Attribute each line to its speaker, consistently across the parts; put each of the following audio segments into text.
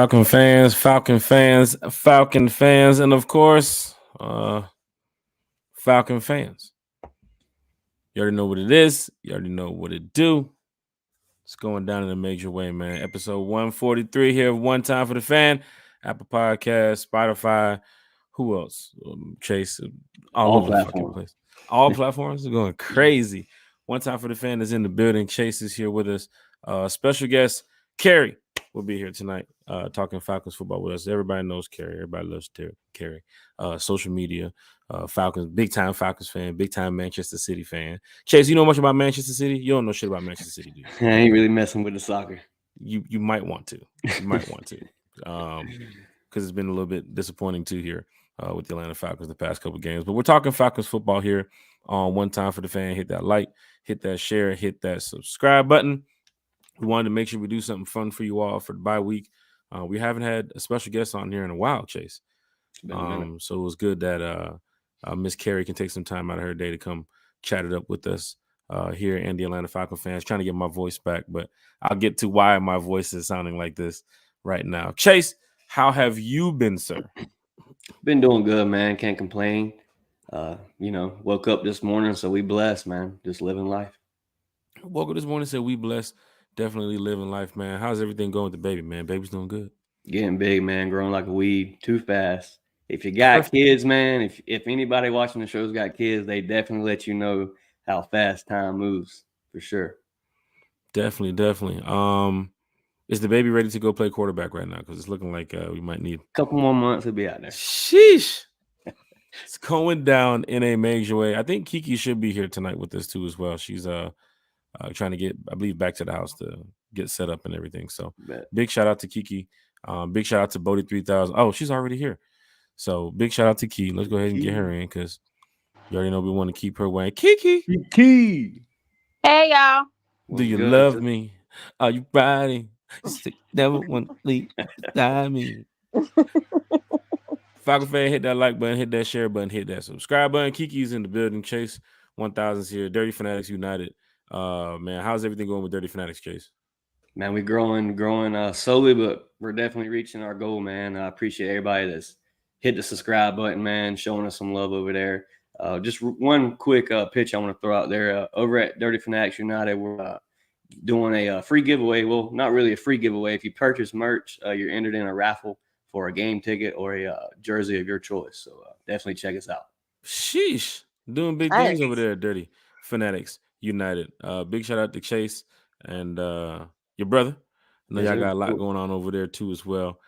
Speaker 1: Falcon fans, and of course, Falcon fans. You already know what it is. You already know what it do. It's going down in a major way, man. Episode 143 here of One Time for the Fan. Apple Podcast, Spotify. Who else? Chase. All over the fucking place. All platforms are going crazy. One Time for the Fan is in the building. Chase is here with us. Special guest, Kerry, will be here tonight talking Falcons football with us. Everybody knows Kerry. Everybody loves Kerry. Social media, Falcons, big time Falcons fan, big time Manchester City fan. Chase, you know much about Manchester City? You don't know shit about Manchester City, do you?
Speaker 2: I ain't really messing with the soccer.
Speaker 1: You might want to. You might want to. Because it's been a little bit disappointing too here with the Atlanta Falcons the past couple games. But we're talking Falcons football here on One Time for the Fan. Hit that like, hit that share, hit that subscribe button. We wanted to make sure we do something fun for you all for the bye week. We haven't had a special guest on here in a while, Chase. So it was good that Miss Kerry can take some time out of her day to come chat it up with us here in the Atlanta Falcon fans. Trying to get my voice back, but I'll get to why my voice is sounding like this right now. Chase, how have you been, sir?
Speaker 2: Been doing good, man. Can't complain. Woke up this morning, so we blessed, man. Just living life.
Speaker 1: Woke up this morning, said we blessed. Definitely living life, man. How's everything going with the baby, man? Baby's doing good.
Speaker 2: Getting big, man. Growing like a weed. Too fast. If you got kids, man, if anybody watching the show's got kids, they definitely let you know how fast time moves, for sure.
Speaker 1: Definitely. Is the baby ready to go play quarterback right now? Because it's looking like we might need
Speaker 2: a couple more months to be out there.
Speaker 1: Sheesh. It's going down in a major way. I think Kiki should be here tonight with us too as well. She's trying to get, I believe, back to the house to get set up and everything. So big shout out to Kiki. Big shout out to Bodie 3000. Oh, she's already here. So big shout out to Key. Let's go ahead and get her in because you already know we want to keep her weighing. Kiki.
Speaker 3: Hey, y'all.
Speaker 1: Do you love me? Are you riding? Never want to leave beside me. Falcon fan, hit that like button, hit that share button, hit that subscribe button. Kiki's in the building. Chase 1000's here. Dirty Fanatics United. Man, how's everything going with Dirty Fanatics, Chase?
Speaker 2: Man, we're growing slowly, but we're definitely reaching our goal, man. I appreciate everybody that's hit the subscribe button, man, showing us some love over there. Just one quick pitch I want to throw out there. Over at Dirty Fanatics United, we're doing a free giveaway. Well, not really a free giveaway. If you purchase merch, you're entered in a raffle for a game ticket or a jersey of your choice. So definitely check us out.
Speaker 1: Sheesh. Doing big things over there at Dirty Fanatics United. Big shout out to Chase and your brother. I know y'all got a lot going on over there too as well.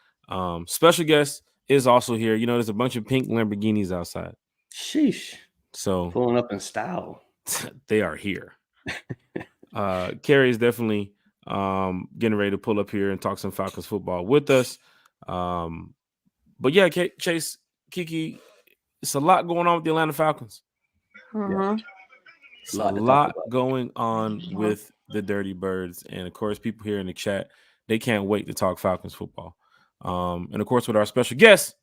Speaker 1: Special guest is also here. You know, there's a bunch of pink Lamborghinis outside.
Speaker 2: Sheesh.
Speaker 1: So
Speaker 2: pulling up in style.
Speaker 1: They are here. Kerry is definitely getting ready to pull up here and talk some Falcons football with us. But yeah, Chase, Kiki, it's a lot going on with the Atlanta Falcons.
Speaker 3: Mm-hmm.
Speaker 1: It's a lot going on with the Dirty Birds. And of course, people here in the chat, they can't wait to talk Falcons football. And of course, with our special guest,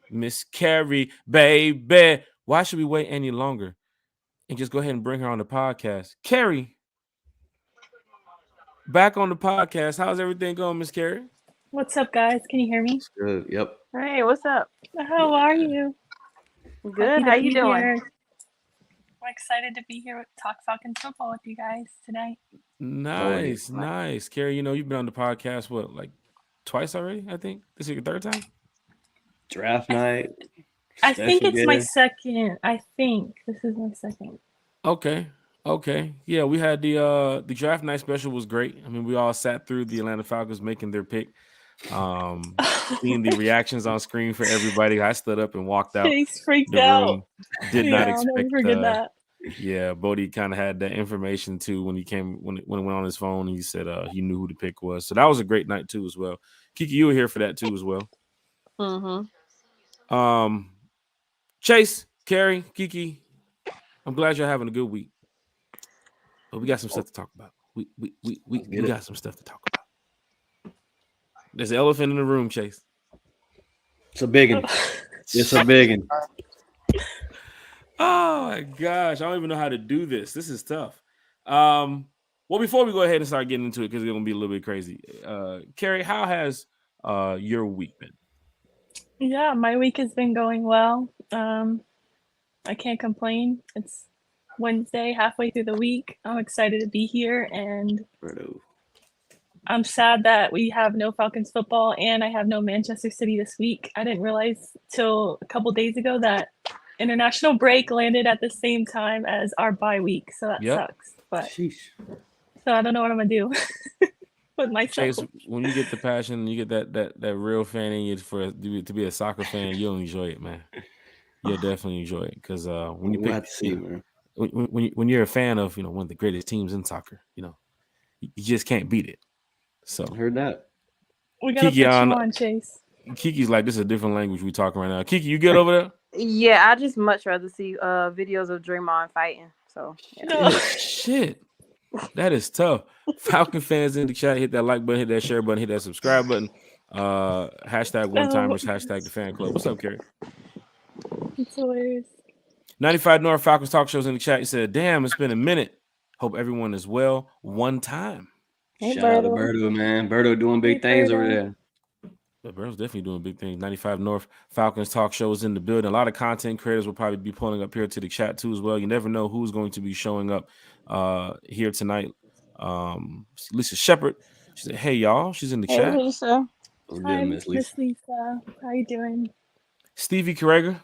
Speaker 1: Miss Kerry, baby. Why should we wait any longer? And just go ahead and bring her on the podcast. Kerry, back on the podcast. How's everything going, Miss Kerry?
Speaker 4: What's up, guys? Can you hear me?
Speaker 2: Good. Yep.
Speaker 3: Hey, what's up?
Speaker 4: How are you?
Speaker 3: Good. How you doing?
Speaker 4: I'm excited to be here with Talk Falcons football with you guys tonight.
Speaker 1: Nice. Kerry, you know, you've been on the podcast, like twice already, I think? This is your third time?
Speaker 2: Draft night.
Speaker 4: I think it's my second. I think this is my second.
Speaker 1: Okay. Yeah, we had the draft night special was great. I mean, we all sat through the Atlanta Falcons making their pick. Seeing the reactions on screen for everybody. I stood up and walked out.
Speaker 4: He's freaked out.
Speaker 1: Did not expect
Speaker 4: I'll never forget that.
Speaker 1: Yeah, Bodie kind of had that information too when it went on his phone. He said he knew who the pick was. So that was a great night too as well. Kiki, you were here for that too as well.
Speaker 3: Mm-hmm.
Speaker 1: Chase, Kerry, Kiki, I'm glad you're having a good week. But we got some stuff to talk about. We got some stuff to talk about. There's an elephant in the room, Chase.
Speaker 2: It's a big one. It's a big one.
Speaker 1: Oh my gosh, I don't even know how to do this. This is tough. Well, before we go ahead and start getting into it, because it's gonna be a little bit crazy. Kerry, how has your week been?
Speaker 4: Yeah, my week has been going well. I can't complain. It's Wednesday, halfway through the week. I'm excited to be here, and I'm sad that we have no Falcons football and I have no Manchester City this week. I didn't realize till a couple days ago that international break landed at the same time as our bye week, so that sucks. But so I don't know what I'm gonna do with myself.
Speaker 1: Chase, when you get the passion, you get that real fan in you to be a soccer fan, you'll enjoy it, man. You'll definitely enjoy it because when you pick, man. When you're a fan of one of the greatest teams in soccer, you just can't beat it. So
Speaker 2: I heard that.
Speaker 4: We gotta
Speaker 1: Kiki
Speaker 4: put you on, Chase.
Speaker 1: Kiki's like, this is a different language we talking right now. Kiki, you good over there?
Speaker 3: Yeah, I just much rather see videos of Draymond fighting. So
Speaker 1: shit, that is tough. Falcon fans in the chat, hit that like button, hit that share button, hit that subscribe button. Hashtag one timers, hashtag the fan club. What's up, Carrie?
Speaker 4: It's hilarious.
Speaker 1: 95 North Falcons talk shows in the chat. He said, damn, it's been a minute. Hope everyone is well. One time.
Speaker 3: Hey,
Speaker 2: shout out to Berto, man. Berto doing big things over there.
Speaker 1: Yeah, Berto's definitely doing big things. 95 North Falcons talk shows in the building. A lot of content creators will probably be pulling up here to the chat too as well. You never know who's going to be showing up here tonight. Lisa Shepard. She said, hey, y'all. She's in the chat.
Speaker 3: Lisa.
Speaker 4: Hi, Miss Lisa. How you doing?
Speaker 1: Stevie Carrega,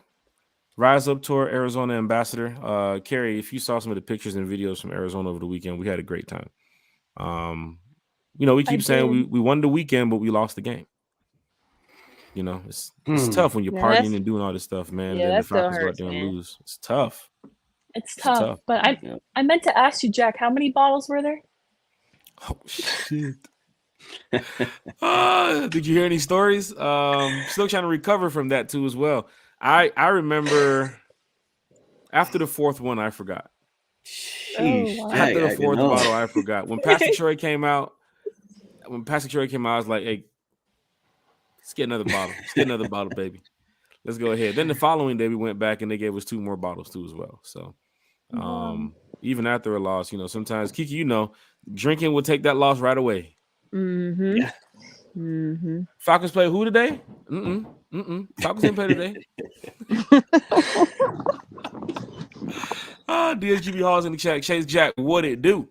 Speaker 1: Rise Up Tour Arizona ambassador. Carrie, if you saw some of the pictures and videos from Arizona over the weekend, we had a great time. We keep saying we won the weekend, but we lost the game. It's tough when you're partying and doing all this stuff, man.
Speaker 3: Yeah,
Speaker 1: then the Falcons
Speaker 3: hurts,
Speaker 1: go out there and lose. It's tough.
Speaker 4: It's tough. But I meant to ask you, Jack, how many bottles were there?
Speaker 1: Oh shit. Did you hear any stories? Still trying to recover from that too as well. I remember after the fourth one, I forgot. After the fourth bottle, I forgot. When Pastor Troy came out, I was like, hey, let's get another bottle. Let's get another bottle, baby. Let's go ahead. Then the following day, we went back and they gave us 2 more bottles too as well. So even after a loss, sometimes, Kiki, drinking will take that loss right away.
Speaker 3: Mm-hmm.
Speaker 2: Yeah.
Speaker 3: Mm-hmm.
Speaker 1: Falcons play who today? Falcons didn't play today. DSGB Hall's in the chat. Chase Jack, what it do?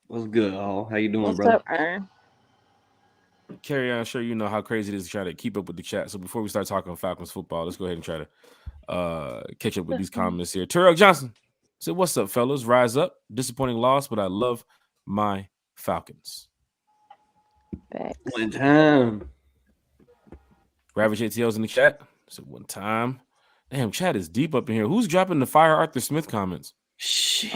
Speaker 2: What's good, Hall? How you doing,
Speaker 3: What's
Speaker 2: brother?
Speaker 3: up, Aaron?
Speaker 1: Carrie, I'm sure you know how crazy it is to try to keep up with the chat. So before we start talking Falcons football, let's go ahead and try to catch up with these comments here. Terrell Johnson said, what's up, fellas? Rise up. Disappointing loss, but I love my Falcons.
Speaker 3: Thanks.
Speaker 2: One time.
Speaker 1: Ravage ATL's in the chat. So one time. Damn, chat is deep up in here. Who's dropping the Fire Arthur Smith comments?
Speaker 2: Shit.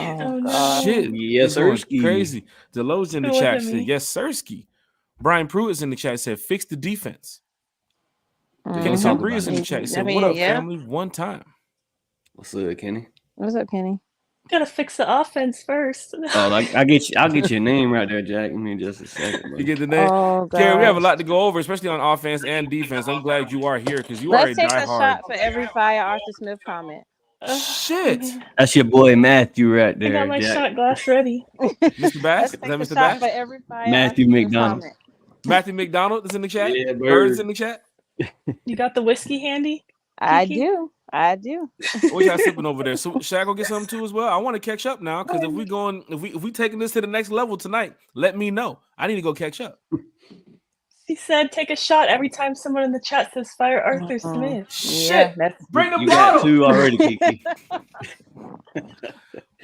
Speaker 1: Shit.
Speaker 2: Yes, sir.
Speaker 1: Crazy. Delo's in the chat said, yes, Sirski. Brian Pruitt's in the chat said, fix the defense. Kenny Salbria's in the chat said, what up, family? One time.
Speaker 2: What's up, Kenny?
Speaker 3: What's up, Kenny?
Speaker 4: Gotta fix the offense first.
Speaker 2: Oh, I'll get your name right there, Jack. Give me just a second, bro.
Speaker 1: You get the name? Carrie, we have a lot to go over, especially on offense and defense. I'm glad you are here because you are a diehard.
Speaker 3: Let's take a shot for every Fire Arthur Smith comment.
Speaker 1: Shit.
Speaker 2: That's your boy Matthew right there.
Speaker 4: I got my
Speaker 2: Jack.
Speaker 4: shot glass ready.
Speaker 1: Mr. Bass? Is that Mr. Bass?
Speaker 3: For every Fire
Speaker 2: Matthew
Speaker 3: Arthur
Speaker 2: McDonald.
Speaker 3: Smith
Speaker 1: Matthew McDonald is in the chat?
Speaker 2: Yeah,
Speaker 1: Bird is in the chat?
Speaker 4: You got the whiskey handy?
Speaker 3: I
Speaker 4: Kiki?
Speaker 3: do.
Speaker 1: What y'all sipping over there? So should I go get something too as well? I want to catch up now because if we taking this to the next level tonight, let me know. I need to go catch up.
Speaker 4: She said take a shot every time someone in the chat says Fire Arthur Smith.
Speaker 1: Shit.
Speaker 3: Yeah,
Speaker 1: Bring the
Speaker 2: You
Speaker 1: bottle.
Speaker 2: got 2 already, Kiki.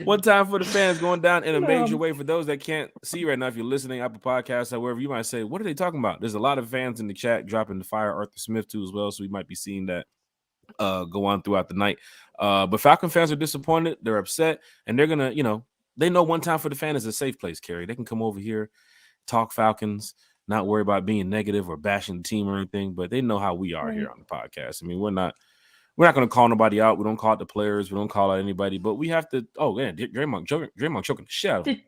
Speaker 1: One time for the fans going down in a major way. For those that can't see right now, if you're listening, Apple Podcasts, however, you might say, what are they talking about? There's a lot of fans in the chat dropping the Fire Arthur Smith too as well. So we might be seeing that go on throughout the night. But Falcon fans are disappointed. They're upset. And they're going to, they know One Time for the Fan is a safe place, Carrie. They can come over here, talk Falcons, not worry about being negative or bashing the team or anything. But they know how we are here on the podcast. I mean, we're not going to call nobody out. We don't call out the players. We don't call out anybody. But we have to. Oh, man, Draymond choking the shit out of him.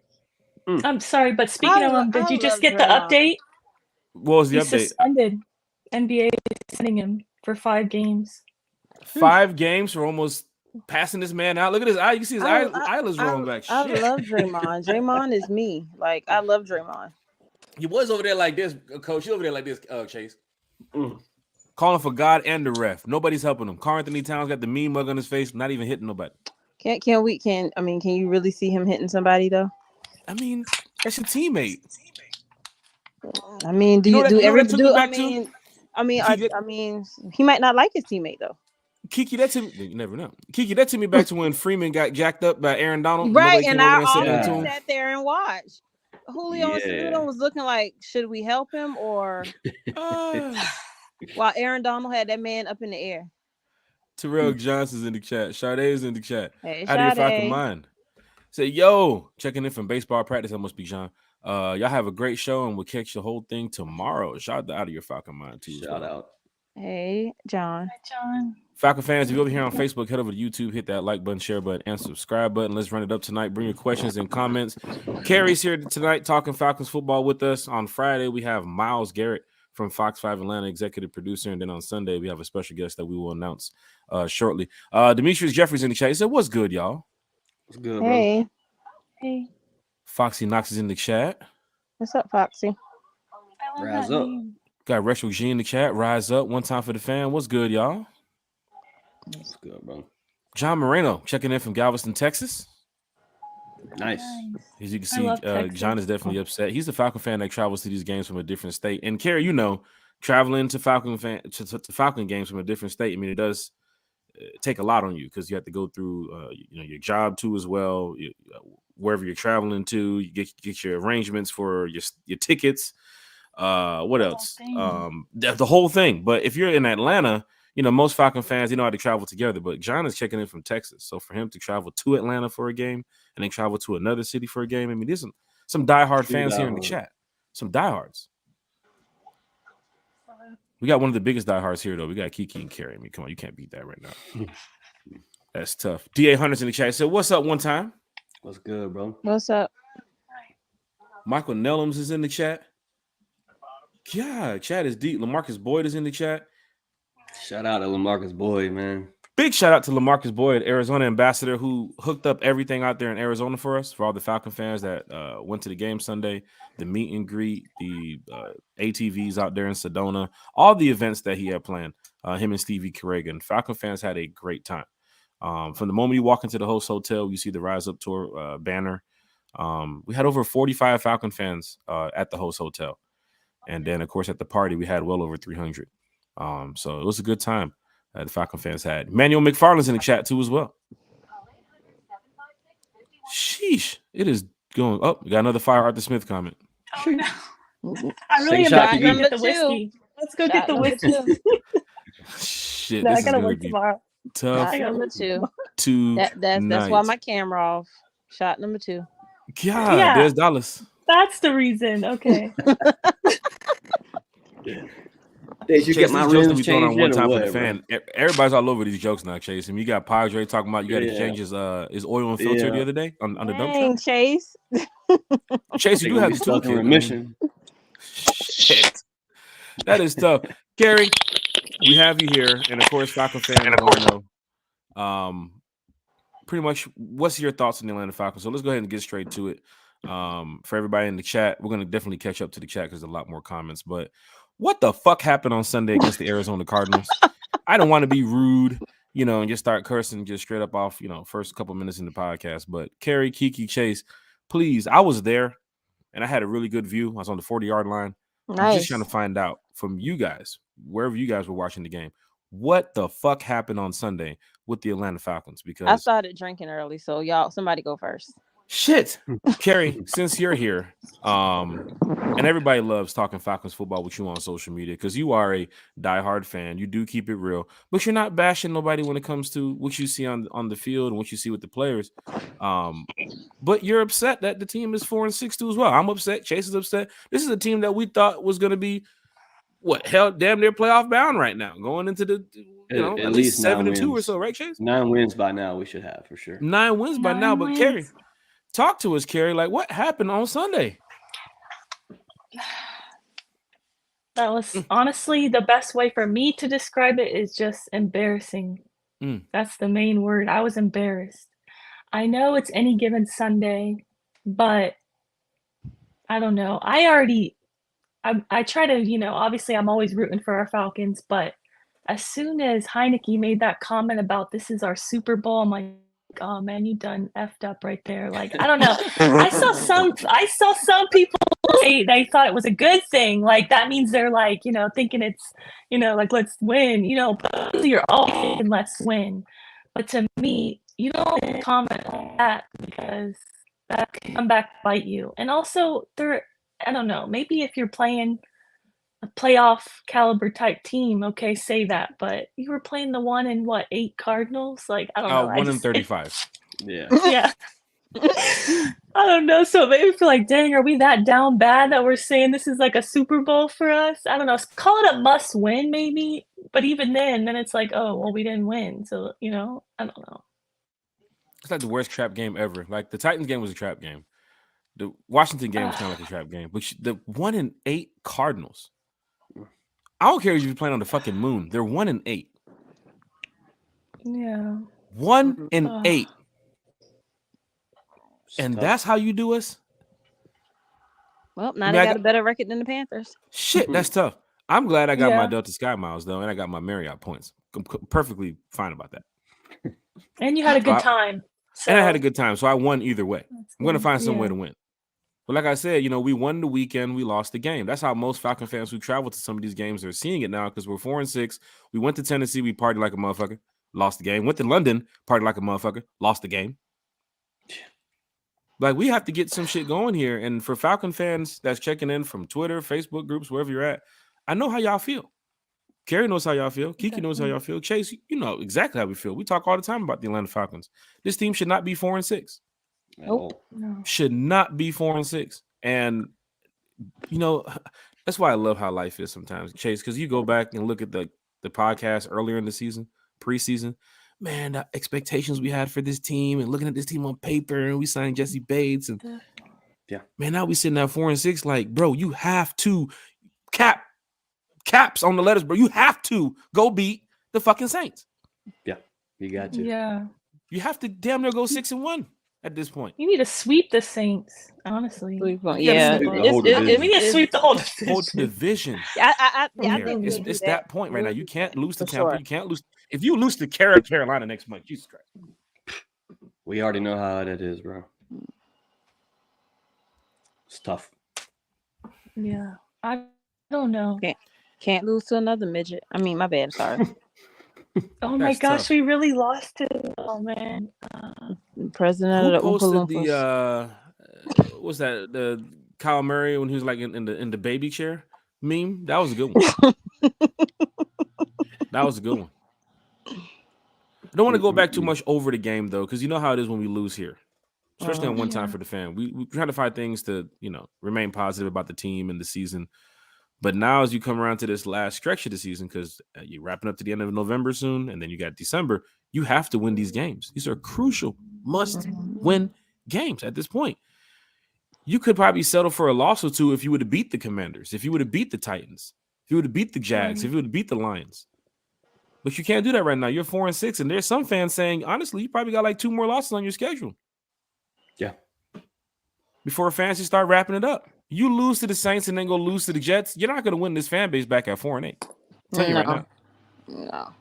Speaker 4: I'm sorry, but speaking of him, did you just get the update?
Speaker 1: What was the
Speaker 4: He's
Speaker 1: update?
Speaker 4: Suspended. NBA is sending him for 5 games.
Speaker 1: 5 games for almost passing this man out. Look at his eye. You can see his eyelids rolling back.
Speaker 3: I
Speaker 1: Shit.
Speaker 3: love Draymond. Draymond is me. Like, I love Draymond.
Speaker 1: He was over there like this, Coach. You over there like this, Chase. Calling for God and the ref. Nobody's helping him. Karl Anthony Towns got the mean mug on his face, not even hitting nobody.
Speaker 3: Can you really see him hitting somebody though?
Speaker 1: I mean, that's your teammate.
Speaker 3: I mean, he might not like his teammate though.
Speaker 1: Kiki, you never know. Kiki, that took me back to when Freeman got jacked up by Aaron Donald.
Speaker 3: Right, and I
Speaker 1: all
Speaker 3: sat there and watched. Julio and Cejudo was looking like, should we help him or while Aaron Donald had that man up in the air.
Speaker 1: Terrell Johnson's in the chat. Sade's in the chat.
Speaker 3: Hey,
Speaker 1: Out of your fucking mind. Say, yo, checking in from baseball practice. I must be John. Y'all have a great show and we'll catch the whole thing tomorrow. Shout out to Out of Your Fucking Mind too.
Speaker 2: Shout out.
Speaker 3: Hey, John.
Speaker 4: Hi, John.
Speaker 1: Falcon fans, if you're over here on Facebook, head over to YouTube, hit that like button, share button, and subscribe button. Let's run it up tonight. Bring your questions and comments. Carrie's here tonight talking Falcons football with us. On Friday, we have Myles Garrett from Fox 5 Atlanta, executive producer. And then on Sunday, we have a special guest that we will announce shortly. Demetrius Jeffries in the chat. He said, what's good, y'all?
Speaker 2: What's good,
Speaker 3: hey.
Speaker 2: bro?
Speaker 4: Hey.
Speaker 1: Foxy Knox is in the chat.
Speaker 3: What's up, Foxy?
Speaker 2: Rise up.
Speaker 1: Got Retro G in the chat. Rise up. One time for the fan. What's good, y'all?
Speaker 2: What's good, bro?
Speaker 1: John Moreno checking in from Galveston, Texas.
Speaker 2: Nice.
Speaker 1: As you can see, John is definitely upset. He's a Falcon fan that travels to these games from a different state. And Carrie, you know, traveling to Falcon games from a different state, I mean, it does take a lot on you because you have to go through, your job too as well. Wherever you're traveling to, you get your arrangements for your tickets. What else? The whole thing. But if you're in Atlanta, you know, most Falcon fans, they know how to travel together, but John is checking in from Texas. So for him to travel to Atlanta for a game and then travel to another city for a game, I mean, there's some diehard fans here in the chat. Some diehards. We got one of the biggest diehards here, though. We got Kiki and Carrie. I mean, come on, you can't beat that right now. That's tough. DA Hunter's in the chat. So what's up one time?
Speaker 2: What's good, bro?
Speaker 3: What's up?
Speaker 1: Michael Nellums is in the chat. Yeah, chat is deep. LaMarcus Boyd is in the chat.
Speaker 2: Shout out to LaMarcus Boyd, man.
Speaker 1: Big shout out to LaMarcus Boyd, Arizona ambassador, who hooked up everything out there in Arizona for us, for all the Falcon fans that went to the game Sunday, the meet and greet, the ATVs out there in Sedona, all the events that he had planned, him and Stevie Corrigan. Falcon fans had a great time. From the moment you walk into the host hotel, you see the Rise Up Tour banner. We had over 45 Falcon fans at the host hotel. And then, of course, at the party, we had well over 300. So it was a good time the Falcon fans had. Manuel McFarland's in the chat, too, as well. Sheesh. It is going up. We got another Fire Arthur Smith comment.
Speaker 4: Oh, no. I really am about to go get the whiskey. Let's go get the whiskey.
Speaker 1: Shit,
Speaker 4: No,
Speaker 1: this
Speaker 4: I
Speaker 1: is
Speaker 4: gotta
Speaker 1: going
Speaker 4: work
Speaker 1: to be
Speaker 4: tomorrow.
Speaker 1: tough.
Speaker 3: Shot number two. That's why my camera off. Shot number 2.
Speaker 1: God,
Speaker 4: Yeah.
Speaker 1: there's Dallas.
Speaker 4: That's the reason. Okay.
Speaker 2: Did you
Speaker 1: Chase,
Speaker 2: get my
Speaker 1: these jokes that
Speaker 2: rims
Speaker 1: we throwing on
Speaker 2: changed
Speaker 1: one
Speaker 2: yet or
Speaker 1: time for
Speaker 2: what,
Speaker 1: the fan. Everybody's all over these jokes now, Chase. And you got Padre talking about you got to change his oil and filter the other day on the dump truck.
Speaker 3: Chase.
Speaker 1: Chase, you do have the
Speaker 2: stuck in
Speaker 1: toolkit.
Speaker 2: remission.
Speaker 1: Shit. That is tough. Gary, we have you here. And of course, Falcon fan, I want to know pretty much what's your thoughts on the Atlanta Falcons. So let's go ahead and get straight to it. For everybody in the chat, we're going to definitely catch up to the chat because there's a lot more comments. But what the fuck happened on Sunday against the Arizona Cardinals? I don't want to be rude, and just start cursing just straight up off, first couple minutes in the podcast. But Carrie, Kiki, Chase, please, I was there and I had a really good view. I was on the 40-yard line.
Speaker 3: Nice.
Speaker 1: I'm just trying to find out from you guys, wherever you guys were watching the game, what the fuck happened on Sunday with the Atlanta Falcons? Because
Speaker 3: I started drinking early, so somebody go first.
Speaker 1: Shit, Carrie, since you're here, and everybody loves talking Falcons football with you on social media because you are a diehard fan. You do keep it real, but you're not bashing nobody when it comes to what you see on the field and what you see with the players. But you're upset that the team is 4-6 too as well. I'm upset. Chase is upset. This is a team that we thought was going to be damn near playoff bound right now, going into the at least 7-2 or so, right, Chase?
Speaker 2: 9 wins by now we should have for sure.
Speaker 1: 9 wins by now, but Carrie. Talk to us, Carrie. Like, what happened on Sunday?
Speaker 4: That was honestly the best way for me to describe it is just embarrassing. That's the main word. I was embarrassed. I know it's any given Sunday, but I don't know. I I try to, obviously I'm always rooting for our Falcons, but as soon as Heineke made that comment about this is our Super Bowl, I'm like, oh man, you done effed up right there. Like, I don't know. I saw some people say they thought it was a good thing. Like that means they're like, thinking it's, like let's win, but you're all thinking let's win. But to me, you don't comment like that because that can come back to bite you. And also I don't know, maybe if you're playing a playoff caliber type team, okay, say that. But you were playing the 1 in 8 Cardinals? Like, I don't know.
Speaker 1: 1 in 35.
Speaker 2: Yeah.
Speaker 4: Yeah. I don't know. So maybe feel like, dang, are we that down bad that we're saying this is like a Super Bowl for us? I don't know. Call it a must win, maybe. But even then it's like, oh, well, we didn't win. So, I don't know.
Speaker 1: It's like the worst trap game ever. Like the Titans game was a trap game. The Washington game was kind of like a trap game. But the 1 in 8 Cardinals. I don't care if you're playing on the fucking moon. They're 1 in 8.
Speaker 4: Yeah.
Speaker 1: 1 in 8. And that's how you do us?
Speaker 3: Well, now they got a better record than the Panthers.
Speaker 1: Shit, that's tough. I'm glad I got my Delta Sky Miles, though, and I got my Marriott points. I'm perfectly fine about that.
Speaker 4: And you had a good time.
Speaker 1: And I had a good time, so I won either way. I'm going to find some way to win. But like I said, we won the weekend, we lost the game. That's how most Falcon fans who travel to some of these games are seeing it now because we're 4-6. We went to Tennessee, we partied like a motherfucker, lost the game. Went to London, partied like a motherfucker, lost the game. Like, we have to get some shit going here. And for Falcon fans that's checking in from Twitter, Facebook groups, wherever you're at, I know how y'all feel. Carrie knows how y'all feel. Kiki knows how y'all feel. Chase, you know exactly how we feel. We talk all the time about the Atlanta Falcons. This team should not be 4-6.
Speaker 3: Nope.
Speaker 4: No.
Speaker 1: Should not be 4-6. And, that's why I love how life is sometimes, Chase, because you go back and look at the podcast earlier in the season, preseason. Man, the expectations we had for this team and looking at this team on paper, and we signed Jesse Bates. And man, now we sitting at 4-6. Like, bro, you have to caps on the letters, bro. You have to go beat the fucking Saints.
Speaker 2: Yeah, you got to.
Speaker 4: Yeah.
Speaker 1: You have to damn near go 6-1 at this point.
Speaker 4: You need to sweep the Saints, honestly.
Speaker 3: Yeah.
Speaker 2: We need
Speaker 4: to sweep the whole
Speaker 1: division.
Speaker 3: I think
Speaker 1: it's that point right now. You can't lose to Tampa. Sure. You can't lose. If you lose to Carolina next month, Jesus Christ.
Speaker 2: We already know how that is, bro. It's tough.
Speaker 4: Yeah. I don't know.
Speaker 3: Can't lose to another midget. I mean, my bad. Sorry.
Speaker 4: Oh my gosh, tough. We really lost it. Oh man.
Speaker 3: President of the
Speaker 1: posted the what's that? The Kyle Murray when he was like in the baby chair meme? That was a good one. That was a good one. I don't want to go back too much over the game though, because you know how it is when we lose here. Especially on One Time for the Fan. We try to find things to, remain positive about the team and the season. But now as you come around to this last stretch of the season, because you're wrapping up to the end of November soon, and then you got December, you have to win these games. These are crucial, must-win games at this point. You could probably settle for a loss or two if you would have beat the Commanders, if you would have beat the Titans, if you would have beat the Jags, if you would have beat the Lions. But you can't do that right now. You're 4-6, and there's some fans saying, honestly, you probably got like 2 more losses on your schedule.
Speaker 2: Yeah.
Speaker 1: Before fans just start wrapping it up. You lose to the Saints and then go lose to the Jets, you're not going to win this fan base back at 4-8. Tell you right now.
Speaker 3: No.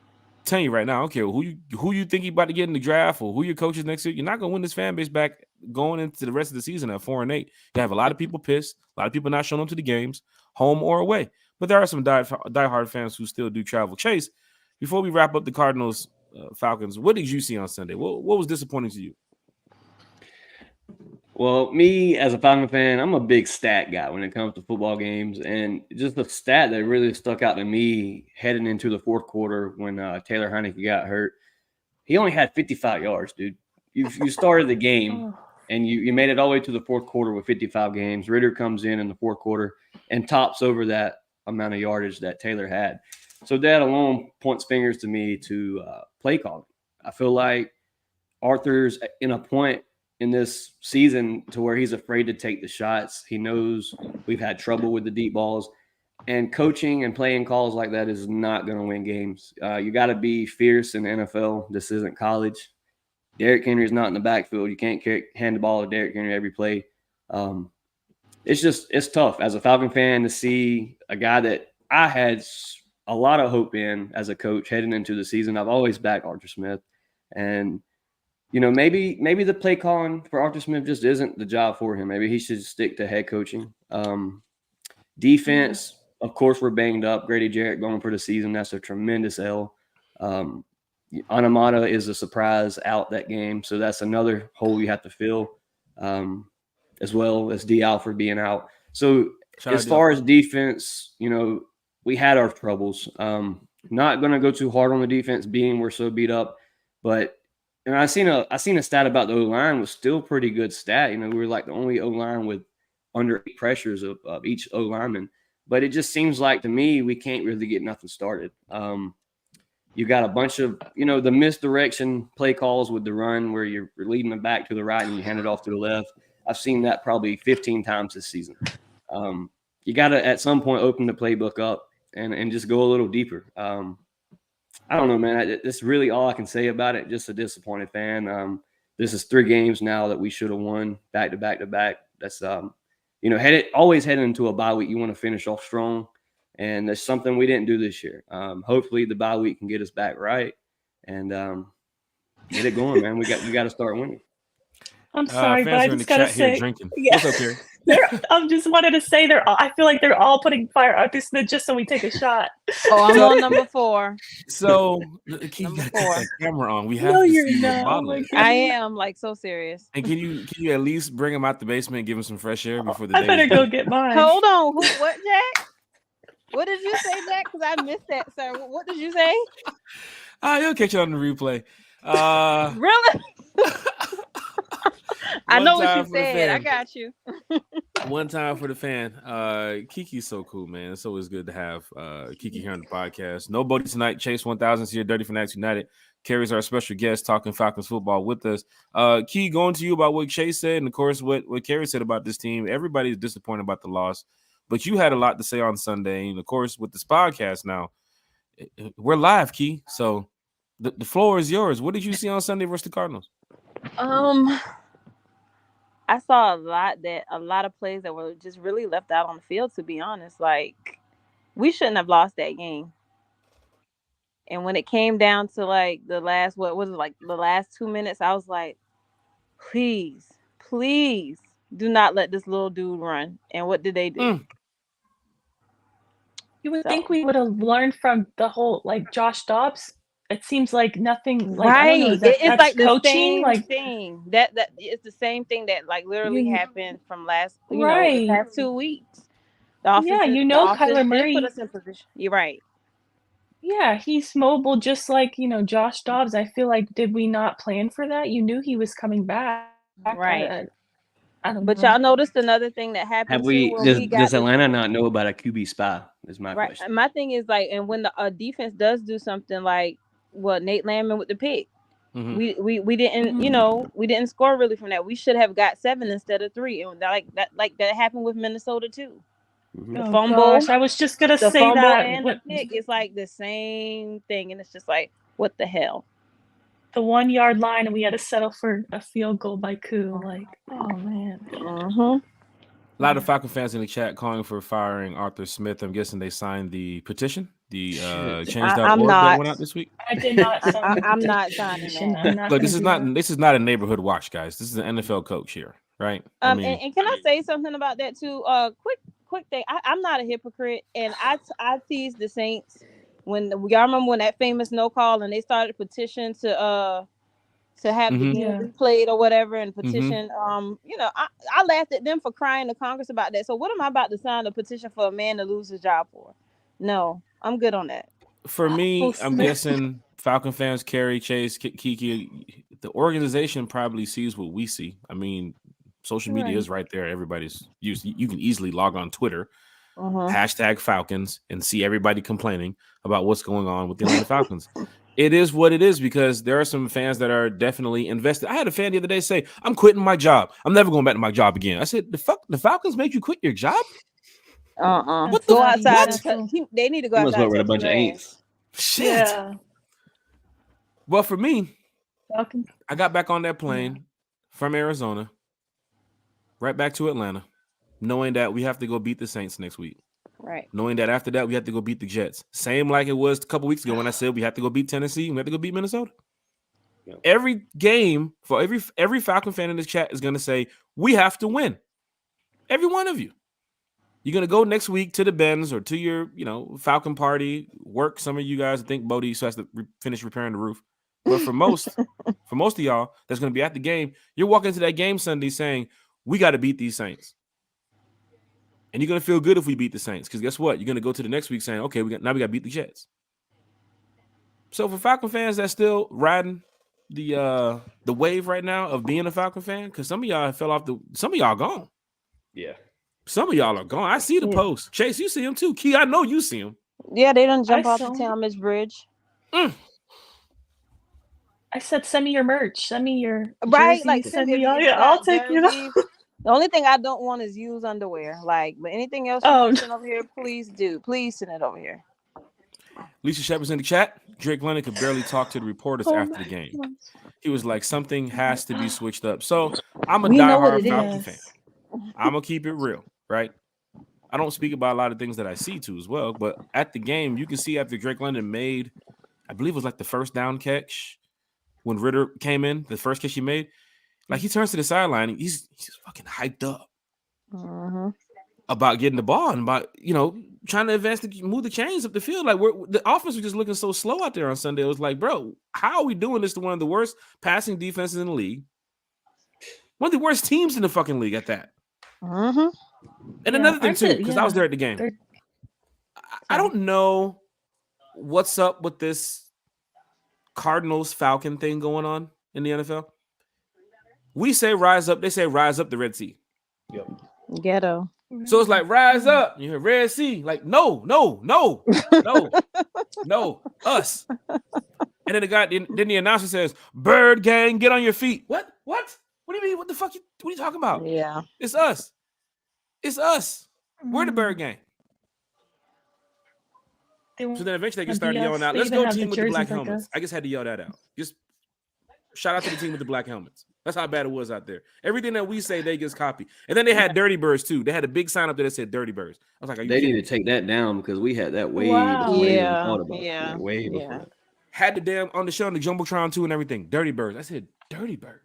Speaker 1: Tell you right now, I don't care who you think you about to get in the draft or who your coach is next year. You're not going to win this fan base back going into the rest of the season at 4-8. You have a lot of people pissed, a lot of people not showing up to the games, home or away. But there are some diehard fans who still do travel. Chase, before we wrap up the Cardinals, Falcons, what did you see on Sunday? What was disappointing to you?
Speaker 2: Well, me as a Falcon fan, I'm a big stat guy when it comes to football games. And just the stat that really stuck out to me heading into the fourth quarter when Taylor Heineke got hurt, he only had 55 yards, dude. You started the game and you made it all the way to the fourth quarter with 55 games. Ritter comes in the fourth quarter and tops over that amount of yardage that Taylor had. So that alone points fingers to me to play calling. I feel like Arthur's in a point in this season to where he's afraid to take the shots. He knows we've had trouble with the deep balls, and coaching and playing calls like that is not going to win games. You got to be fierce in the NFL. This isn't college. Derrick Henry is not in the backfield. You can't hand the ball to Derrick Henry every play. it's tough as a Falcon fan to see a guy that I had a lot of hope in as a coach heading into the season. I've always backed Arthur Smith, and maybe the play calling for Arthur Smith just isn't the job for him. Maybe he should stick to head coaching. Defense, of course, we're banged up. Grady Jarrett going for the season. That's a tremendous L. Anamata is a surprise out that game, so that's another hole you have to fill, as well as D. Alford being out. So as far as defense, we had our troubles. Not going to go too hard on the defense, being we're so beat up, but I seen a stat about the O-line was still pretty good stat. We were like the only O-line with under 8 pressures of each O-lineman. But it just seems like to me we can't really get nothing started. You got a bunch of, the misdirection play calls with the run where you're leading them back to the right and you hand it off to the left. I've seen that probably 15 times this season. You got to at some point open the playbook up and just go a little deeper. I don't know, man. That's really all I can say about it. Just a disappointed fan. This is 3 games now that we should have won back to back to back. That's always heading into a bye week. You want to finish off strong, and that's something we didn't do this year. Hopefully, the bye week can get us back right and get it going, man. We got to start winning.
Speaker 4: I'm sorry, but I just gotta say,
Speaker 1: drinking.
Speaker 4: Yeah.
Speaker 1: What's up here?
Speaker 4: I'm just wanted to say I feel like they're all putting fire out this just so we take a shot.
Speaker 3: Oh, I'm on number 4.
Speaker 1: So you gotta keep that camera on. We have
Speaker 4: No,
Speaker 1: to
Speaker 4: you're
Speaker 1: see your
Speaker 4: not.
Speaker 1: bottle.
Speaker 4: Oh my God.
Speaker 3: I am like so serious.
Speaker 1: And can you at least bring him out the basement and give him some fresh air before the
Speaker 4: I
Speaker 1: day?
Speaker 4: better go get mine.
Speaker 3: Hold on. What, Jack? What did you say, Jack? Because I missed that, sir. What did you say?
Speaker 1: You'll catch it on the replay.
Speaker 3: Really? I know what you
Speaker 1: for the
Speaker 3: said.
Speaker 1: fan.
Speaker 3: I got you.
Speaker 1: One time for the fan. Kiki's so cool, man. It's always good to have Kiki here on the podcast. Nobody tonight. Chase 1000's here. Dirty Fanatics United. Carrie's our special guest talking Falcons football with us. Key, going to you about what Chase said, and of course what Carrie said about this team. Everybody's disappointed about the loss, but you had a lot to say on Sunday, and of course with this podcast now, we're live, Key. So the floor is yours. What did you see on Sunday versus the Cardinals?
Speaker 3: I saw a lot of plays that were just really left out on the field, to be honest. Like, we shouldn't have lost that game. And when it came down to like the last, the last 2 minutes, I was like, please do not let this little dude run. And what did they do?
Speaker 4: You would think we would have learned from the whole Josh Dobbs. It seems like nothing.
Speaker 3: Right. It's like the
Speaker 4: coaching,
Speaker 3: same thing. That it's the same thing that literally happened from last the past 2 weeks. The offense,
Speaker 4: Kyler Murray
Speaker 3: put us in position. You're right.
Speaker 4: Yeah, he's mobile, just like Josh Dobbs. I feel like, did we not plan for that? You knew he was coming back,
Speaker 3: right?
Speaker 4: I don't know.
Speaker 3: But y'all noticed another thing that happened.
Speaker 2: Does Atlanta not know about a QB spy? Is my question.
Speaker 3: My thing is and when the defense does do something like Nate Landman with the pick, we didn't we didn't score really from that. We should have got 7 instead of 3, and that happened with Minnesota too. The fumble.
Speaker 4: Gosh, I was just gonna say that.
Speaker 3: And the pick is like the same thing, and it's just like, what the hell?
Speaker 4: The 1 yard line, and we had to settle for a field goal by Koo. Like, oh man.
Speaker 1: A lot of Falcon fans in the chat calling for firing Arthur Smith. I'm guessing they signed the petition, the change.org that went out this week.
Speaker 4: I did not.
Speaker 3: I'm not signing that.
Speaker 1: Look, this is not a neighborhood watch, guys. This is an NFL coach here, right?
Speaker 3: And can I say something about that too? Quick thing. I'm not a hypocrite, and I teased the Saints when y'all remember when that famous no call and they started a petition to have the game replayed or whatever, and petition. I laughed at them for crying to Congress about that. So what am I about to sign a petition for a man to lose his job for? No, I'm good on that.
Speaker 1: For me, I'm guessing Falcon fans, Carrie, Chase, Kiki, the organization probably sees what we see. I mean, social media is right there. Everybody's used. You can easily log on Twitter, #Falcons, and see everybody complaining about what's going on with the Atlanta Falcons. It is what it is, because there are some fans that are definitely invested. I had a fan the other day say, "I'm quitting my job. I'm never going back to my job again." I said, "The Falcons make you quit your job?"
Speaker 3: What go outside. They need to go outside
Speaker 2: with a bunch of ain'ts.
Speaker 1: Shit.
Speaker 4: Yeah.
Speaker 1: Well, for me,
Speaker 4: Falcons.
Speaker 1: I got back on that plane from Arizona, right back to Atlanta. knowing that we have to go beat the Saints next week.
Speaker 3: Right.
Speaker 1: Knowing that after that we have to go beat the Jets. Same like it was a couple weeks ago when I said we have to go beat Tennessee, we have to go beat Minnesota.
Speaker 2: Yep.
Speaker 1: Every game for every Falcon fan in this chat is going to say we have to win. Every one of you. You're going to go next week to the Benz or to your, Falcon party, work. Some of you guys think Bodie has to finish repairing the roof. But for most of y'all that's going to be at the game, you're walking into that game Sunday saying, we got to beat these Saints. And you're going to feel good if we beat the Saints. Because guess what? You're going to go to the next week saying, okay, now we got to beat the Jets. So for Falcon fans that's still riding the wave right now of being a Falcon fan, because some of y'all fell off some of y'all gone.
Speaker 2: Yeah.
Speaker 1: Some of y'all are gone. I see the post. Chase, you see him too. Key, I know you see him.
Speaker 3: Yeah, they done jump off the Talmadge Bridge.
Speaker 4: I said, send me your merch. Send me your
Speaker 3: right.
Speaker 4: jersey,
Speaker 3: Like
Speaker 4: send me all your. I'll take you.
Speaker 3: The only thing I don't want is used underwear. Like, but anything else you send over here, please do. Please send it over here.
Speaker 1: Lisa Shepard's in the chat. Drake London could barely talk to the reporters after the game. He was like, something has to be switched up. So I'm a diehard Falcon fan. I'm gonna keep it real, right? I don't speak about a lot of things that I see too as well, but at the game, you can see after Drake London made, I believe it was like the first down catch when Ritter came in, the first catch he made, like he turns to the sideline, and he's fucking hyped up about getting the ball and about trying to advance move the chains up the field. Like the offense was just looking so slow out there on Sunday. It was like, bro, how are we doing this to one of the worst passing defenses in the league? One of the worst teams in the fucking league at that. And another thing too, because I was there at the game. I don't know what's up with this Cardinals Falcon thing going on in the NFL. We say rise up, they say rise up the Red Sea.
Speaker 2: Yep.
Speaker 3: Ghetto.
Speaker 1: So it's like rise up, you hear Red Sea, like no, us. And then then the announcer says, "Bird Gang, get on your feet." What? What do you mean? What the fuck? What are you talking about?
Speaker 3: Yeah,
Speaker 1: it's us. We're the Bird Gang. So then eventually they can start yelling out, "Let's go team with the black helmets." I just had to yell that out. Just shout out to the team with the black helmets. That's how bad it was out there. Everything that we say, they just copy. And then they had Dirty Birds too. They had a big sign up there that said Dirty Birds. I was like,
Speaker 2: they need to take that down because we had that way before. Way before.
Speaker 1: Had the damn on the show on the Jumbotron too and everything. Dirty Birds. I said Dirty Birds.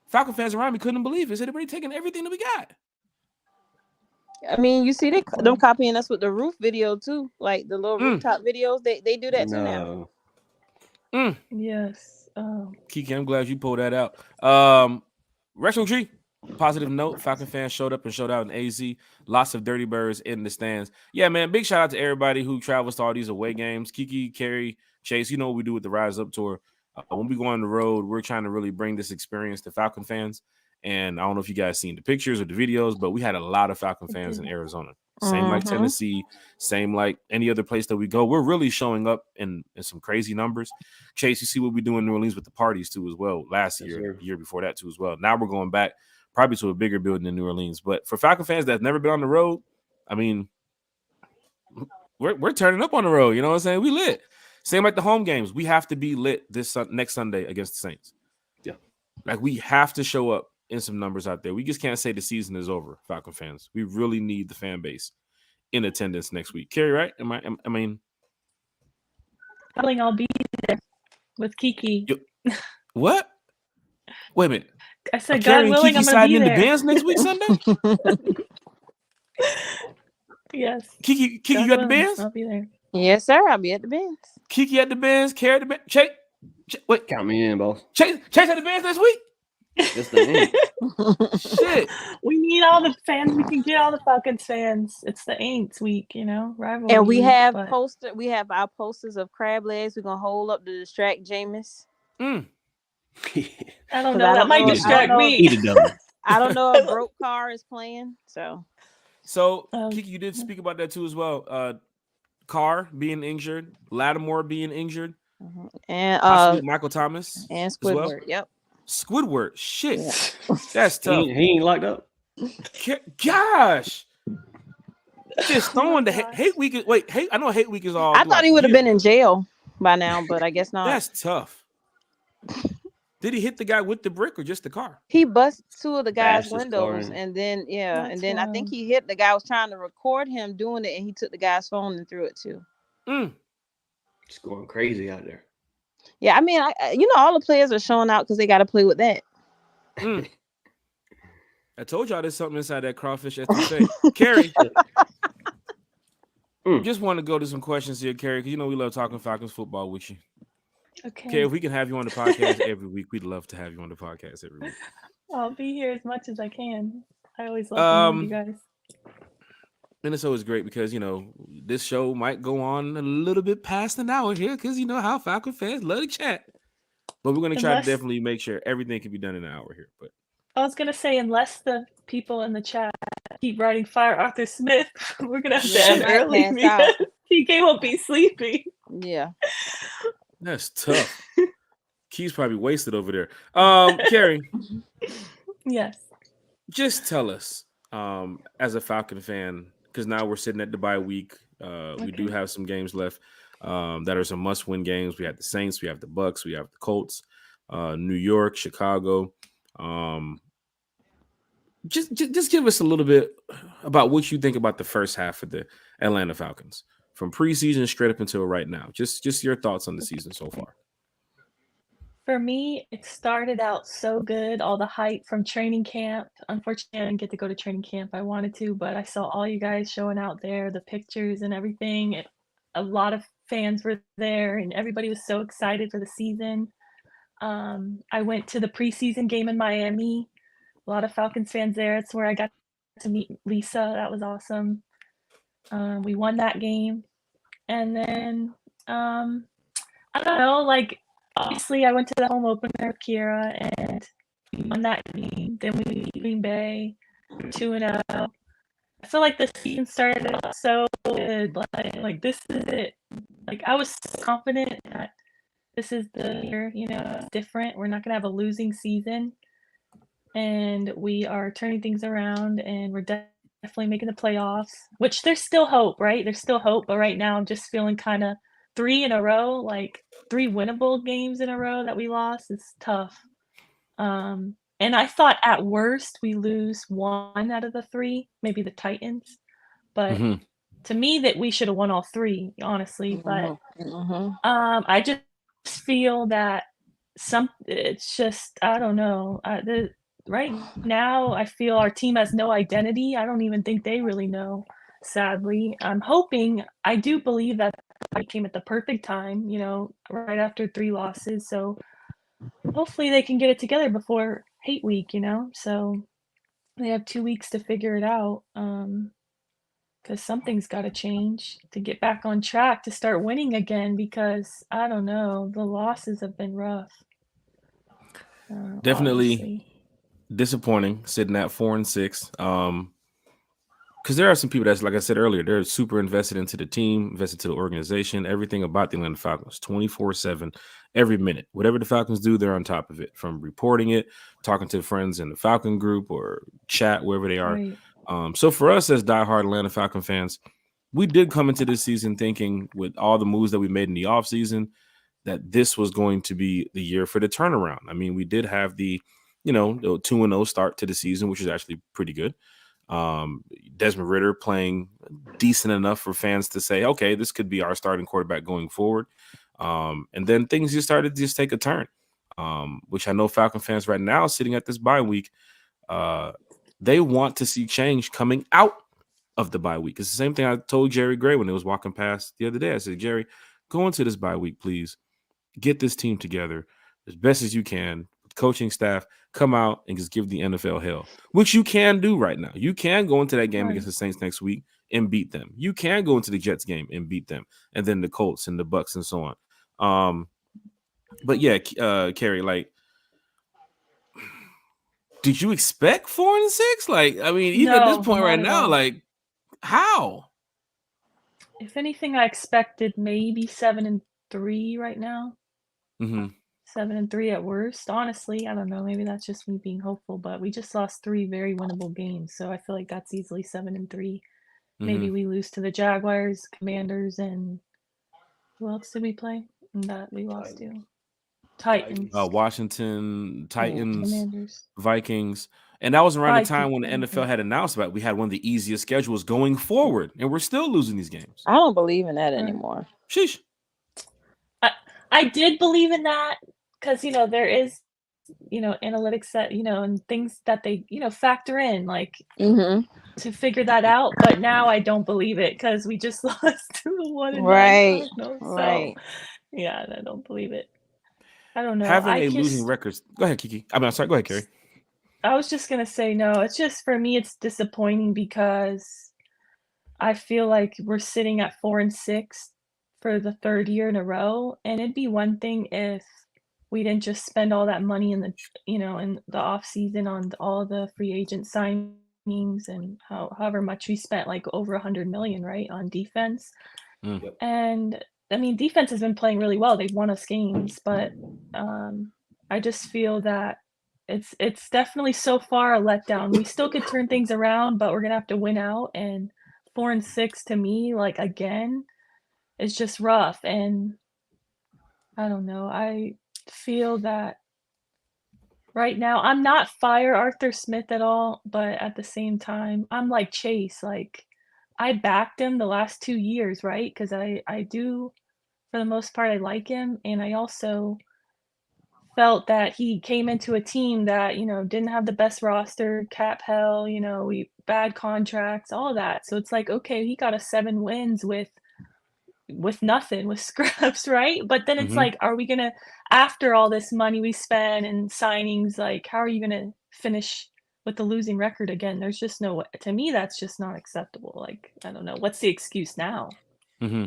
Speaker 1: Falcon fans around me couldn't believe it. They said they're taking everything that we got.
Speaker 3: I mean, you see them copying us with the roof video too, like the little rooftop videos. They do that too now.
Speaker 4: Yes.
Speaker 1: Kiki, I'm glad you pulled that out. Retro Tree, positive note. Falcon fans showed up and showed out in AZ. Lots of Dirty Birds in the stands. Yeah, man. Big shout out to everybody who travels to all these away games. Kiki, Carrie, Chase. You know what we do with the Rise Up tour. When we go on the road, we're trying to really bring this experience to Falcon fans. And I don't know if you guys seen the pictures or the videos, but we had a lot of Falcon fans in Arizona. Same like Tennessee, same like any other place that we go. We're really showing up in some crazy numbers. Chase, you see what we do in New Orleans with the parties too as well. Last year, the year before that too as well. Now we're going back probably to a bigger building in New Orleans. But for Falcon fans that's never been on the road, I mean, we're turning up on the road. You know what I'm saying? We lit. Same like the home games. We have to be lit this next Sunday against the Saints.
Speaker 2: Yeah, like
Speaker 1: we have to show up in some numbers out there. We just can't say the season is over, Falcon fans. We really need the fan base in attendance next week. Carrie, right? I mean,
Speaker 4: I'll be there with Kiki.
Speaker 1: What? Wait a minute.
Speaker 4: I said, God willing, I'm gonna be there.
Speaker 1: in the bands next week Sunday.
Speaker 4: Yes.
Speaker 1: Kiki, you got the bands?
Speaker 4: I'll be there.
Speaker 3: Yes, sir. I'll be at the bands.
Speaker 1: Kiki at the bands. Carrie at the bands. Chase, wait.
Speaker 2: Count me in, boss.
Speaker 1: Chase at the bands next week.
Speaker 2: That's the end.
Speaker 1: Shit.
Speaker 4: We need all the fans. We can get all the Falcons fans. It's the Aints week, rivalry.
Speaker 3: And we have We have our posters of crab legs. We're gonna hold up to distract Jameis.
Speaker 4: I don't know. That might distract me.
Speaker 3: I don't know if Broke Car is playing. So
Speaker 1: Kiki, you did speak about that too as well. Carr being injured, Lattimore being injured,
Speaker 3: and
Speaker 1: Michael Thomas
Speaker 3: and Squidward.
Speaker 1: Well.
Speaker 3: Yep.
Speaker 1: Squidward, shit, that's tough.
Speaker 2: He ain't locked up.
Speaker 1: Gosh, just throwing the hate week. Wait, I know hate week is all.
Speaker 3: I thought he would have been in jail by now, but I guess not.
Speaker 1: That's tough. Did he hit the guy with the brick or just the car?
Speaker 3: He busted 2 of the guys'
Speaker 2: Bashed his car
Speaker 3: windows,
Speaker 2: in.
Speaker 3: and then
Speaker 4: That's
Speaker 3: and then I think
Speaker 4: wild.
Speaker 3: he hit the guy who was trying to record him doing it, and he took the guy's phone and threw it too.
Speaker 2: It's going crazy out there.
Speaker 3: Yeah, I mean, all the players are showing out because they got to play with that.
Speaker 1: I told y'all there's something inside that crawfish, as they say. Carrie, just want to go to some questions here, Carrie, because we love talking Falcons football with you.
Speaker 4: Okay.
Speaker 1: Carrie, if we can have you on the podcast every week, we'd love to have you on the podcast every week.
Speaker 4: I'll be here as much as I can. I always love being with you guys.
Speaker 1: And it's always great because, this show might go on a little bit past an hour here because you know how Falcon fans love to chat. But we're going to try to definitely make sure everything can be done in an hour here. But
Speaker 4: I was going to say, unless the people in the chat keep writing Fire Arthur Smith, we're going to have to end early because TK won't be sleeping.
Speaker 3: Yeah.
Speaker 1: That's tough. Key's probably wasted over there. Carrie.
Speaker 4: Yes.
Speaker 1: Just tell us, as a Falcon fan, because now we're sitting at the bye week. We do have some games left that are some must-win games. We have the Saints, we have the Bucks, we have the Colts, New York, Chicago. Just give us a little bit about what you think about the first half of the Atlanta Falcons from preseason straight up until right now. Just your thoughts on the season so far.
Speaker 4: For me, it started out so good, all the hype from training camp. Unfortunately, I didn't get to go to training camp. I wanted to, but I saw all you guys showing out there, the pictures and everything. A lot of fans were there, and everybody was so excited for the season. I went to the preseason game in Miami. A lot of Falcons fans there. It's where I got to meet Lisa. That was awesome. We won that game. And then, I don't know, obviously, I went to the home opener with Kira, and we won that game. Then we beat Green Bay 2-0. I feel like the season started out so good. Like this is it. I was confident that this is the year, it's different. We're not going to have a losing season. And we are turning things around, and we're definitely making the playoffs, which there's still hope, right? There's still hope. But right now, I'm just feeling kind of 3 in a row, 3 winnable games in a row that we lost. It's tough. And I thought at worst we lose 1 out of the 3, maybe the Titans. But to me, that we should have won all 3, honestly. But I just feel that it's just, I don't know. Right now, I feel our team has no identity. I don't even think they really know, sadly. I'm hoping, I do believe that I came at the perfect time, right after 3 losses. So hopefully they can get it together before hate week, so they have 2 weeks to figure it out. Because something's got to change to get back on track to start winning again, because I don't know, the losses have been rough.
Speaker 1: Definitely
Speaker 4: obviously.
Speaker 1: Disappointing sitting at 4-6. Because there are some people that's, like I said earlier, they're super invested into the team, invested to the organization, everything about the Atlanta Falcons, 24/7, every minute. Whatever the Falcons do, they're on top of it, from reporting it, talking to friends in the Falcon group or chat, wherever they are.
Speaker 4: Right.
Speaker 1: So for us as diehard Atlanta Falcon fans, we did come into this season thinking, with all the moves that we made in the offseason, that this was going to be the year for the turnaround. I mean, we did have the 2-0 start to the season, which is actually pretty good. Desmond Ridder playing decent enough for fans to say, okay, this could be our starting quarterback going forward. And then things just started to just take a turn, which I know Falcon fans right now sitting at this bye week, they want to see change coming out of the bye week. It's the same thing I told Jerry Gray when he was walking past the other day. I said, Jerry, go into this bye week, please. Get this team together as best as you can. Coaching staff, come out and just give the NFL hell, which you can do right now. You can go into that game against the Saints next week and beat them. You can go into the Jets game and beat them, and then the Colts and the Bucks and so on. But yeah, Carrie, did you expect 4-6? Even at this point right now, how?
Speaker 4: If anything, I expected maybe 7-3 right now. 7-3 at worst. Honestly, I don't know. Maybe that's just me being hopeful, but we just lost 3 very winnable games, so I feel like that's easily 7-3. Maybe we lose to the Jaguars, Commanders, and who else did we play that we lost to? Titans.
Speaker 1: Washington, Titans,
Speaker 4: Commanders.
Speaker 1: Vikings. And that was around the time
Speaker 4: Vikings,
Speaker 1: when the
Speaker 4: okay.
Speaker 1: NFL had announced about we had one of the easiest schedules going forward, and we're still losing these games.
Speaker 3: I don't believe in that
Speaker 4: Right.
Speaker 3: anymore.
Speaker 1: Sheesh.
Speaker 4: I did believe in that because, there is, analytics that, and things that they, factor in, like,
Speaker 3: Mm-hmm.
Speaker 4: to figure that out. But now I don't believe it because we just lost to the 1-9
Speaker 3: Right.
Speaker 4: Cardinals.
Speaker 3: Right.
Speaker 4: So, yeah, I don't believe it. I don't know.
Speaker 1: Having
Speaker 4: I
Speaker 1: a
Speaker 4: just,
Speaker 1: losing record. Go ahead, Kiki. I'm sorry. Go ahead, Carrie.
Speaker 4: I was just gonna say no. It's just for me, it's disappointing because I feel like we're sitting at 4-6 for the third year in a row, and it'd be one thing if we didn't just spend all that money in the in the off season on all the free agent signings and however much we spent, like over 100 million, right, on defense.
Speaker 1: Mm.
Speaker 2: Yep.
Speaker 4: And I mean, defense has been playing really well. They've won us games, but I just feel that it's definitely so far a letdown. We still could turn things around, but we're gonna have to win out. And 4-6 to me, like, again, is just rough. And I don't know. I feel that right now I'm not fire Arthur Smith at all, but at the same time, I'm like Chase. Like, I backed him the last 2 years, right? Because I do, for the most part, I like him, and I also felt that he came into a team that, didn't have the best roster, cap hell, we bad contracts, all of that. So it's like, okay, he got us 7 wins with nothing, with scraps, right? But then it's
Speaker 1: Mhm.
Speaker 4: like, are we gonna, after all this money we spend and signings, like, how are you gonna finish with the losing record again? There's just no way. To me, that's just not acceptable. Like, I don't know. What's the excuse now?
Speaker 1: Mm-hmm.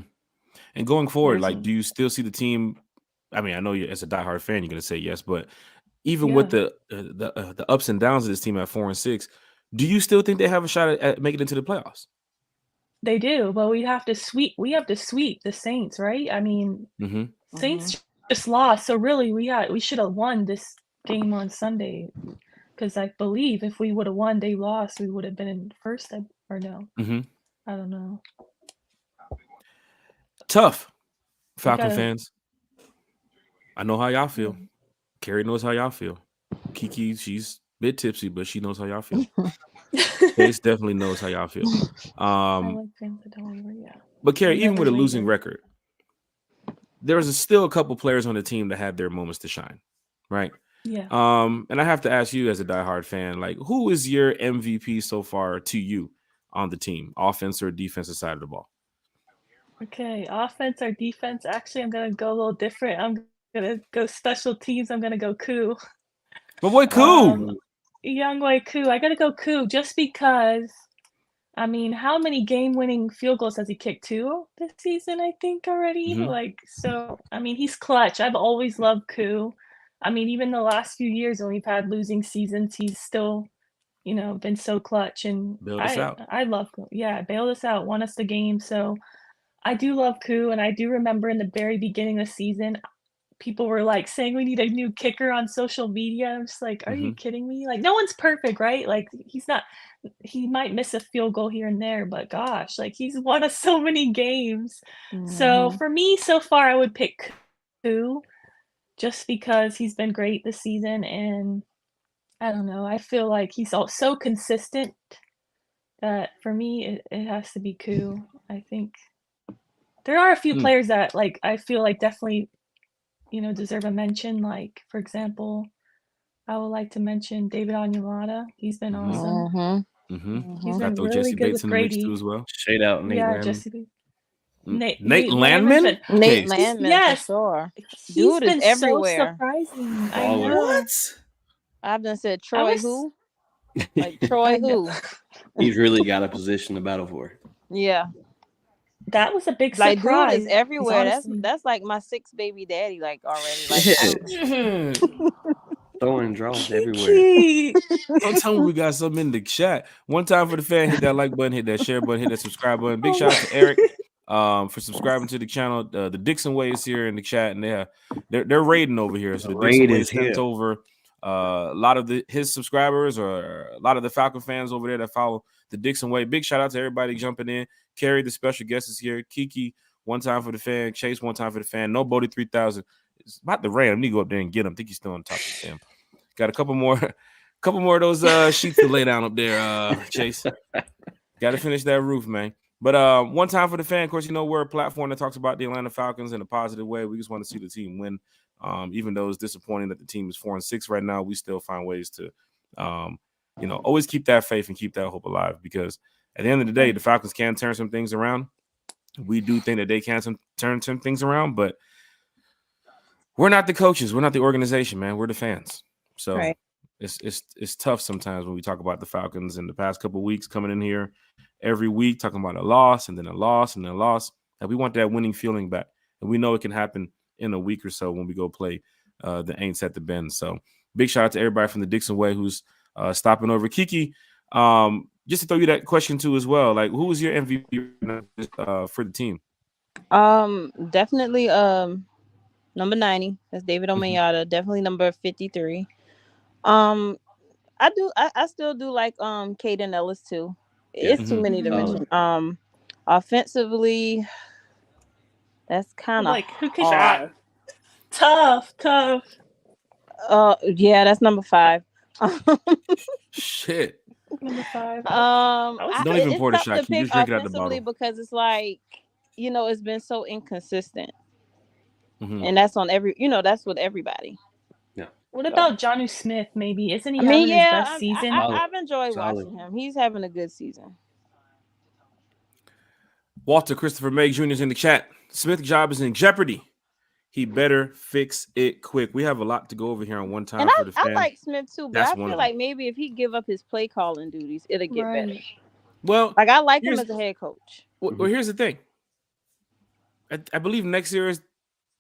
Speaker 1: And going forward,
Speaker 4: There's
Speaker 1: like, do you still see the team? I mean, I know you as a diehard fan, you're going to say yes, but even with
Speaker 4: Yeah.
Speaker 1: the ups and downs of this team at 4-6, do you still think they have a shot at making it into the playoffs?
Speaker 4: They do, but we have to sweep the Saints, right? I mean,
Speaker 1: Mm-hmm.
Speaker 4: Saints just lost, so really we should have won this game on Sunday. Because I believe if we would have won, they lost, we would have been in first, or no?
Speaker 1: Mm-hmm.
Speaker 4: I don't know.
Speaker 1: Tough, Falcon
Speaker 4: gotta-
Speaker 1: fans. I know how y'all feel. Carrie knows how y'all feel. Kiki, she's a bit tipsy, but she knows how y'all feel. Chase definitely knows how y'all feel.
Speaker 4: I like fans that don't waver, yeah.
Speaker 1: But Carrie,
Speaker 4: I
Speaker 1: even with a
Speaker 4: never
Speaker 1: losing
Speaker 4: waver.
Speaker 1: record, there's still a couple players on the team that had their moments to shine, right?
Speaker 4: Yeah.
Speaker 1: And I have to ask you as a diehard fan, like, who is your MVP so far to you on the team, offense or defensive side of the ball?
Speaker 4: Okay, offense or defense? Actually, I'm gonna go a little different. I'm gonna go special teams. I'm gonna go Koo.
Speaker 1: My boy Koo.
Speaker 4: Young Wei Koo. I gotta go Koo just because, I mean, how many game-winning field goals has he kicked? 2 this season, I think, already?
Speaker 1: Mhm.
Speaker 4: Like, so, I mean, he's clutch. I've always loved Koo. I mean, even the last few years when we've had losing seasons, he's still, been so clutch. And
Speaker 1: Bailed us out.
Speaker 4: I love Koo. Yeah, bailed us out, won us the game. So I do love Koo, and I do remember in the very beginning of the season, people were, like, saying we need a new kicker on social media. I'm just like, are you kidding me? Like, no one's perfect, right? Like, he might miss a field goal here and there, but gosh, like, he's won us so many games. So for me, so far, I would pick Koo just because he's been great this season, and I don't know, I feel like he's so consistent that for me, it has to be Koo. I think there are a few players that, like, I feel like definitely, deserve a mention. Like, for example, I would like to mention David Onyemata. He's been awesome. He's
Speaker 1: Got
Speaker 4: been
Speaker 1: those
Speaker 4: really
Speaker 1: Jesse
Speaker 4: good
Speaker 1: Bates
Speaker 4: with
Speaker 1: in the mix
Speaker 4: Grady.
Speaker 1: too as well.
Speaker 2: Shade out Nate
Speaker 4: Yeah,
Speaker 2: Landman.
Speaker 4: Jesse Bates.
Speaker 1: Nate Landman?
Speaker 3: Nate
Speaker 1: Case.
Speaker 3: Landman,
Speaker 4: Yes.
Speaker 3: for sure.
Speaker 4: He's
Speaker 3: Dude is
Speaker 4: been
Speaker 3: everywhere.
Speaker 4: so surprising. I
Speaker 2: Baller.
Speaker 4: know.
Speaker 1: What?
Speaker 3: I've done said Troy
Speaker 4: was-
Speaker 3: who? Like Troy
Speaker 4: I know.
Speaker 3: who?
Speaker 2: He's really got a position to battle for.
Speaker 3: Yeah.
Speaker 4: That was a big
Speaker 3: Like
Speaker 4: surprise.
Speaker 3: dude is everywhere.
Speaker 4: honestly.
Speaker 3: That's like my 6th baby daddy, like already. Like
Speaker 2: Throwing draws everywhere.
Speaker 4: Kiki.
Speaker 1: Don't tell me we got something in the chat. One time for the fan, hit that like button, hit that share button, hit that subscribe button. Big shout out to Eric for subscribing to the channel. The Dixon Way is here in the chat, and they're raiding over here. So the
Speaker 2: Raid
Speaker 1: Dixon Way
Speaker 2: is
Speaker 1: sent
Speaker 2: here.
Speaker 1: over a lot of his subscribers or a lot of the Falcon fans over there that follow the Dixon Way. Big shout out to everybody jumping in. Carrie, the special guest, is here. Kiki, one time for the fan. Chase, one time for the fan. No Bodie 3000. It's about to rain. I need to go up there and get him. I think he's still on top of the damn. Got a couple more of those sheets to lay down up there, Chase. Got to finish that roof, man. But one time for the fan, of course, we're a platform that talks about the Atlanta Falcons in a positive way. We just want to see the team win. Even though it's disappointing that the team is 4-6 right now, we still find ways to, always keep that faith and keep that hope alive. Because at the end of the day, the Falcons can turn some things around. We do think that they can turn some things around, but we're not the coaches. We're not the organization, man. We're the fans. So
Speaker 3: Right.
Speaker 1: it's tough sometimes when we talk about the Falcons in the past couple of weeks coming in here every week talking about a loss and then a loss and then a loss. And we want that winning feeling back. And we know it can happen in a week or so when we go play the Aints at the Bend. So big shout out to everybody from the Dixon Way who's stopping over. Kiki, just to throw you that question too as well. Like, who was your MVP for the team?
Speaker 3: Definitely number 90. That's David Omayata. Definitely number 53. I still do like Caden Ellis too. It's too many to mention. Offensively, that's kind of
Speaker 4: like who could
Speaker 3: hard.
Speaker 4: Tough.
Speaker 3: Yeah, that's number 5.
Speaker 1: Shit.
Speaker 4: Number 5.
Speaker 1: Don't even pour the shot. You just drink it out the bottle.
Speaker 3: Because it's like, it's been so inconsistent. And that's on that's with everybody.
Speaker 1: Yeah.
Speaker 4: What about Jonnu Smith? Maybe isn't he having his best season?
Speaker 3: I've enjoyed watching him. He's having a good season.
Speaker 1: Walter Christopher Meg Jr. is in the chat. Smith's job is in jeopardy. He better fix it quick. We have a lot to go over here on one time for the fan.
Speaker 3: I like Smith too, but I feel like maybe if he give up his play calling duties, it'll get better.
Speaker 1: Well,
Speaker 3: like I like him as a head coach.
Speaker 1: Well, here's the thing. I believe next year is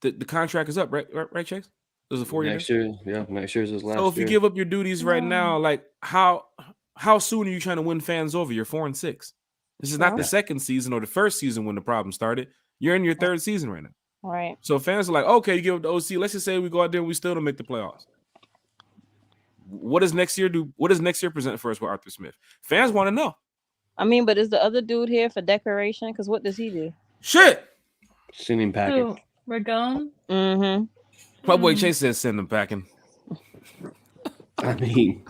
Speaker 1: the contract is up, right, Chase? There's a 4-year.
Speaker 2: Next year, yeah. Next year's his last.
Speaker 1: So if you give up your duties right now, like how soon are you trying to win fans over? You're 4-6. This is not the second season or the first season when the problem started. You're in your third season right now.
Speaker 3: Right.
Speaker 1: So fans are like, okay, you give up the OC. Let's just say we go out there and we still don't make the playoffs. What does next year do? What does next year present for us with Arthur Smith? Fans want to know.
Speaker 3: I mean, but is the other dude here for decoration? Because what does he do?
Speaker 1: Shit.
Speaker 2: Send him packing.
Speaker 4: Who? Ragone?
Speaker 3: Mm-hmm.
Speaker 1: My boy Chase says send him packing.
Speaker 2: I mean.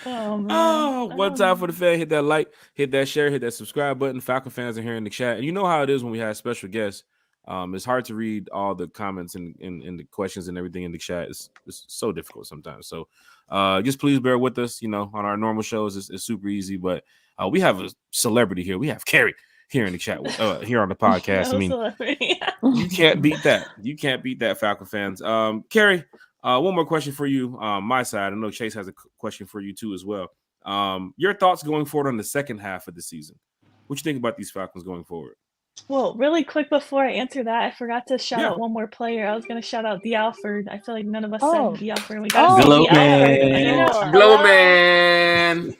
Speaker 1: One time for the fan, hit that like, hit that share, hit that subscribe button. Falcon fans are here in the chat. And you know how it is when we have special guests. It's hard to read all the comments and the questions and everything in the chat. It's so difficult sometimes. So just please bear with us. On our normal shows, it's super easy. But we have a celebrity here. We have Carrie here in the chat, here on the podcast. I mean, you can't beat that. You can't beat that, Falcon fans. Carrie, one more question for you. My side. I know Chase has a question for you too as well. Your thoughts going forward on the second half of the season. What you think about these Falcons going forward?
Speaker 4: Well, really quick before I answer that, I forgot to shout out one more player. I was going to shout out D. Alford. I feel like none of us said D. Alford. We got
Speaker 2: Glow
Speaker 4: man.
Speaker 1: Glow man.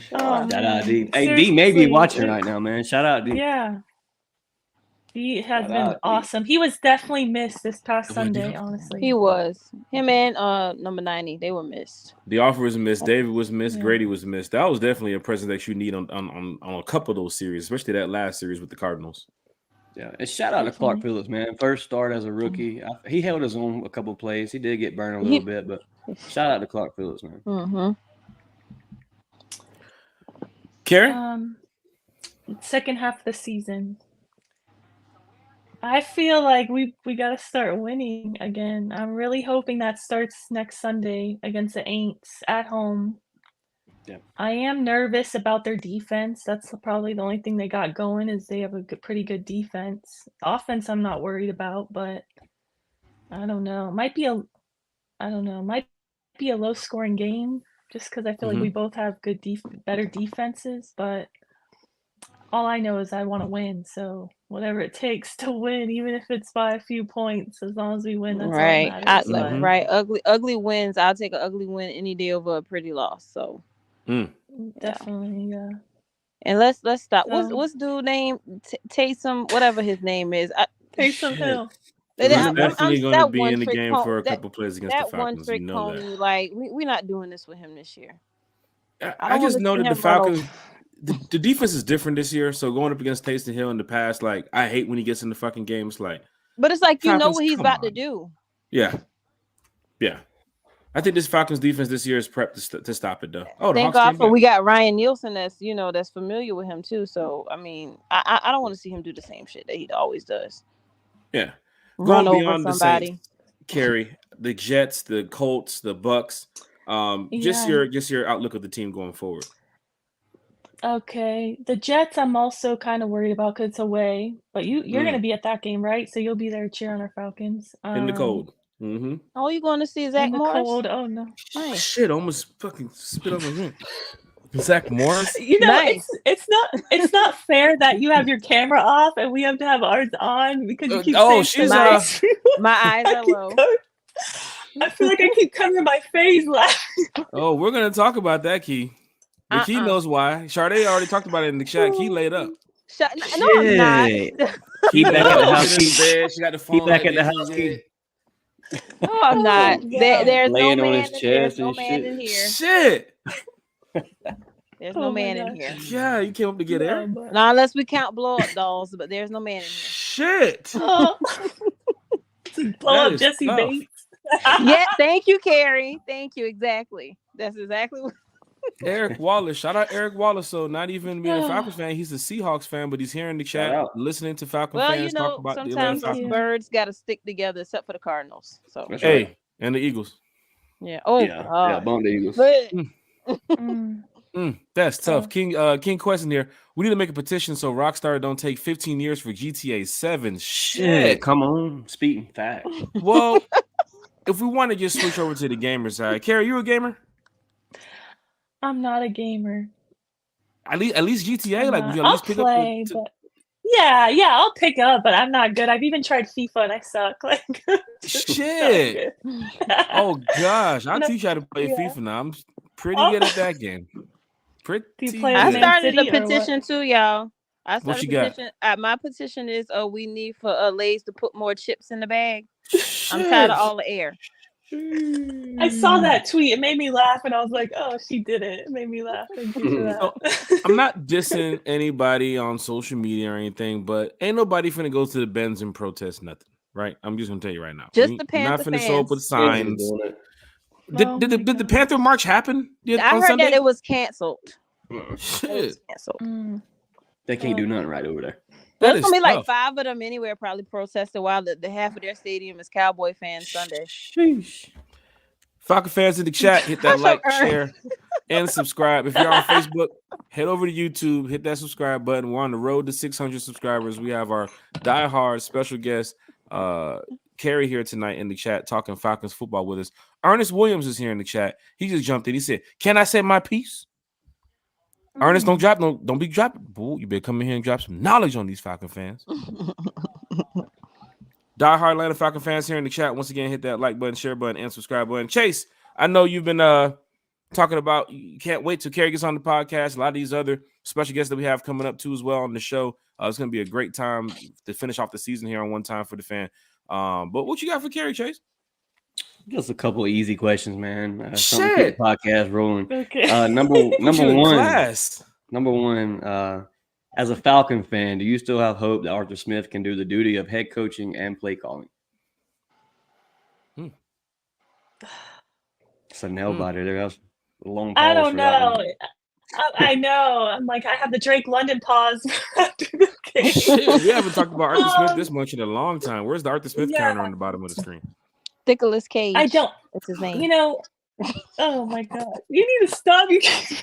Speaker 2: Shout out D. Hey, D may be watching right now, man. Shout out D.
Speaker 4: Yeah. He has been awesome. He was definitely missed this past Sunday, honestly.
Speaker 3: He was. Him and number 90, they were missed.
Speaker 1: The offer was missed. David was missed. Grady was missed. That was definitely a presence that you need on a couple of those series, especially that last series with the Cardinals.
Speaker 2: Yeah, and shout out to Clark Phillips, man. First start as a rookie. He held his own a couple of plays. He did get burned a little bit, but shout out to Clark Phillips, man.
Speaker 3: Mm-hmm.
Speaker 1: Karen?
Speaker 4: Second half of the season. I feel like we got to start winning again. I'm really hoping that starts next Sunday against the Aints at home.
Speaker 2: Yeah.
Speaker 4: I am nervous about their defense. That's probably the only thing they got going is they have a pretty good defense. Offense, I'm not worried about, but I don't know. Might be a low-scoring game just because I feel like we both have good better defenses, but all I know is I want to win, so whatever it takes to win, even if it's by a few points, as long as we win, that's all that matters.
Speaker 3: Right. Ugly wins. I'll take an ugly win any day over a pretty loss. So
Speaker 4: definitely, yeah.
Speaker 3: And let's stop. What's dude name? Taysom, whatever his name is.
Speaker 4: Taysom Hill.
Speaker 1: He's definitely going to be in the game for a couple plays against the Falcons.
Speaker 3: One trick pony. Like we're not doing this with him this year.
Speaker 1: I just know that the Falcons. The defense is different this year, so going up against Taysom Hill in the past, like I hate when he gets in the fucking games. Like,
Speaker 3: but it's like you know what he's about to do.
Speaker 1: Yeah. I think this Falcons defense this year is prepped to stop it though. Oh, the
Speaker 3: Thank
Speaker 1: Hawks
Speaker 3: God
Speaker 1: came
Speaker 3: for
Speaker 1: back.
Speaker 3: we got Ryan Nielsen that's familiar with him too. So I mean, I don't want to see him do the same shit that he always does.
Speaker 1: Yeah.
Speaker 3: Run
Speaker 1: Going
Speaker 3: over
Speaker 1: beyond
Speaker 3: somebody.
Speaker 1: the Saints, Carrie, the Jets, the Colts, the Bucks. Just
Speaker 4: Yeah.
Speaker 1: your outlook of the team going forward.
Speaker 4: Okay. The Jets, I'm also kind of worried about because it's away. But you're gonna be at that game, right? So you'll be there cheering our Falcons.
Speaker 1: In the cold. Mm-hmm.
Speaker 3: Oh, you going to see
Speaker 4: In
Speaker 3: Zach
Speaker 4: the
Speaker 3: Morris?
Speaker 4: cold. Oh no.
Speaker 3: Nice.
Speaker 1: Shit, almost fucking spit on my drink. Zach Morris.
Speaker 4: You know,
Speaker 3: Nice.
Speaker 4: it's not fair that you have your camera off and we have to have ours on because you keep saying
Speaker 1: she's
Speaker 4: nice.
Speaker 3: My eyes are low.
Speaker 4: I feel like I keep covering my face laughing.
Speaker 1: Oh, we're gonna talk about that, Key. The Key knows why. Sade already talked about it in the chat. Key laid up.
Speaker 3: No, I'm not.
Speaker 2: Key back at the house.
Speaker 1: She got the phone.
Speaker 2: Key back at the house. Key.
Speaker 3: No, I'm not. There's
Speaker 2: Laying
Speaker 3: no
Speaker 2: on
Speaker 3: man.
Speaker 2: his
Speaker 3: There's
Speaker 2: chest
Speaker 3: no
Speaker 2: and
Speaker 3: man
Speaker 2: shit.
Speaker 3: in here.
Speaker 1: Shit.
Speaker 3: There's
Speaker 4: Oh
Speaker 3: no
Speaker 4: my
Speaker 3: man in
Speaker 4: gosh.
Speaker 3: here.
Speaker 1: Yeah, you came up to get air.
Speaker 3: Not unless we count blow up dolls, but there's no man in here.
Speaker 1: Shit.
Speaker 4: Oh. Blow
Speaker 1: That
Speaker 4: up
Speaker 1: is
Speaker 4: Jesse
Speaker 1: tough.
Speaker 4: Bates.
Speaker 3: Yeah, thank you, Carrie. Thank you. Exactly. That's exactly what.
Speaker 1: Eric Wallace. Shout out Eric Wallace. So not even being a Falcons fan, he's a Seahawks fan, but he's here in the
Speaker 2: Shout
Speaker 1: chat
Speaker 2: out.
Speaker 1: listening to Falcon
Speaker 3: Well,
Speaker 1: fans
Speaker 3: you
Speaker 1: talk
Speaker 3: know,
Speaker 1: about the Atlanta
Speaker 3: sometimes us
Speaker 1: Falcons.
Speaker 3: birds got to stick together, except for the Cardinals. So
Speaker 2: That's
Speaker 1: Hey,
Speaker 2: right.
Speaker 1: and the Eagles.
Speaker 3: yeah. Oh,
Speaker 2: Yeah,
Speaker 3: God.
Speaker 2: bump the Eagles.
Speaker 3: But
Speaker 1: That's tough. King question here. We need to make a petition so Rockstar don't take 15 years for GTA 7. Shit.
Speaker 2: Come on, speaking fact.
Speaker 1: Well, if we want to just switch over to the gamer side, Carrie, you a gamer?
Speaker 4: I'm not a gamer.
Speaker 1: At least GTA,
Speaker 4: I'm
Speaker 1: like
Speaker 4: not.
Speaker 1: would you at
Speaker 4: I'll
Speaker 1: least pick
Speaker 4: play,
Speaker 1: up?
Speaker 4: but yeah, I'll pick up, but I'm not good. I've even tried FIFA and I suck. Like
Speaker 1: Shit. Oh gosh, I'll
Speaker 4: No,
Speaker 1: teach you how to play
Speaker 4: yeah.
Speaker 1: FIFA now. I'm pretty
Speaker 4: Oh.
Speaker 1: good at that game. Pretty.
Speaker 4: Do you play
Speaker 3: I
Speaker 4: as
Speaker 1: good.
Speaker 4: Man
Speaker 3: started
Speaker 4: City
Speaker 3: a
Speaker 4: or what?
Speaker 3: petition too, y'all. I
Speaker 1: What
Speaker 3: started
Speaker 1: you
Speaker 3: a
Speaker 1: got?
Speaker 3: petition. My petition is we need for Lay's to put more chips in the bag. I'm
Speaker 1: Shit.
Speaker 3: tired of all the air.
Speaker 4: I saw that tweet. It made me laugh, and I was like, "Oh, she did it." It made me laugh. Thank you for that.
Speaker 1: I'm not dissing anybody on social media or anything, but ain't nobody finna go to the Benz and protest nothing, right? I'm just gonna tell you right now.
Speaker 3: Just
Speaker 1: We
Speaker 3: the
Speaker 1: not
Speaker 3: Panther
Speaker 1: finna show up with
Speaker 3: fans.
Speaker 1: signs.
Speaker 2: Doing it.
Speaker 4: Oh
Speaker 1: Did
Speaker 4: my
Speaker 1: the
Speaker 4: God.
Speaker 1: Panther March happen?
Speaker 3: I
Speaker 1: on
Speaker 3: heard
Speaker 1: Sunday?
Speaker 3: that it was canceled.
Speaker 1: Shit.
Speaker 4: Mm.
Speaker 2: They can't do nothing right over there.
Speaker 1: That
Speaker 3: There's
Speaker 1: is
Speaker 3: gonna be like
Speaker 1: tough.
Speaker 3: 5 of them anywhere, probably protesting while the half of their stadium is Cowboy fans Sunday.
Speaker 1: Sheesh. Falcon fans in the chat, hit that
Speaker 3: Hush
Speaker 1: like,
Speaker 3: up, Ern.
Speaker 1: share, and subscribe. If you're on Facebook, head over to YouTube, hit that subscribe button. We're on the road to 600 subscribers. We have our diehard special guest, Carrie, here tonight in the chat talking Falcons football with us. Ernest Williams is here in the chat. He just jumped in. He said, "Can I say my piece?" Ernest, don't be dropping. Boo, you better come in here and drop some knowledge on these Falcon fans. Diehard Atlanta Falcon fans here in the chat. Once again, hit that like button, share button, and subscribe button. Chase, I know you've been talking about you can't wait till Carrie gets on the podcast. A lot of these other special guests that we have coming up too as well on the show. It's going to be a great time to finish off the season here on One Time for the Fan. But what you got for Carrie, Chase?
Speaker 2: Just a couple of easy questions, man. Something to
Speaker 1: Shit.
Speaker 2: keep the podcast rolling.
Speaker 4: Okay.
Speaker 2: Number
Speaker 1: Put you in
Speaker 2: one.
Speaker 1: class.
Speaker 2: Number one, as a Falcon fan, do you still have hope that Arthur Smith can do the duty of head coaching and play calling? It's a nail biter there. That was a long pause.
Speaker 4: I don't
Speaker 2: for that
Speaker 4: know.
Speaker 2: one.
Speaker 4: I know. I'm like, I have the Drake London pause after the game.
Speaker 1: Shit, we haven't talked about Arthur Smith this much in a long time. Where's the Arthur Smith
Speaker 4: Yeah.
Speaker 1: counter on the bottom of the screen?
Speaker 3: Nicolas Cage.
Speaker 4: I don't.
Speaker 3: That's his name.
Speaker 4: You know. Oh my God! You need to stop. You can't.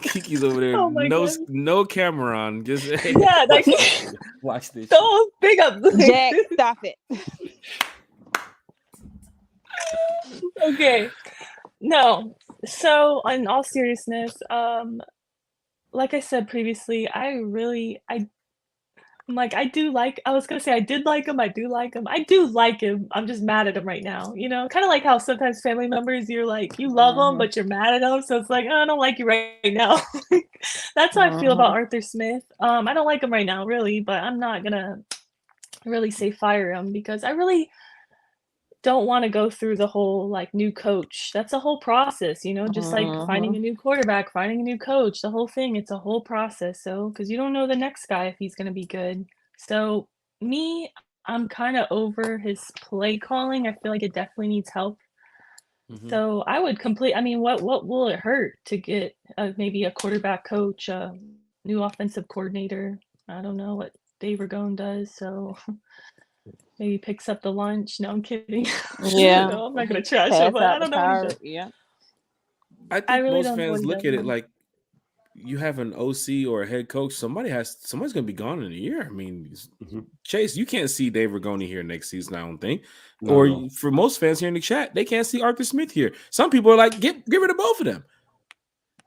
Speaker 1: Kiki's over there.
Speaker 4: Oh my God.
Speaker 1: No camera on. Just
Speaker 4: Yeah, like
Speaker 1: watch this.
Speaker 4: those big up.
Speaker 3: Jack, stop it.
Speaker 4: Okay. No. So, in all seriousness, like I said previously, I'm like, I was gonna say I did like him. I do like him. I do like him. I'm just mad at him right now. You know, kind of like how sometimes family members, you're like, you love them, but you're mad at them. So it's like, oh, I don't like you right now. That's how I feel about Arthur Smith. I don't like him right now, really, but I'm not gonna really say fire him because I really don't want to go through the whole like new coach. That's a whole process, you know, just like finding a new quarterback, finding a new coach, the whole thing. It's a whole process. So, because you don't know the next guy if he's going to be good. So, me, I'm kind of over his play calling. I feel like it definitely needs help.
Speaker 1: Mhm.
Speaker 4: So I would what will it hurt to get maybe a quarterback coach, a new offensive coordinator? I don't know what Dave Ragone does, so maybe picks up the lunch. No, I'm kidding.
Speaker 3: Yeah.
Speaker 4: No, I'm not gonna trash
Speaker 3: Pass
Speaker 4: him, but I
Speaker 3: out the
Speaker 4: don't know what he
Speaker 3: car.
Speaker 4: does.
Speaker 3: Yeah.
Speaker 1: I
Speaker 4: I
Speaker 1: think
Speaker 4: really
Speaker 1: most
Speaker 4: don't know what
Speaker 1: fans
Speaker 4: he
Speaker 1: look
Speaker 4: does.
Speaker 1: at it like you have an OC or a head coach. Somebody's going to be gone in a year. I mean,
Speaker 2: Mhm.
Speaker 1: Chase, you can't see Dave Ragone here next season, I don't think.
Speaker 2: Not
Speaker 1: Or
Speaker 2: at all.
Speaker 1: for most fans here in the chat, they can't see Arthur Smith here. Some people are like, get rid of both of them.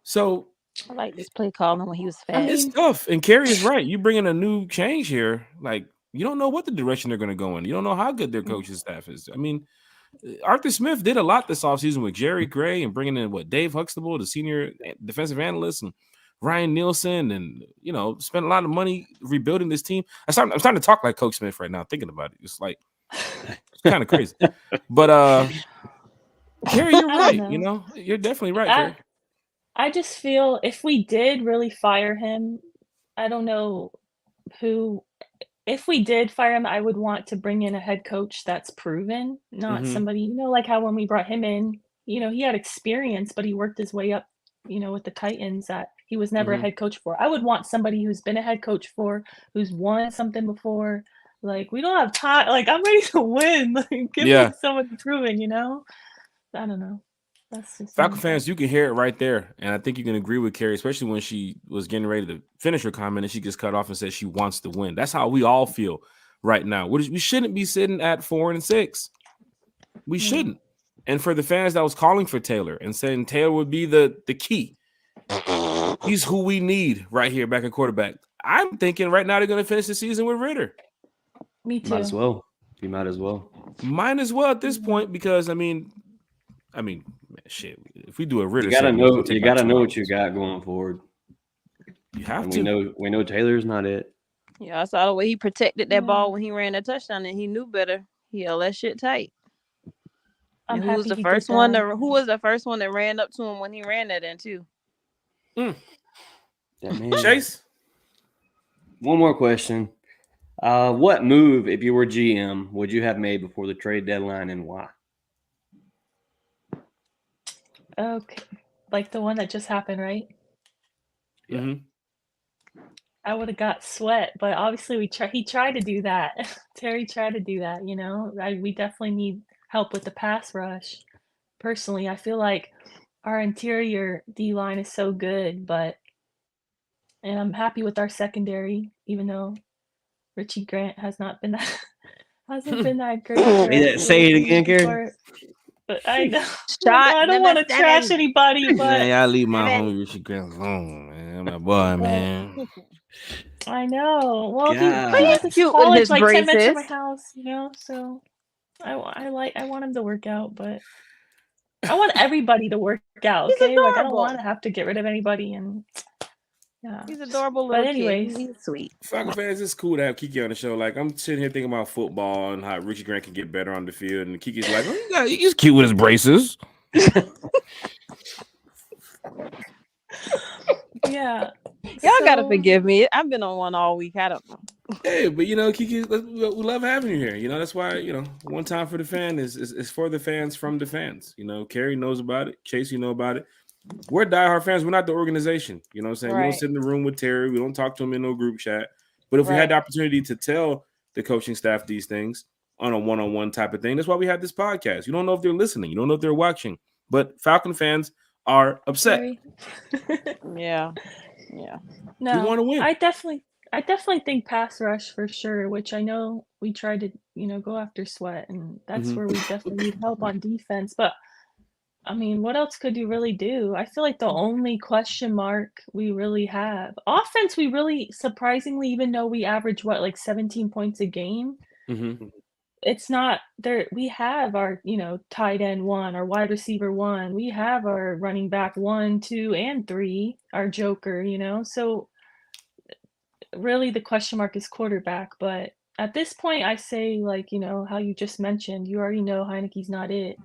Speaker 1: So
Speaker 3: I like this play calling when he was
Speaker 4: I
Speaker 3: fast.
Speaker 1: it's
Speaker 4: mean,
Speaker 1: tough. And Kerry is right. You bring in a new change here. Like, you don't know what the direction they're going to go in. You don't know how good their coaching staff is. I mean, Arthur Smith did a lot this offseason with Jerry Gray and bringing in Dave Huxtable, the senior defensive analyst, and Ryan Nielsen, and spent a lot of money rebuilding this team. I'm starting to talk like Coach Smith right now, thinking about it. It's like it's kind of crazy. But Kerry, you're
Speaker 4: I
Speaker 1: right.
Speaker 4: don't know.
Speaker 1: You're definitely right, Kerry.
Speaker 4: I just feel if we did really fire him, I don't know who. If we did fire him, I would want to bring in a head coach that's proven, not
Speaker 1: Mhm.
Speaker 4: somebody, like how when we brought him in, he had experience, but he worked his way up, with the Titans that he was never a
Speaker 1: Mhm.
Speaker 4: head coach for. I would want somebody who's been a head coach for, who's won something before. Like, we don't have time. Like, I'm ready to win. Like, give
Speaker 1: Yeah.
Speaker 4: me someone proven, I don't know. That's just
Speaker 1: Falcon
Speaker 4: me.
Speaker 1: fans, you can hear it right there. And I think you can agree with Kerry, especially when she was getting ready to finish her comment and she gets cut off and said she wants to win. That's how we all feel right now. We shouldn't be sitting at 4-6. We
Speaker 4: Yeah.
Speaker 1: shouldn't. And for the fans that was calling for Taylor and saying Taylor would be the key, he's who we need right here back at quarterback. I'm thinking right now they're going to finish the season with Ritter.
Speaker 4: Me too.
Speaker 2: Might as well. You might as well.
Speaker 1: Might as well at this point because, I mean, shit. If we do a Ritter,
Speaker 2: You gotta
Speaker 1: segment, it's
Speaker 2: know.
Speaker 1: gonna take
Speaker 2: You
Speaker 1: about
Speaker 2: gotta
Speaker 1: 2
Speaker 2: know
Speaker 1: hours.
Speaker 2: what you got going forward.
Speaker 1: You have
Speaker 2: And
Speaker 1: to.
Speaker 2: we know Taylor's not it.
Speaker 3: Yeah, I saw the way he protected that
Speaker 4: Yeah.
Speaker 3: ball when he ran that touchdown, and he knew better. He held that shit tight.
Speaker 4: I'm
Speaker 3: And who was
Speaker 4: happy
Speaker 3: the
Speaker 4: he did
Speaker 3: first one?
Speaker 4: that.
Speaker 3: Who was the first one that ran up to him when he ran that in too?
Speaker 2: That man.
Speaker 1: Chase?
Speaker 2: One more question. What move, if you were GM, would you have made before the trade deadline, and why?
Speaker 4: Okay. Like the one that just happened, right?
Speaker 2: Yeah.
Speaker 1: Mm-hmm.
Speaker 4: I would have got Sweat, but obviously he tried to do that. Terry tried to do that, we definitely need help with the pass rush. Personally, I feel like our interior D-line is so good, and I'm happy with our secondary, even though Richie Grant has not been that hasn't been that great.
Speaker 2: Say it again, Kerry.
Speaker 4: But I know.
Speaker 3: Shot
Speaker 4: I don't
Speaker 3: number
Speaker 4: want to trash
Speaker 3: 7.
Speaker 4: anybody, but
Speaker 1: I leave my
Speaker 3: 7.
Speaker 1: homie Richie Grant alone, man. My boy, man.
Speaker 4: I know. Well,
Speaker 2: God.
Speaker 4: he went to
Speaker 3: Cute with
Speaker 4: college
Speaker 3: his
Speaker 4: like 10 minutes from my
Speaker 3: braces.
Speaker 4: house, so I want him to work out, but I want everybody to work out,
Speaker 3: He's
Speaker 4: okay? Like, I don't
Speaker 3: adorable.
Speaker 4: want to have to get rid of anybody, and yeah.
Speaker 3: He's adorable
Speaker 4: But
Speaker 3: little
Speaker 4: anyways,
Speaker 3: kid. He's sweet.
Speaker 1: Falcon fans, it's cool to have Kiki on the show. Like, I'm sitting here thinking about football and how Richie Grant can get better on the field, and Kiki's like, oh, he's cute with his braces.
Speaker 4: yeah.
Speaker 3: Y'all gotta
Speaker 4: So-
Speaker 3: forgive me. I've been on one all week. I don't know.
Speaker 1: Hey, but Kiki, we love having you here. That's why one time for the fan is for the fans from the fans. Kerry knows about it. Chase, you know about it. We're diehard fans. We're not the organization. You know what I'm saying? We don't
Speaker 3: Right.
Speaker 1: sit in the room with Terry. We don't talk to him in no group chat. But if we had the opportunity to tell the coaching staff these things on a one-on-one type of thing, that's why we had this podcast. You don't know if they're listening. You don't know if they're watching. But Falcon fans are upset.
Speaker 4: Sorry.
Speaker 3: Yeah.
Speaker 4: No,
Speaker 1: We want to win.
Speaker 4: I definitely think pass rush for sure, which I know we tried to, go after Sweat, and that's
Speaker 1: Mhm.
Speaker 4: where we definitely need help on defense. But I mean, what else could you really do? I feel like the only question mark we really have offense, we really surprisingly, even though we average like 17 points a game,
Speaker 1: Mhm.
Speaker 4: it's not there. We have our, tight end 1, our wide receiver 1. We have our running back 1, 2, and 3, our joker, So really the question mark is quarterback. But at this point, I say, like, how you just mentioned, you already know Heineke's not it.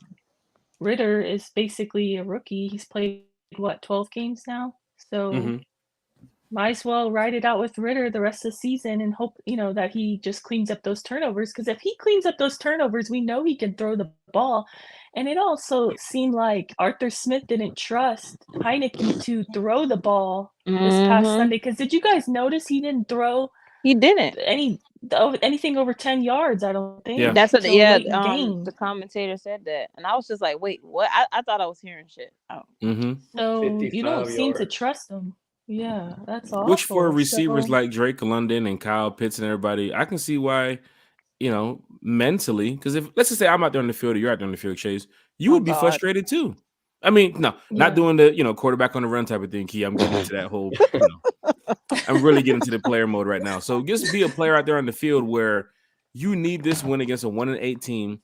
Speaker 4: Ritter is basically a rookie. He's played, 12 games now? So
Speaker 1: Mhm.
Speaker 4: might as well ride it out with Ritter the rest of the season and hope, that he just cleans up those turnovers. Because if he cleans up those turnovers, we know he can throw the ball. And it also seemed like Arthur Smith didn't trust Heineken to throw the ball this past Sunday. Because did you guys notice he didn't throw?
Speaker 3: He didn't
Speaker 4: anything over 10 yards, I don't think.
Speaker 1: Yeah.
Speaker 3: That's what
Speaker 4: game.
Speaker 3: the commentator said that, and I was just like, wait, what? I thought I was hearing shit. Oh.
Speaker 4: So you don't
Speaker 2: 55
Speaker 4: seem to
Speaker 2: yards.
Speaker 4: trust him. Yeah, that's awful.
Speaker 1: Which for receivers
Speaker 4: So-
Speaker 1: like Drake London and Kyle Pitts and everybody, I can see why, mentally, because if let's just say I'm out there on the field or you're out there on the field, Chase, you would be
Speaker 3: God.
Speaker 1: frustrated too. I mean, no, not doing the quarterback on the run type of thing, Key. I'm getting into that whole, I'm really getting to the player mode right now. So just be a player out there on the field where you need this win against a 1-8 team.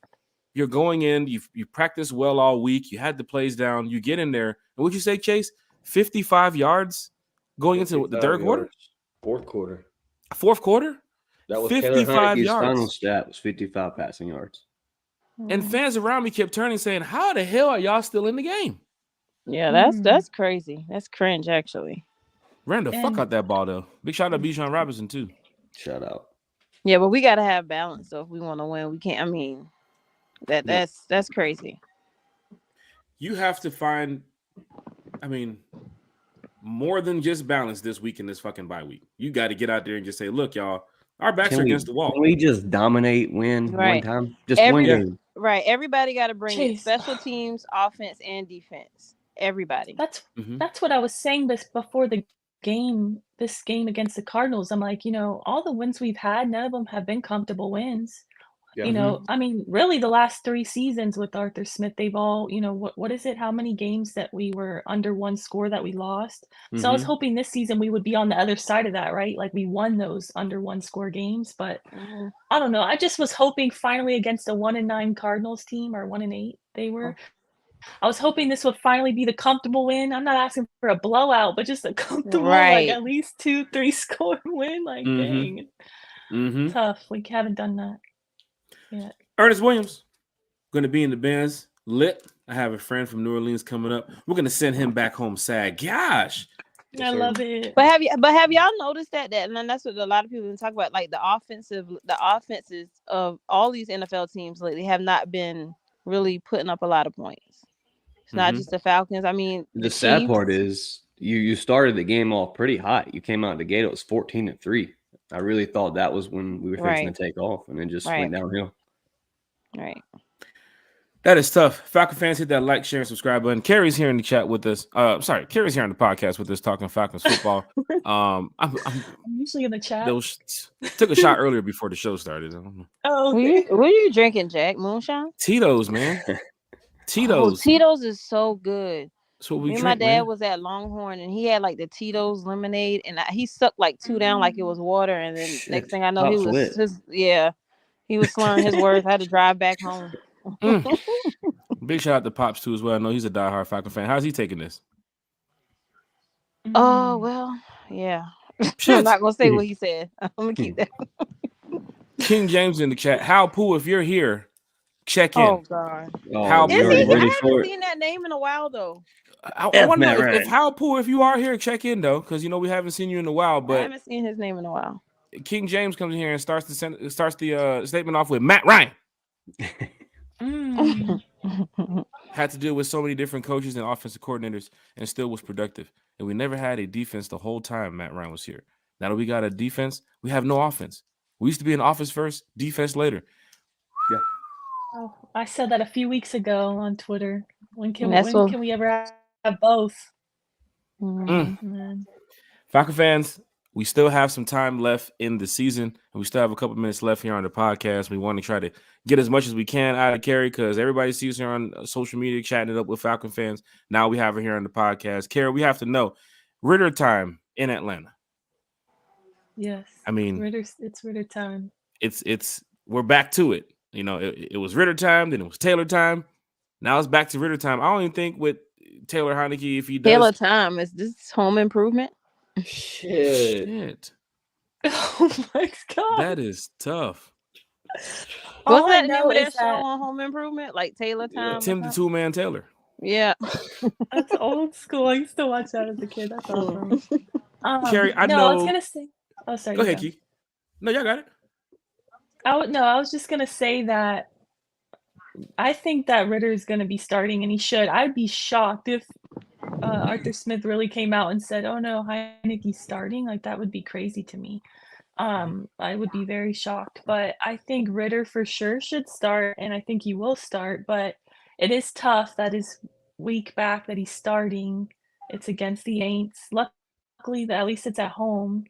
Speaker 1: You're going in, you practice well all week, you had the plays down, you get in there, and what'd you say, Chase? 55 yards going into the third quarter?
Speaker 2: Fourth quarter.
Speaker 1: Fourth quarter?
Speaker 2: That was
Speaker 1: 55
Speaker 2: Taylor Heineke's
Speaker 1: yards.
Speaker 2: final stat was 55 passing yards.
Speaker 1: And fans around me kept turning saying, how the hell are y'all still in the game?
Speaker 3: Yeah, that's crazy. That's cringe, actually.
Speaker 1: Ran the fuck out that ball, though. Big shout out to Bijan Robinson, too.
Speaker 2: Shout out.
Speaker 3: Yeah, but we got to have balance. So if we want to win, we can't. I mean, that's crazy.
Speaker 1: You have to find, more than just balance this week in this fucking bye week. You got to get out there and just say, look, y'all, our backs are against the wall.
Speaker 2: Can we just dominate, win
Speaker 3: Right.
Speaker 2: one time? Just one game.
Speaker 3: Right. Everybody got to bring it.
Speaker 4: Jeez.
Speaker 3: Special teams, offense, and defense. Everybody.
Speaker 4: That's what I was saying before the game. This game against the Cardinals, I'm like, all the wins we've had, none of them have been comfortable wins.
Speaker 2: Yeah.
Speaker 4: I mean, really, the last 3 seasons with Arthur Smith, they've all, what is it? How many games that we were under one score that we lost? So I was hoping this season we would be on the other side of that, right? Like we won those under one score games, but I don't know. I just was hoping finally against a 1-9 Cardinals team, or 1-8 they were. I was hoping this would finally be the comfortable win. I'm not asking for a blowout, but just a comfortable, like at least 2-3 score win. Like, dang, tough. We haven't done that yet.
Speaker 1: Ernest Williams, going to be in the bands. Lit. I have a friend from New Orleans coming up. We're going to send him back home sad. Gosh.
Speaker 4: I love it.
Speaker 3: But have y'all noticed that and that's what a lot of people talk about, like the offenses of all these NFL teams lately have not been really putting up a lot of points. It's not just the Falcons. I mean,
Speaker 2: the sad part is you started the game off pretty hot. You came out of the gate, it was 14-3. I really thought that was when we were fixing to take off, and then just went downhill.
Speaker 3: Right.
Speaker 1: That is tough. Falcon fans, hit that like, share, and subscribe button. Carrie's here in the chat with us. Carrie's here on the podcast with us talking Falcons football. I'm
Speaker 4: usually in the chat.
Speaker 1: Took a shot earlier before the show started. I don't know.
Speaker 4: Oh, okay.
Speaker 3: What are you drinking, Jack? Moonshine?
Speaker 1: Tito's, man. Tito's.
Speaker 3: Oh, Tito's is so good.
Speaker 1: That's what we
Speaker 3: Me and
Speaker 1: drink,
Speaker 3: my dad
Speaker 1: man.
Speaker 3: was at Longhorn, and he had like the Tito's lemonade, and he sucked like 2 down like it was water, and then next thing I know, he was slurring his words. I had to drive back home.
Speaker 1: Big shout out to Pops too as well. I know he's a diehard Falcon fan. How's he taking this?
Speaker 3: Oh well, yeah. I'm not gonna say what he said. I'm gonna keep that.
Speaker 1: King James in the chat. Hal Pooh, if you're here, check in.
Speaker 3: Oh God.
Speaker 1: Hal
Speaker 3: Is he? I
Speaker 2: ready
Speaker 3: haven't
Speaker 2: for it.
Speaker 3: seen that name in a while though.
Speaker 1: I wonder if Hal Pooh, if you are here, check in though, because we haven't seen you in a while.
Speaker 3: I
Speaker 1: But
Speaker 3: haven't seen his name in a while.
Speaker 1: King James comes in here and starts the statement off with Matt Ryan. Had to deal with so many different coaches and offensive coordinators and still was productive. And we never had a defense the whole time Matt Ryan was here. Now that we got a defense, we have no offense. We used to be an offense first, defense later.
Speaker 2: Yeah.
Speaker 4: Oh, I said that a few weeks ago on Twitter. When can we ever have both?
Speaker 1: Falcon fans, we still have some time left in the season, and we still have a couple minutes left here on the podcast. We want to try to get as much as we can out of Carrie because everybody sees her on social media chatting it up with Falcon fans. Now we have her here on the podcast. Carrie, we have to know Ritter time in Atlanta.
Speaker 4: Yes.
Speaker 1: I mean,
Speaker 4: it's Ritter time.
Speaker 1: It's we're back to it. It was Ritter time, then it was Taylor time. Now it's back to Ritter time. I don't even think with Taylor Heineke, if he does
Speaker 3: Taylor time, is this home improvement?
Speaker 1: Shit.
Speaker 4: Oh my God.
Speaker 1: That is tough.
Speaker 3: What's that name of that show on Home Improvement? Like Taylor time?
Speaker 1: Tim the Two-Man Taylor.
Speaker 3: Yeah.
Speaker 4: That's old school. I used to watch that as a kid. That's awesome.
Speaker 1: Carrie, I
Speaker 4: no, I was
Speaker 1: know.
Speaker 4: gonna say. Oh, sorry.
Speaker 1: Go
Speaker 4: you
Speaker 1: ahead, Key. No, y'all got it.
Speaker 4: I was just gonna say that I think that Ritter is gonna be starting, and he should. I'd be shocked if Arthur Smith really came out and said, "Oh no, Heineke's starting." Like that would be crazy to me. I would be very shocked, but I think Ritter for sure should start, and I think he will start. But it is tough that his week back that he's starting. It's against the Saints. Luckily, at least it's at home.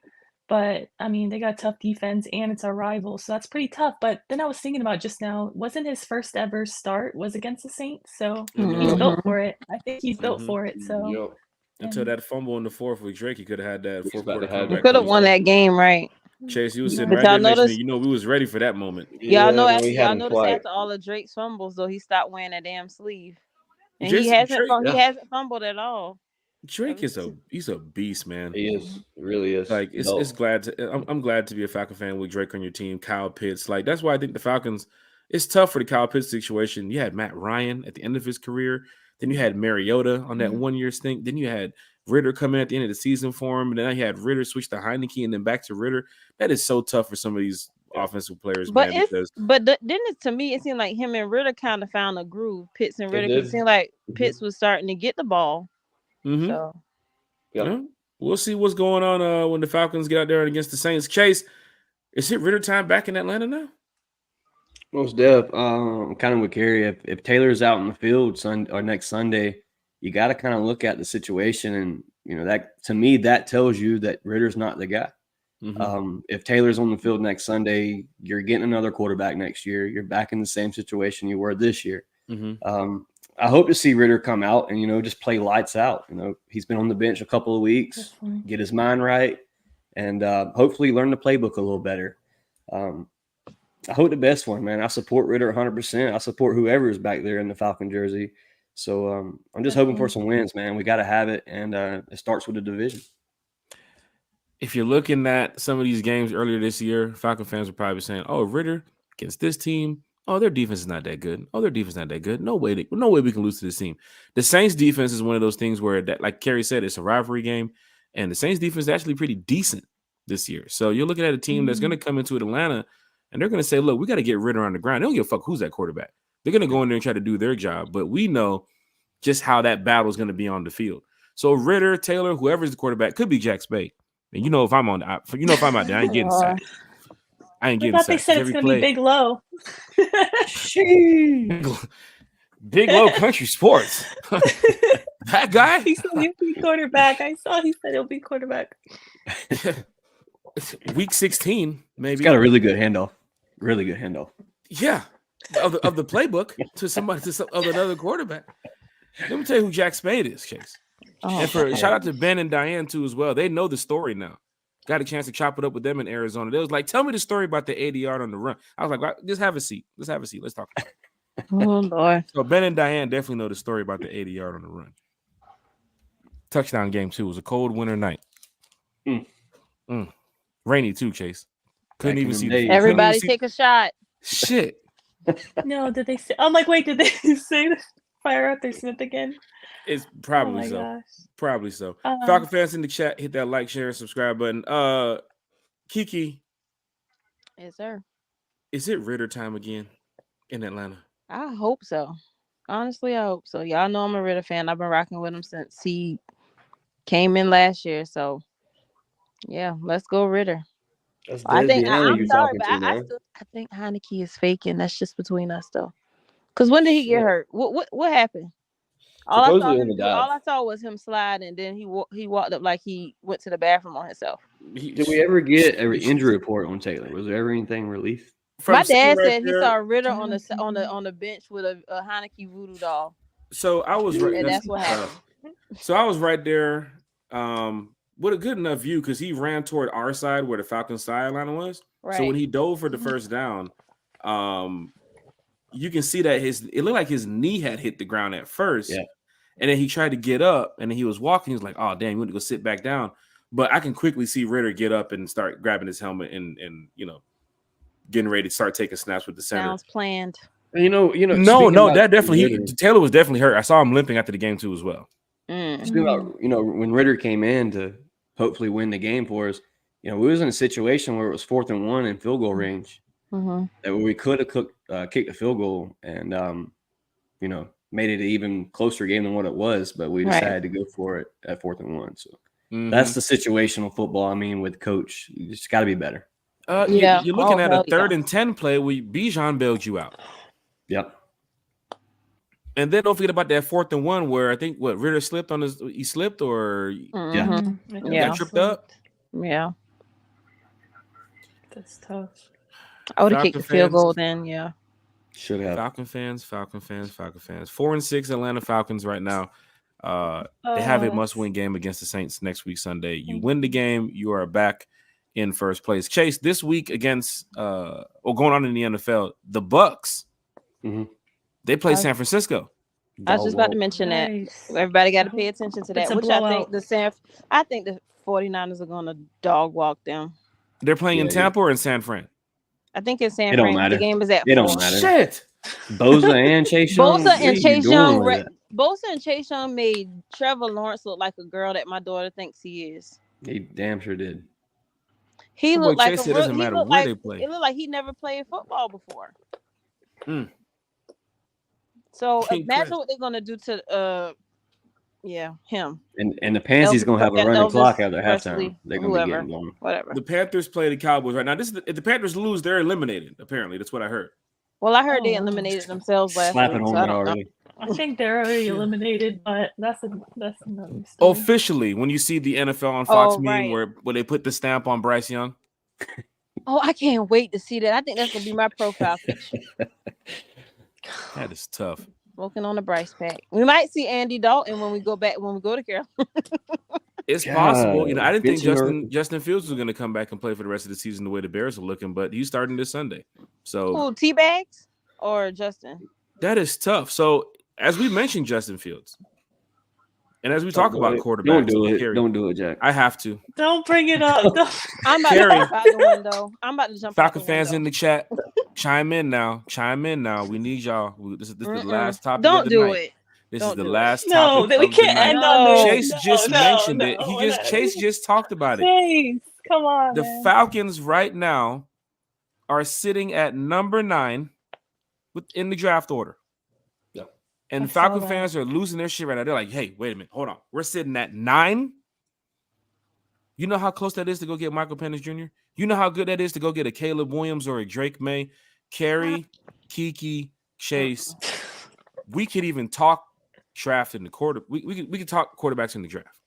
Speaker 4: But I mean, they got tough defense, and it's our rival, so that's pretty tough. But then I was thinking about just now, wasn't his first ever start was against the Saints? So he's built for it. I think he's built for it. So
Speaker 2: Yep.
Speaker 1: Until that fumble in the fourth with Drake, he could have had that
Speaker 2: He's
Speaker 1: fourth
Speaker 2: about to
Speaker 1: quarter
Speaker 2: have
Speaker 3: He
Speaker 2: it.
Speaker 1: comeback.
Speaker 3: could have won that game, right?
Speaker 1: Chase, you was sitting
Speaker 3: But
Speaker 1: right
Speaker 3: y'all
Speaker 1: there next to me.
Speaker 3: notice-
Speaker 1: You know, we was ready for that moment.
Speaker 3: Y'all know
Speaker 2: man,
Speaker 3: after
Speaker 2: we had
Speaker 3: y'all
Speaker 2: him
Speaker 3: notice
Speaker 2: twice.
Speaker 3: after all of Drake's fumbles, though, he stopped wearing that damn sleeve, and
Speaker 1: Jason
Speaker 3: he hasn't
Speaker 1: Drake-
Speaker 3: he
Speaker 2: yeah.
Speaker 3: hasn't fumbled at all.
Speaker 1: Drake is he's a beast, man.
Speaker 2: He is. He really is.
Speaker 1: Like it's I'm glad to be a Falcon fan with Drake on your team, Kyle Pitts. Like that's why I think the Falcons. It's tough for the Kyle Pitts situation. You had Matt Ryan at the end of his career. Then you had Mariota on that 1 year stint. Then you had Ritter come in at the end of the season for him. And then you had Ritter switch to Heineke and then back to Ritter. That is so tough for some of these offensive players,
Speaker 3: But
Speaker 1: man.
Speaker 3: then to me, it seemed like him and Ritter kind of found a groove. Pitts and Ritter. It
Speaker 2: did.
Speaker 3: seemed like Pitts was starting to get the ball.
Speaker 1: Mhm.
Speaker 3: So
Speaker 1: Yeah. We'll see what's going on when the Falcons get out there against the Saints. Chase, is it Ritter time back in Atlanta now?
Speaker 2: Most def. Kind of with Carrie. If Taylor's out in the field next Sunday, you got to kind of look at the situation, and that to me that tells you that Ritter's not the guy. If Taylor's on the field next Sunday, you're getting another quarterback next year. You're back in the same situation you were this year. I hope to see Ritter come out and just play lights out. He's been on the bench a couple of weeks, get his mind right, and hopefully learn the playbook a little better. I hope the best for him, man. I support Ritter 100%. I support whoever is back there in the Falcon jersey. So I'm just hoping for some wins, man. We got to have it, and it starts with the division.
Speaker 1: If you're looking at some of these games earlier this year, Falcon fans were probably saying, "Oh, Ritter against this team. Oh, their defense is not that good. Oh, their defense is not that good. No way we can lose to this team." The Saints defense is one of those things where, like Carrie said, it's a rivalry game, and the Saints defense is actually pretty decent this year. So you're looking at a team that's going to come into Atlanta, and they're going to say, "Look, we got to get Ritter on the ground." They don't give a fuck who's that quarterback. They're going to go in there and try to do their job, but we know just how that battle is going to be on the field. So Ritter, Taylor, whoever's the quarterback, could be Jack Spade. And if I'm out there, I ain't getting sacked. I
Speaker 4: thought they said it's going to be Big Low.
Speaker 1: Big Low Country Sports. That guy?
Speaker 4: He said he'll be quarterback. I saw he said he'll be quarterback.
Speaker 1: Week 16, maybe.
Speaker 2: He's got a really good handoff. Really good handoff.
Speaker 1: Yeah. Of the playbook to another quarterback. Let me tell you who Jack Spade is, Chase. And shout out to Ben and Diane too as well. They know the story now. Got a chance to chop it up with them in Arizona. They was like, "Tell me the story about the 80-yard on the run." I was like, well, "Just have a seat. Let's have a seat. Let's talk about it."
Speaker 3: Oh Lord.
Speaker 1: So Ben and Diane definitely know the story about the 80-yard on the run. Touchdown game too. It was a cold winter night. Rainy too, Chase. Couldn't even see.
Speaker 3: Everybody take a shot.
Speaker 1: Shit.
Speaker 4: No, did they say? I'm like, wait, did they say fire Arthur Smith again?
Speaker 1: It's probably so.
Speaker 4: Gosh.
Speaker 1: Probably so. Falcon fans in the chat, hit that like, share, and subscribe button. Kiki.
Speaker 3: Yes, sir.
Speaker 1: Is it Ritter time again in Atlanta?
Speaker 3: I hope so. Honestly, I hope so. Y'all know I'm a Ritter fan. I've been rocking with him since he came in last year. So, yeah, let's go Ritter. I think I'm sorry, but I think Heineke is faking. That's just between us, though. Because when did he get hurt? What happened? All I saw was him slide, and then he walked up like he went to the bathroom on himself.
Speaker 2: Did we ever get an injury report on Taylor? Was there ever anything released?
Speaker 3: My dad said he saw Ritter on the bench with a Heineke voodoo doll.
Speaker 1: So I was right.
Speaker 3: And that's what happened.
Speaker 1: So I was right there with a good enough view because he ran toward our side where the Falcons sideline was. Right. So when he dove for the first down, you can see that it looked like his knee had hit the ground at first. Yeah. And then he tried to get up, and then he was walking. He was like, "Oh, damn, he went to go sit back down." But I can quickly see Ritter get up and start grabbing his helmet and getting ready to start taking snaps with the center.
Speaker 3: Sounds planned.
Speaker 1: No, that definitely Taylor was definitely hurt. I saw him limping after the game too as well.
Speaker 2: About when Ritter came in to hopefully win the game for us. You know, we was in a situation where it was 4th and 1 in field goal range that we could have kicked a field goal and, you know, made it an even closer game than what it was, but we decided to go for it at 4th and 1. So that's the situational football. I mean, with coach, you just got to be better.
Speaker 3: Yeah.
Speaker 1: You're looking at a 3rd and 10 play where Bijan bailed you out.
Speaker 2: Yep.
Speaker 1: And then don't forget about that 4th and 1 where I think Ritter slipped on his. He slipped or got tripped up.
Speaker 3: Yeah,
Speaker 4: that's tough.
Speaker 3: I would have kicked the field
Speaker 1: fans.
Speaker 3: goal then. Yeah.
Speaker 2: Should have.
Speaker 1: Falcon fans. 4-6 Atlanta Falcons right now. They have a must-win game against the Saints next week Sunday. You win the game, you are back in first place. Chase, this week against going on in the NFL, the Bucks. They play San Francisco.
Speaker 3: I was just about to mention that. Everybody got to pay attention to that. Which I think the 49ers are going to dog walk them.
Speaker 1: They're playing in Tampa or in San Fran?
Speaker 3: I think in San
Speaker 2: It don't
Speaker 3: Fran.
Speaker 2: matter.
Speaker 3: The game is at
Speaker 2: It
Speaker 3: 4.
Speaker 2: don't matter.
Speaker 1: Shit.
Speaker 2: Bosa and Chase Young.
Speaker 3: Bosa and Chase Young made Trevor Lawrence look like a girl that my daughter thinks he is.
Speaker 2: He damn sure did.
Speaker 3: He looked like
Speaker 1: Chase, it doesn't matter where they play.
Speaker 3: It looked like he never played football before. So imagine what they're gonna do to him.
Speaker 2: And the Pansies gonna have a running clock after halftime. They're gonna be getting blown.
Speaker 3: Whatever.
Speaker 1: The Panthers play the Cowboys right now. If the Panthers lose, they're eliminated. Apparently, that's what I heard.
Speaker 3: Well, I heard they eliminated themselves last
Speaker 2: Slapping
Speaker 3: week.
Speaker 2: home
Speaker 3: So
Speaker 2: already.
Speaker 4: I think they're already eliminated, but that's another story.
Speaker 1: Officially, when you see the NFL on Fox meme where they put the stamp on Bryce Young.
Speaker 3: Oh, I can't wait to see that. I think that's gonna be my profile picture.
Speaker 1: That is tough.
Speaker 3: Smoking on the Bryce pack. We might see Andy Dalton when we go to Carolina.
Speaker 1: It's possible. You know, I didn't think Justin Fields was going to come back and play for the rest of the season the way the Bears are looking, but he's starting this Sunday. So
Speaker 3: T-Bags or Justin?
Speaker 1: That is tough. So as we mentioned Justin Fields, and as we talk about quarterbacks,
Speaker 2: don't do it, Jack.
Speaker 1: I have to.
Speaker 4: Don't bring it up.
Speaker 3: I'm about to jump out the window. I'm about to jump
Speaker 1: Falcon
Speaker 3: out the
Speaker 1: fans
Speaker 3: window.
Speaker 1: in the chat, chime in now. We need y'all. This is the last topic.
Speaker 3: Don't
Speaker 1: of the
Speaker 3: do
Speaker 1: night.
Speaker 3: it.
Speaker 1: This
Speaker 3: Don't
Speaker 1: is the
Speaker 3: do
Speaker 1: last
Speaker 3: it.
Speaker 1: topic.
Speaker 4: No, we can't end on
Speaker 1: Chase just mentioned it. Chase just talked about it.
Speaker 4: Chase, come on.
Speaker 1: The
Speaker 4: man.
Speaker 1: Falcons right now are sitting at number 9 in the draft order. And Falcon fans are losing their shit right now. They're like, hey, wait a minute. Hold on. We're sitting at 9. You know how close that is to go get Michael Penix Jr.? You know how good that is to go get a Caleb Williams or a Drake May? Carey, Kiki, Chase. We could even talk draft in the quarter. We could talk quarterbacks in the draft.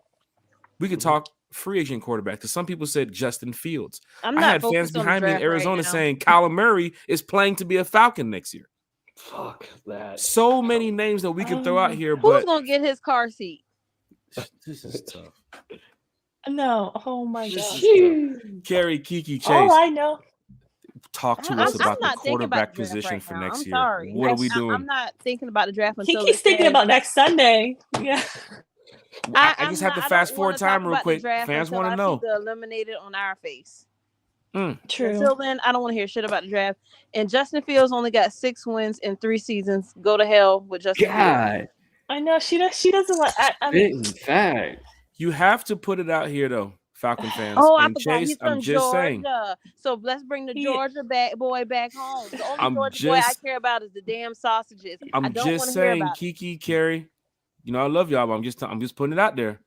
Speaker 1: We could talk free agent quarterback. Because some people said Justin Fields. I had fans behind me in Arizona saying Kyler Murray is playing to be a Falcon next year.
Speaker 2: Fuck that.
Speaker 1: So many names that we can throw out here,
Speaker 3: Who's
Speaker 1: but
Speaker 3: gonna get his car seat?
Speaker 1: this is tough.
Speaker 4: No, oh my god.
Speaker 1: Carey, Kiki, Chase.
Speaker 4: All I know.
Speaker 1: Talk to us about the quarterback position for next year.
Speaker 3: Sorry.
Speaker 1: What are we doing?
Speaker 3: I'm not thinking about the draft until
Speaker 4: Kiki's thinking about next Sunday. Yeah.
Speaker 1: I just have to fast forward time real quick. Fans want to know.
Speaker 3: The eliminated on our face.
Speaker 4: True.
Speaker 3: Until then, I don't want to hear shit about the draft. And Justin Fields only got 6 wins in 3 seasons. Go to hell with Justin Fields.
Speaker 4: I know she doesn't want.
Speaker 2: In fact,
Speaker 1: you have to put it out here though, Falcon fans.
Speaker 3: Oh,
Speaker 1: and
Speaker 3: I forgot.
Speaker 1: Chase,
Speaker 3: He's from
Speaker 1: I'm just
Speaker 3: Georgia.
Speaker 1: saying.
Speaker 3: So let's bring the Georgia boy back home. The only
Speaker 1: I'm
Speaker 3: Georgia boy I
Speaker 1: just-
Speaker 3: care about is the damn sausages. I
Speaker 1: I'm
Speaker 3: don't
Speaker 1: just
Speaker 3: wanna hear
Speaker 1: saying,
Speaker 3: about it.
Speaker 1: Kiki, Carey. You know I love y'all, but I'm just putting it out there.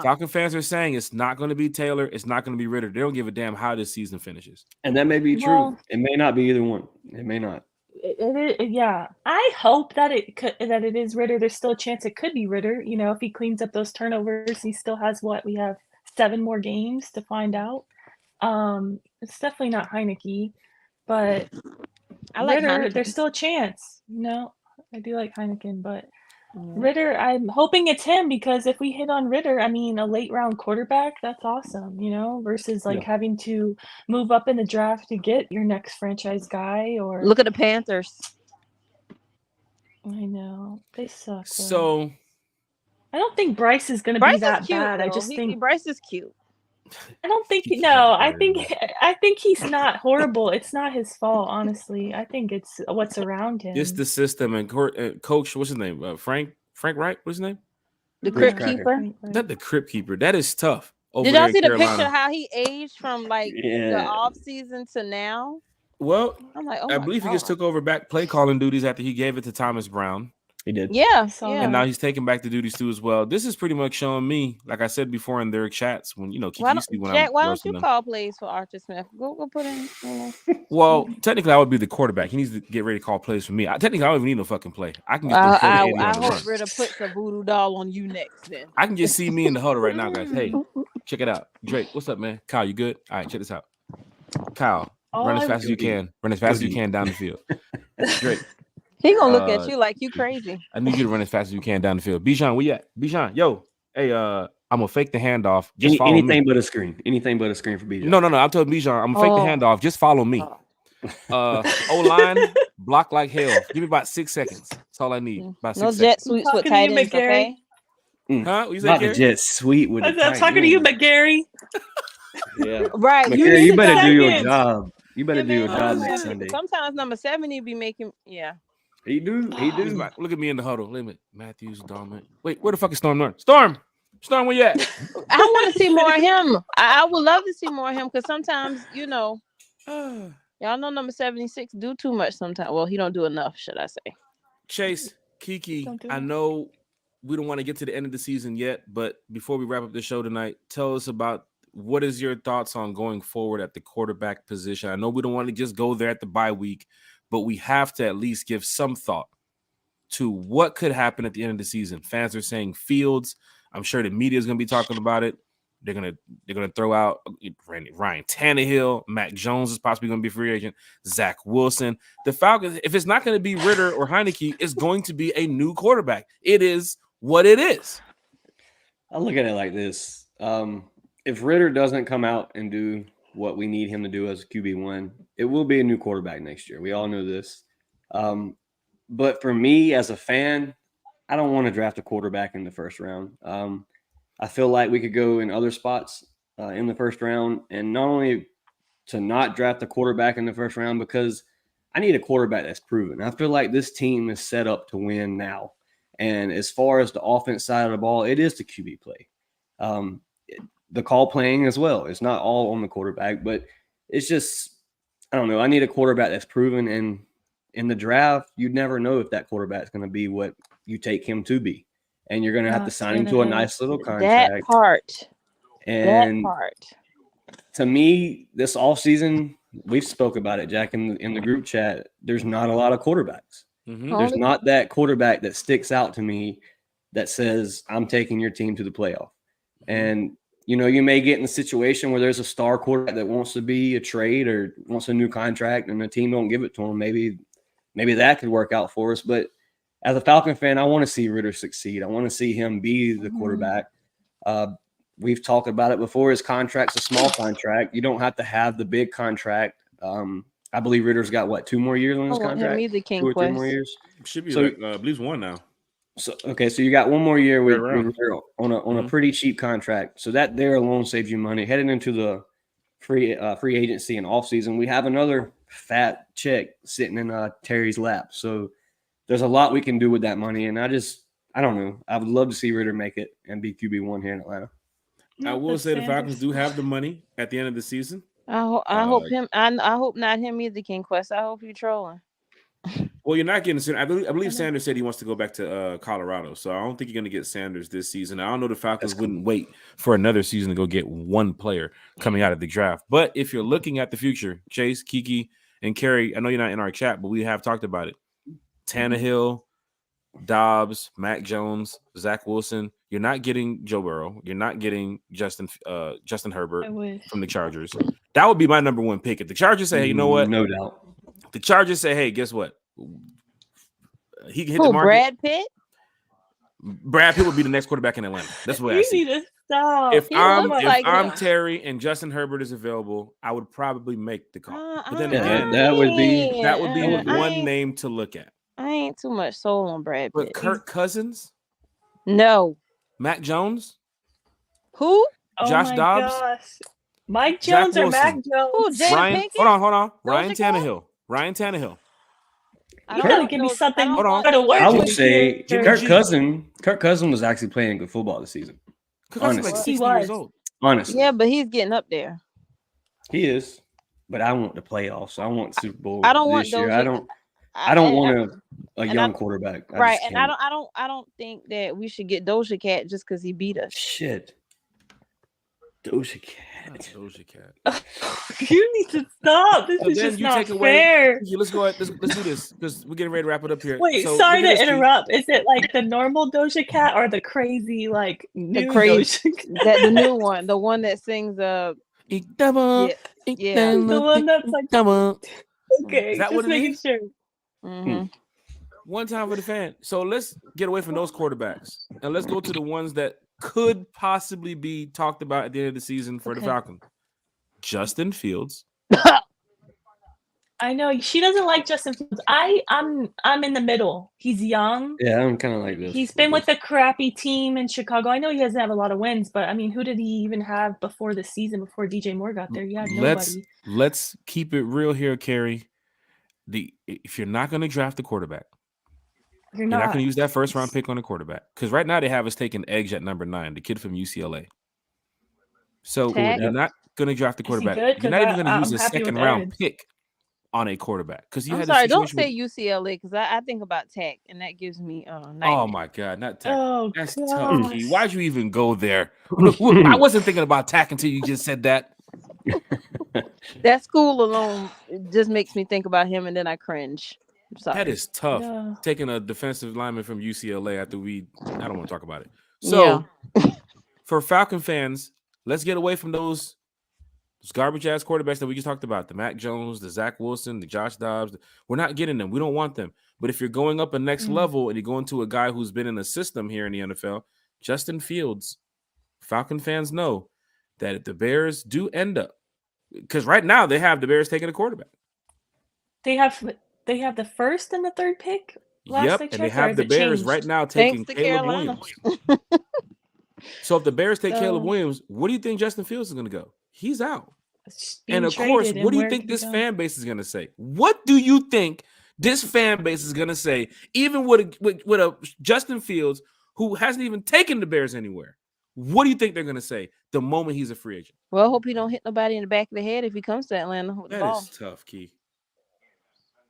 Speaker 1: Falcon fans are saying it's not going to be Taylor. It's not going to be Ritter. They don't give a damn how this season finishes.
Speaker 2: And that may be true.
Speaker 4: Well-
Speaker 2: It may not be either one. It may not.
Speaker 4: Yeah, I hope that it is Ritter. There's still a chance it could be Ritter. You know, if he cleans up those turnovers, he still has we have 7 more games to find out. It's definitely not Heineke, but
Speaker 3: I like
Speaker 4: Ritter.
Speaker 3: Heineken.
Speaker 4: There's still a chance. You know, I do like Heineken, but Ritter, I'm hoping it's him because if we hit on Ritter, I mean, a late round quarterback, that's awesome, you know, versus having to move up in the draft to get your next franchise guy or
Speaker 3: Look at the Panthers.
Speaker 4: I know they suck. Though.
Speaker 1: So
Speaker 4: I don't think Bryce is going to be that bad. I just think
Speaker 3: Bryce is cute.
Speaker 4: I don't think I think he's not horrible. It's not his fault, honestly. I think it's what's around him.
Speaker 1: it's the system and coach. What's his name? Frank Wright. What's his name?
Speaker 3: The Crypt Keeper.
Speaker 1: Not the Crypt Keeper. That is tough. over
Speaker 3: Did y'all
Speaker 1: there in
Speaker 3: see the
Speaker 1: Carolina.
Speaker 3: picture of how he aged from like the
Speaker 2: Yeah.
Speaker 3: off season to now?
Speaker 1: Well,
Speaker 3: I'm like, oh
Speaker 1: I
Speaker 3: my
Speaker 1: believe he just
Speaker 3: God.
Speaker 1: took over back play calling duties after he gave it to Thomas Brown.
Speaker 2: He did.
Speaker 3: Yeah,
Speaker 4: saw
Speaker 3: yeah.
Speaker 4: that.
Speaker 1: And now he's taking back the duties too as well. This is pretty much showing me, like I said before in their chats, when Kiki
Speaker 3: Why
Speaker 1: used to
Speaker 3: don't,
Speaker 1: when
Speaker 3: Jack,
Speaker 1: I'm
Speaker 3: why don't
Speaker 1: roasting
Speaker 3: you
Speaker 1: them.
Speaker 3: call plays for Archer Smith? Go put in.
Speaker 1: Well, technically, I would be the quarterback. He needs to get ready to call plays for me. Technically, I don't even need no fucking play. I can get them 40, 80
Speaker 3: I
Speaker 1: on the run.
Speaker 3: hope Ritter puts a voodoo doll on you next. Then
Speaker 1: I can just see me in the huddle right now, guys. Hey, check it out. Drake, what's up, man? Kyle, you good? All right, check this out. Kyle, run as fast as you can. Run as fast as you can down the field. Drake,
Speaker 3: he gonna look at you like you crazy.
Speaker 1: I need you to run as fast as you can down the field. Bijan, where you at? Bijan, yo, hey, I'm gonna fake the handoff. Just follow
Speaker 2: Anything
Speaker 1: me.
Speaker 2: but a screen. Anything but a screen for BJ.
Speaker 1: No. I'm telling Bijan, I'm gonna fake the handoff. Just follow me. O-line, block like hell. Give me about 6 seconds. That's all I need. About 6
Speaker 3: No
Speaker 1: seconds.
Speaker 3: jet sweeps with
Speaker 4: Talking to you,
Speaker 3: tight ends,
Speaker 4: McGarry.
Speaker 3: okay?
Speaker 1: Huh? What you say,
Speaker 2: Not the
Speaker 1: Gary?
Speaker 2: jet sweet with the
Speaker 4: I'm talking to you, McGarry.
Speaker 2: Yeah.
Speaker 3: Right.
Speaker 2: McGarry, you better do your
Speaker 4: seconds.
Speaker 2: job. You better
Speaker 4: Give
Speaker 2: do your
Speaker 4: me
Speaker 2: job
Speaker 4: one
Speaker 2: next
Speaker 4: second.
Speaker 2: Sunday.
Speaker 3: Sometimes number 70 be making
Speaker 2: He do.
Speaker 1: He's like, look at me in the huddle. Limit Matthews, Dorman. Wait, where the fuck is Storm Norton? Storm, where you at?
Speaker 3: I want to see more of him. I would love to see more of him because sometimes y'all know number 76 do too much sometimes. Well, he don't do enough, should I say?
Speaker 1: Chase, Kiki,
Speaker 4: Don't do
Speaker 1: I
Speaker 4: it.
Speaker 1: know we don't want to get to the end of the season yet, but before we wrap up the show tonight, tell us about what is your thoughts on going forward at the quarterback position. I know we don't want to just go there at the bye week, but we have to at least give some thought to what could happen at the end of the season. Fans are saying Fields. I'm sure the media is going to be talking about it. They're gonna throw out Ryan Tannehill. Mac Jones is possibly going to be a free agent. Zach Wilson. The Falcons, if it's not going to be Ritter or Heineke, it's going to be a new quarterback. It is what it is.
Speaker 2: I look at it like this. If Ritter doesn't come out and do what we need him to do as a QB1, it will be a new quarterback next year. We all know this. But for me as a fan, I don't want to draft a quarterback in the first round. I feel like we could go in other spots in the first round, and not only to not draft a quarterback in the first round, because I need a quarterback that's proven. I feel like this team is set up to win now. And as far as the offense side of the ball, it is the QB play. The call playing as well. It's not all on the quarterback, but it's just, I don't know. I need a quarterback that's proven. And in the draft, you never know if that quarterback is going to be what you take him to be. And you're going to have to sign him to a nice little contract.
Speaker 3: That part.
Speaker 2: And to me, this offseason, we've spoke about it, Jack, in the group chat. There's not a lot of quarterbacks.
Speaker 1: Mm-hmm.
Speaker 2: There's not that quarterback that sticks out to me that says, I'm taking your team to the playoff. And, you may get in a situation where there's a star quarterback that wants to be a trade or wants a new contract and the team don't give it to him. Maybe that could work out for us. But as a Falcon fan, I want to see Ritter succeed. I want to see him be the quarterback. We've talked about it before. His contract's a small contract. You don't have to have the big contract. I believe Ritter's got 2 more years on his contract? 2 or 3 more years.
Speaker 1: Should be
Speaker 2: So-
Speaker 1: I believe 1 now.
Speaker 2: So you got 1 more year with
Speaker 1: Right around.
Speaker 2: Ritter on a pretty cheap contract. So that there alone saves you money. Heading into the free agency and offseason, we have another fat check sitting in Terry's lap. So there's a lot we can do with that money. And I don't know. I would love to see Ritter make it and be QB1 here in Atlanta.
Speaker 1: I will say the Falcons do have the money at the end of the season.
Speaker 3: I hope him. I hope not him either, King Quest. I hope you trolling.
Speaker 1: Well, you're not getting Sanders. I believe Sanders said he wants to go back to Colorado, so I don't think you're going to get Sanders this season. I don't know the Falcons wouldn't wait for another season to go get one player coming out of the draft. But if you're looking at the future, Chase, Kiki, and Kerry, I know you're not in our chat, but we have talked about it. Tannehill, Dobbs, Mac Jones, Zach Wilson. You're not getting Joe Burrow. You're not getting Justin Herbert from the Chargers. That would be my number 1 pick. If the Chargers say, hey, you know what?
Speaker 2: No doubt.
Speaker 1: The Chargers say, hey, guess what? He can hit the market.
Speaker 3: Brad Pitt?
Speaker 1: Brad Pitt would be the next quarterback in Atlanta. That's what I
Speaker 4: You
Speaker 1: see.
Speaker 4: need to stop.
Speaker 1: If
Speaker 3: He
Speaker 1: I'm
Speaker 3: looks like
Speaker 1: I'm
Speaker 3: him.
Speaker 1: Terry and Justin Herbert is available, I would probably make the call. But then
Speaker 2: Yeah,
Speaker 1: again,
Speaker 2: that would be-
Speaker 1: that would be
Speaker 3: I
Speaker 1: one
Speaker 3: ain't-
Speaker 1: name to look at.
Speaker 3: I ain't too much soul on Brad
Speaker 1: But
Speaker 3: Pitt.
Speaker 1: Kirk Cousins,
Speaker 3: No.
Speaker 1: Mac Jones,
Speaker 3: Who?
Speaker 1: Josh
Speaker 4: my
Speaker 1: Dobbs,
Speaker 4: gosh. Mike
Speaker 1: Jack
Speaker 4: Jones or Mac
Speaker 1: Wilson.
Speaker 4: Jones?
Speaker 3: Who, Jada
Speaker 1: Ryan.
Speaker 3: Pinkett?
Speaker 1: Hold on. Ryan
Speaker 3: Doja Cat?
Speaker 1: Tannehill. Ryan Tannehill.
Speaker 3: I
Speaker 4: You
Speaker 3: don't
Speaker 4: gotta
Speaker 3: know
Speaker 4: give me
Speaker 3: those-
Speaker 4: something
Speaker 3: I don't
Speaker 1: Hold on.
Speaker 3: know-
Speaker 4: to work
Speaker 2: I would
Speaker 4: with
Speaker 2: say
Speaker 4: here.
Speaker 2: Kirk Cousins was actually playing good football this season.
Speaker 1: Cousins like
Speaker 2: Honestly.
Speaker 1: 60
Speaker 4: He
Speaker 1: years
Speaker 4: was.
Speaker 1: old.
Speaker 2: Honestly,
Speaker 3: Yeah, but he's getting up there.
Speaker 2: he is. But I want the playoffs. I want Super Bowl.
Speaker 3: I don't want
Speaker 2: this year.
Speaker 3: Doja.
Speaker 2: I don't want a young
Speaker 3: I-
Speaker 2: quarterback. I
Speaker 3: Right,
Speaker 2: just
Speaker 3: and
Speaker 2: can't.
Speaker 3: I don't think that we should get Doja Cat just because he beat us.
Speaker 2: Shit. Doja
Speaker 1: Not
Speaker 2: Cat.
Speaker 1: Doja Cat.
Speaker 4: You need to stop. This
Speaker 1: So
Speaker 4: is
Speaker 1: then
Speaker 4: just
Speaker 1: you
Speaker 4: not
Speaker 1: take away-
Speaker 4: fair.
Speaker 1: Let's go ahead. Let's do this because we're getting ready to wrap it up here.
Speaker 4: Wait,
Speaker 1: So
Speaker 4: sorry
Speaker 1: look at
Speaker 4: to
Speaker 1: this, Keith.
Speaker 4: interrupt. Is it like the normal Doja Cat or the crazy like new
Speaker 3: crazy-
Speaker 4: Doja Cat?
Speaker 3: That the new one, the one that sings
Speaker 1: Ikdama,
Speaker 3: yeah.
Speaker 1: Ikdama,
Speaker 4: The one that's like-
Speaker 1: Ikdama.
Speaker 4: Okay,
Speaker 1: Is that
Speaker 4: just
Speaker 1: what it
Speaker 4: making
Speaker 1: is?
Speaker 4: sure.
Speaker 3: mhm.
Speaker 1: One time for the fan. So let's get away from those quarterbacks and let's go to the ones that could possibly be talked about at the end of the season for the
Speaker 3: Okay.
Speaker 1: Falcons. Justin Fields.
Speaker 4: I know she doesn't like Justin Fields. I'm in the middle. He's young.
Speaker 2: Yeah, I'm kind of like this.
Speaker 4: He's been with a crappy team in Chicago. I know he doesn't have a lot of wins, but I mean, who did he even have before the season? Before DJ Moore got there, he had nobody.
Speaker 1: Let's keep it real here, Carrie. If you're not going to draft a quarterback,
Speaker 4: You're
Speaker 1: you're not
Speaker 4: not.
Speaker 1: going to use that first round pick on a quarterback because right now they have us taking Edge at number 9, the kid from UCLA. So
Speaker 3: Tech.
Speaker 1: you're not going to draft a
Speaker 4: Is he
Speaker 1: quarterback.
Speaker 4: good?
Speaker 1: You're not
Speaker 4: 'Cause
Speaker 1: even going to
Speaker 4: I'm
Speaker 1: use a
Speaker 4: happy with
Speaker 1: second round
Speaker 4: Edge.
Speaker 1: pick on a quarterback because you
Speaker 3: I'm
Speaker 1: had
Speaker 3: sorry,
Speaker 1: this
Speaker 3: don't
Speaker 1: situation
Speaker 3: say UCLA because I think about Tech and that gives me
Speaker 1: Oh
Speaker 3: nightmares.
Speaker 1: my God, not Tech.
Speaker 4: Oh,
Speaker 1: That's
Speaker 4: gosh.
Speaker 1: tough, Key. Why'd you even go there? I wasn't thinking about Tech until you just said that.
Speaker 3: That school alone just makes me think about him and then I cringe. I'm sorry.
Speaker 1: That is tough.
Speaker 4: Yeah.
Speaker 1: Taking a defensive lineman from UCLA after I don't want to talk about it. So for Falcon fans, let's get away from those garbage ass quarterbacks that we just talked about. The Mac Jones, the Zach Wilson, the Josh Dobbs. We're not getting them. We don't want them. But if you're going up a next level and you're going to a guy who's been in a system here in the NFL, Justin Fields, Falcon fans know that if the Bears do end up, because right now they have the Bears taking a quarterback.
Speaker 4: They have the first and the third pick. Last
Speaker 1: Yep,
Speaker 4: I
Speaker 1: and they
Speaker 4: checked, or
Speaker 1: have
Speaker 4: has
Speaker 1: the
Speaker 4: it
Speaker 1: Bears
Speaker 4: changed?
Speaker 1: right now taking
Speaker 3: Thanks to
Speaker 1: Caleb
Speaker 3: Carolina.
Speaker 1: Williams. So if the Bears take Caleb
Speaker 4: So-
Speaker 1: Williams, what do you think Justin Fields is going to go? He's out.
Speaker 4: It's
Speaker 1: And
Speaker 4: being
Speaker 1: of course,
Speaker 4: traded,
Speaker 1: what do you
Speaker 4: where
Speaker 1: think
Speaker 4: could he
Speaker 1: this
Speaker 4: go?
Speaker 1: fan base is going to say? What do you think this fan base is going to say? Even with a Justin Fields who hasn't even taken the Bears anywhere, what do you think they're going to say the moment he's a free agent?
Speaker 3: Well, I hope he don't hit nobody in the back of the head if he comes to Atlanta with the
Speaker 1: That
Speaker 3: ball.
Speaker 1: is tough, Key.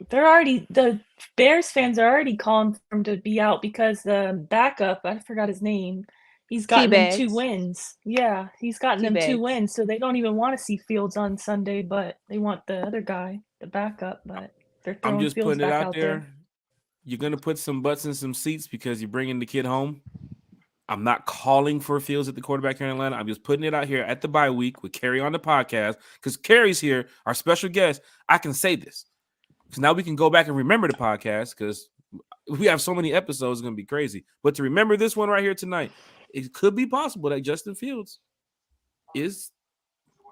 Speaker 4: The Bears fans are already calling for him to be out because the backup, I forgot his name, he's gotten them 2
Speaker 3: Teabags.
Speaker 4: wins. Yeah, he's gotten them 2
Speaker 3: Teabags.
Speaker 4: wins, so they don't even want to see Fields on Sunday, but they want the other guy, the backup, but they're throwing
Speaker 1: I'm just
Speaker 4: Fields
Speaker 1: putting it
Speaker 4: back
Speaker 1: out there. You're going to put some butts in some seats because you're bringing the kid home. I'm not calling for Fields at the quarterback here in Atlanta. I'm just putting it out here at the bye week with Carrie on the podcast because Carrie's here, our special guest. I can say this because now we can go back and remember the podcast because we have so many episodes. It's going to be crazy. But to remember this one right here tonight, it could be possible that Justin Fields is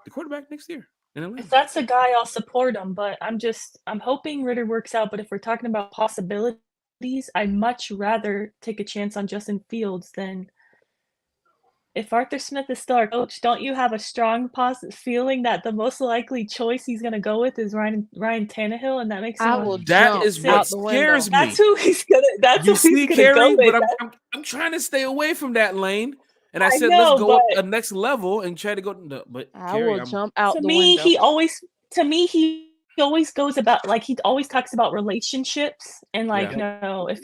Speaker 1: the quarterback next year in Atlanta.
Speaker 4: If that's the guy, I'll support him, but I'm hoping Ritter works out, but if we're talking about possibilities, I'd much rather take a chance on Justin Fields than if Arthur Smith is still our coach. Don't you have a strong positive feeling that the most likely choice he's going to go with is Ryan Tannehill, and that makes him
Speaker 3: I
Speaker 4: a-
Speaker 3: will
Speaker 1: That
Speaker 3: jump
Speaker 1: is
Speaker 3: out
Speaker 1: what
Speaker 3: the
Speaker 1: scares
Speaker 3: window.
Speaker 1: me.
Speaker 4: That's who he's gonna. That's
Speaker 1: You
Speaker 4: who
Speaker 1: see,
Speaker 4: he's gonna
Speaker 1: Carrie,
Speaker 4: go with.
Speaker 1: but I'm trying to stay away from that lane. And I
Speaker 4: I
Speaker 1: said,
Speaker 4: know,
Speaker 1: let's go up
Speaker 4: but-
Speaker 1: a next level and try to go. No, but
Speaker 3: I
Speaker 1: Carrie,
Speaker 3: will jump out
Speaker 4: To
Speaker 3: the
Speaker 4: me,
Speaker 3: window.
Speaker 4: he always goes about like he always talks about relationships and like if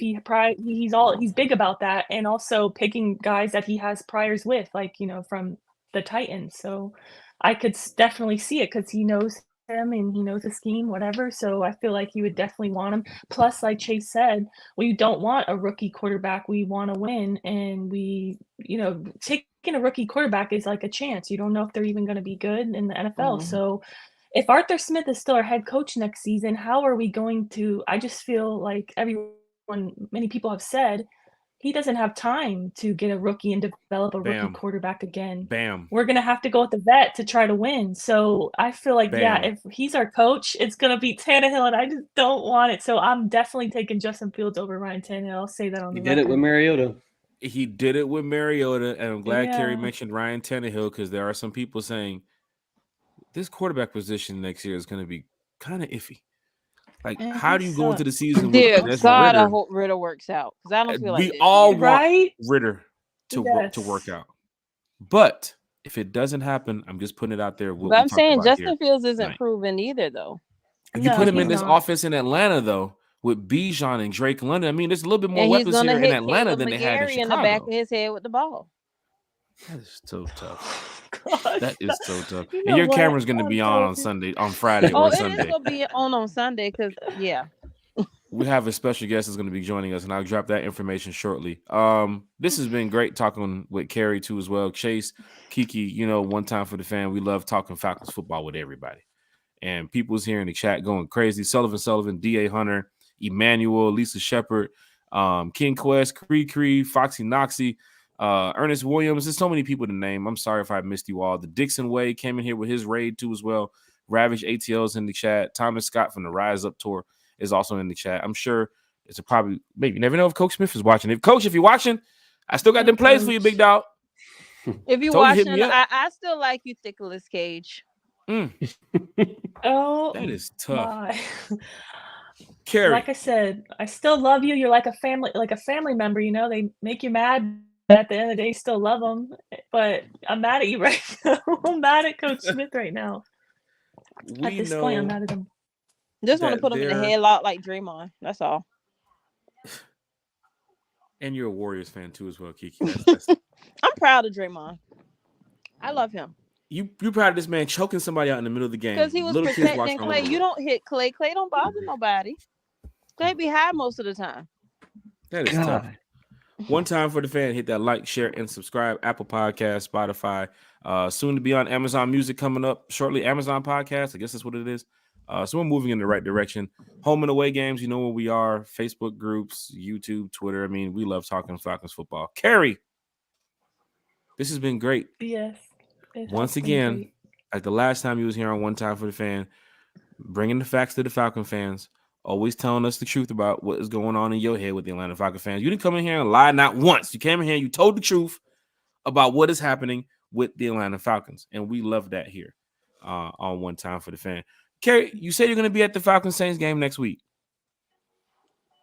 Speaker 4: he's big about that, and also picking guys that he has priors with, like from the Titans. So I could definitely see it because he knows him and he knows the scheme, whatever. So I feel like he would definitely want him. Plus, like Chase said, we don't want a rookie quarterback. We want to win, and taking a rookie quarterback is like a chance. You don't know if they're even going to be good in the NFL.
Speaker 3: Mhm.
Speaker 4: So if Arthur Smith is still our head coach next season, how are we going to? I just feel like many people have said, he doesn't have time to get a rookie and develop a
Speaker 1: Bam.
Speaker 4: rookie quarterback again.
Speaker 1: Bam.
Speaker 4: We're going to have to go with the vet to try to win. So I feel like,
Speaker 1: Bam.
Speaker 4: if he's our coach, it's going to be Tannehill, and I just don't want it. So I'm definitely taking Justin Fields over Ryan Tannehill. I'll say that on
Speaker 2: He
Speaker 4: the
Speaker 2: did
Speaker 4: record.
Speaker 2: it with Mariota.
Speaker 1: He did it with Mariota, and I'm glad Carrie
Speaker 4: Yeah.
Speaker 1: mentioned Ryan Tannehill because there are some people saying this quarterback position next year is going to be kind of iffy. Like,
Speaker 4: And
Speaker 1: how do
Speaker 4: he
Speaker 1: you go into the
Speaker 4: sucks.
Speaker 1: season
Speaker 3: Dear
Speaker 1: with
Speaker 3: God, I
Speaker 1: Ritter?
Speaker 3: hope Ritter works out because I don't feel like
Speaker 1: We
Speaker 3: this
Speaker 1: all
Speaker 3: year.
Speaker 1: want
Speaker 4: Right?
Speaker 1: Ritter to work
Speaker 4: Yes.
Speaker 1: out. But If it doesn't happen, I'm just putting it out there. What
Speaker 3: But
Speaker 1: we
Speaker 3: I'm
Speaker 1: talked
Speaker 3: saying
Speaker 1: about
Speaker 3: Justin
Speaker 1: here
Speaker 3: Fields isn't
Speaker 1: tonight.
Speaker 3: proven either, though.
Speaker 1: If you
Speaker 4: No,
Speaker 1: put him
Speaker 4: he's
Speaker 1: in this
Speaker 4: not.
Speaker 1: offense in Atlanta, though, with Bijan and Drake London, I mean, there's a little bit more
Speaker 3: And he's
Speaker 1: weapons
Speaker 3: gonna
Speaker 1: here in
Speaker 3: hit
Speaker 1: Atlanta
Speaker 3: Caleb
Speaker 1: than they had in
Speaker 3: McGarry in the back
Speaker 1: Chicago.
Speaker 3: of his head with the ball.
Speaker 1: That is so tough.
Speaker 4: Gosh,
Speaker 1: That is so tough.
Speaker 4: You
Speaker 1: And
Speaker 4: know
Speaker 1: your
Speaker 4: what?
Speaker 1: camera's going to be on
Speaker 4: telling you.
Speaker 1: Sunday, on Friday
Speaker 3: Oh,
Speaker 1: or
Speaker 3: it is
Speaker 1: Sunday.
Speaker 3: gonna be on Sunday because
Speaker 1: We have a special guest that's going to be joining us, and I'll drop that information shortly. This has been great talking with Carrie too as well. Chase, Kiki, you know, one time for the fan. We love talking Falcons football with everybody. And people's here in the chat going crazy. Sullivan, D.A. Hunter, Emmanuel, Lisa Shepard, King Quest, Cree, Foxy Noxy, Ernest Williams. There's so many people to name. I'm sorry if I missed you all. The Dixon Way came in here with his raid too as well. Ravage ATL's in the chat. Thomas Scott from the Rise Up Tour is also in the chat. I'm sure it's probably, maybe you never know if Coach Smith is watching. If you're watching, I still got them plays for you, big dog.
Speaker 3: if you
Speaker 1: Told you, hit
Speaker 3: watching,
Speaker 1: me up.
Speaker 3: I still like you, Nicolas Cage.
Speaker 4: Oh,
Speaker 1: That is tough.
Speaker 4: my.
Speaker 1: Carrie,
Speaker 4: Like I said, I still love you. You're like a family member. You know, they make you mad, but at the end of the day, you still love them. But I'm mad at you right now. I'm mad at Coach Smith right now. At
Speaker 1: we
Speaker 4: this point, I'm
Speaker 1: know
Speaker 4: mad at him.
Speaker 3: Just want to
Speaker 1: that
Speaker 3: put him in the
Speaker 1: there-
Speaker 3: headlock like Draymond. That's all.
Speaker 1: and you're a Warriors fan too as well, Kiki. That's
Speaker 3: I'm proud of Draymond. I love him
Speaker 1: you proud of this man choking somebody out in the middle of the game.
Speaker 3: because he was
Speaker 1: Little kids
Speaker 3: protecting
Speaker 1: watching all
Speaker 3: Clay.
Speaker 1: over.
Speaker 3: You don't hit Clay. Clay don't bother nobody. Clay be high most of the time.
Speaker 1: That is tough.
Speaker 2: God.
Speaker 1: One time for the fan, hit that like, share, and subscribe. Apple Podcast, Spotify, soon to be on Amazon Music coming up shortly. Amazon Podcast, I guess that's what it is. So we're moving in the right direction. Home and away games, you know where we are. Facebook groups, YouTube, Twitter. I mean, we love talking Falcons football. Carrie, this has been great.
Speaker 4: Yes. it has
Speaker 1: Once
Speaker 4: been
Speaker 1: again,
Speaker 4: great.
Speaker 1: like the last time you was here on One Time for the Fan, bringing the facts to the Falcon fans, always telling us the truth about what is going on in your head with the Atlanta Falcon fans. You didn't come in here and lie not once. You came in here and you told the truth about what is happening with the Atlanta Falcons, and we love that here on One Time for the Fan. Carrie, you said you're going to be at the Falcons Saints game next week.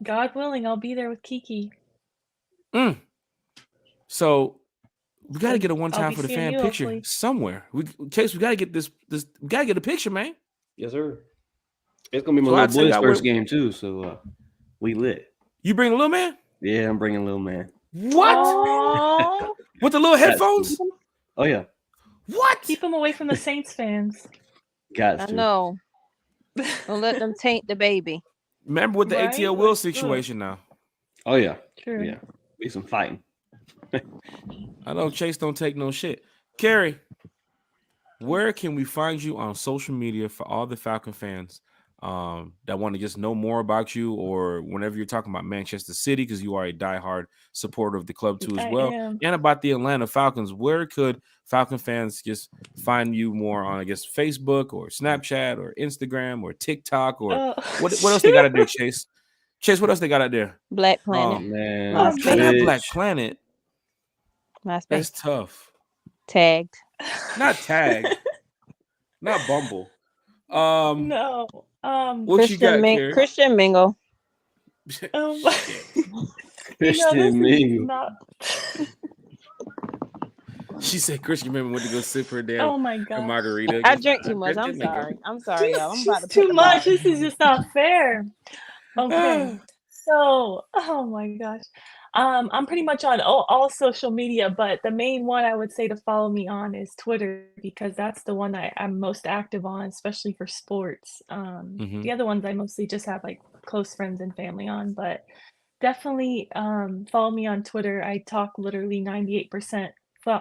Speaker 4: God willing, I'll be there with Kiki.
Speaker 1: So we got to get a One
Speaker 4: I'll
Speaker 1: Time
Speaker 4: be
Speaker 1: for the
Speaker 4: seeing
Speaker 1: Fan
Speaker 4: you,
Speaker 1: picture
Speaker 4: hopefully.
Speaker 1: somewhere. Chase, we got to get this. We got to get a picture, man.
Speaker 2: Yes, sir. It's gonna be my
Speaker 1: So I
Speaker 2: little
Speaker 1: tell you,
Speaker 2: boy's
Speaker 1: I
Speaker 2: first
Speaker 1: would-
Speaker 2: game too, so we lit.
Speaker 1: You bring a little man?
Speaker 2: Yeah, I'm bringing little man.
Speaker 1: What?
Speaker 3: Aww.
Speaker 1: With the little headphones?
Speaker 2: Oh yeah,
Speaker 1: What?
Speaker 4: Keep him away from the Saints fans.
Speaker 2: got
Speaker 3: I
Speaker 2: to.
Speaker 3: know. Don't let them taint the baby.
Speaker 1: Remember with the
Speaker 4: Right?
Speaker 1: ATL Will situation now.
Speaker 2: Oh yeah,
Speaker 4: True.
Speaker 2: yeah. Be some fighting.
Speaker 1: I know Chase don't take no shit. Carrie, where can we find you on social media for all the Falcon fans that want to just know more about you, or whenever you're talking about Manchester City, because you are a diehard supporter of the club too as
Speaker 4: I
Speaker 1: well,
Speaker 4: am.
Speaker 1: and about the Atlanta Falcons? Where could Falcon fans just find you more on, I guess, Facebook or Snapchat or Instagram or TikTok, or
Speaker 4: Oh,
Speaker 1: what else they got out there, Chase? Chase, what else they got out there?
Speaker 3: Black
Speaker 2: Oh
Speaker 3: Planet.
Speaker 2: man,
Speaker 4: Oh,
Speaker 1: They got
Speaker 2: Twitch.
Speaker 1: Black Planet.
Speaker 3: MySpace.
Speaker 1: That's tough.
Speaker 3: Tagged.
Speaker 1: Not Tag. Not Bumble.
Speaker 4: No.
Speaker 1: What you got, Carrie?
Speaker 3: Christian Mingle.
Speaker 4: You
Speaker 2: Christian
Speaker 4: this is
Speaker 2: Mingle.
Speaker 4: not.
Speaker 1: She said Christian Mingle went to go sip her
Speaker 4: Oh
Speaker 1: down
Speaker 4: my
Speaker 1: a
Speaker 4: god.
Speaker 1: margarita.
Speaker 3: I drink too much. I'm
Speaker 1: Christian Mingle.
Speaker 3: sorry. I'm sorry, y'all. I'm about to
Speaker 4: It's
Speaker 3: put
Speaker 4: too
Speaker 3: the
Speaker 4: much.
Speaker 3: bar.
Speaker 4: This is just not fair. Okay. So, oh my gosh. I'm pretty much on all social media, but the main one I would say to follow me on is Twitter, because that's the one I'm most active on, especially for sports.
Speaker 1: Mhm.
Speaker 4: The other ones I mostly just have like close friends and family on, but definitely follow me on Twitter. I talk literally 98%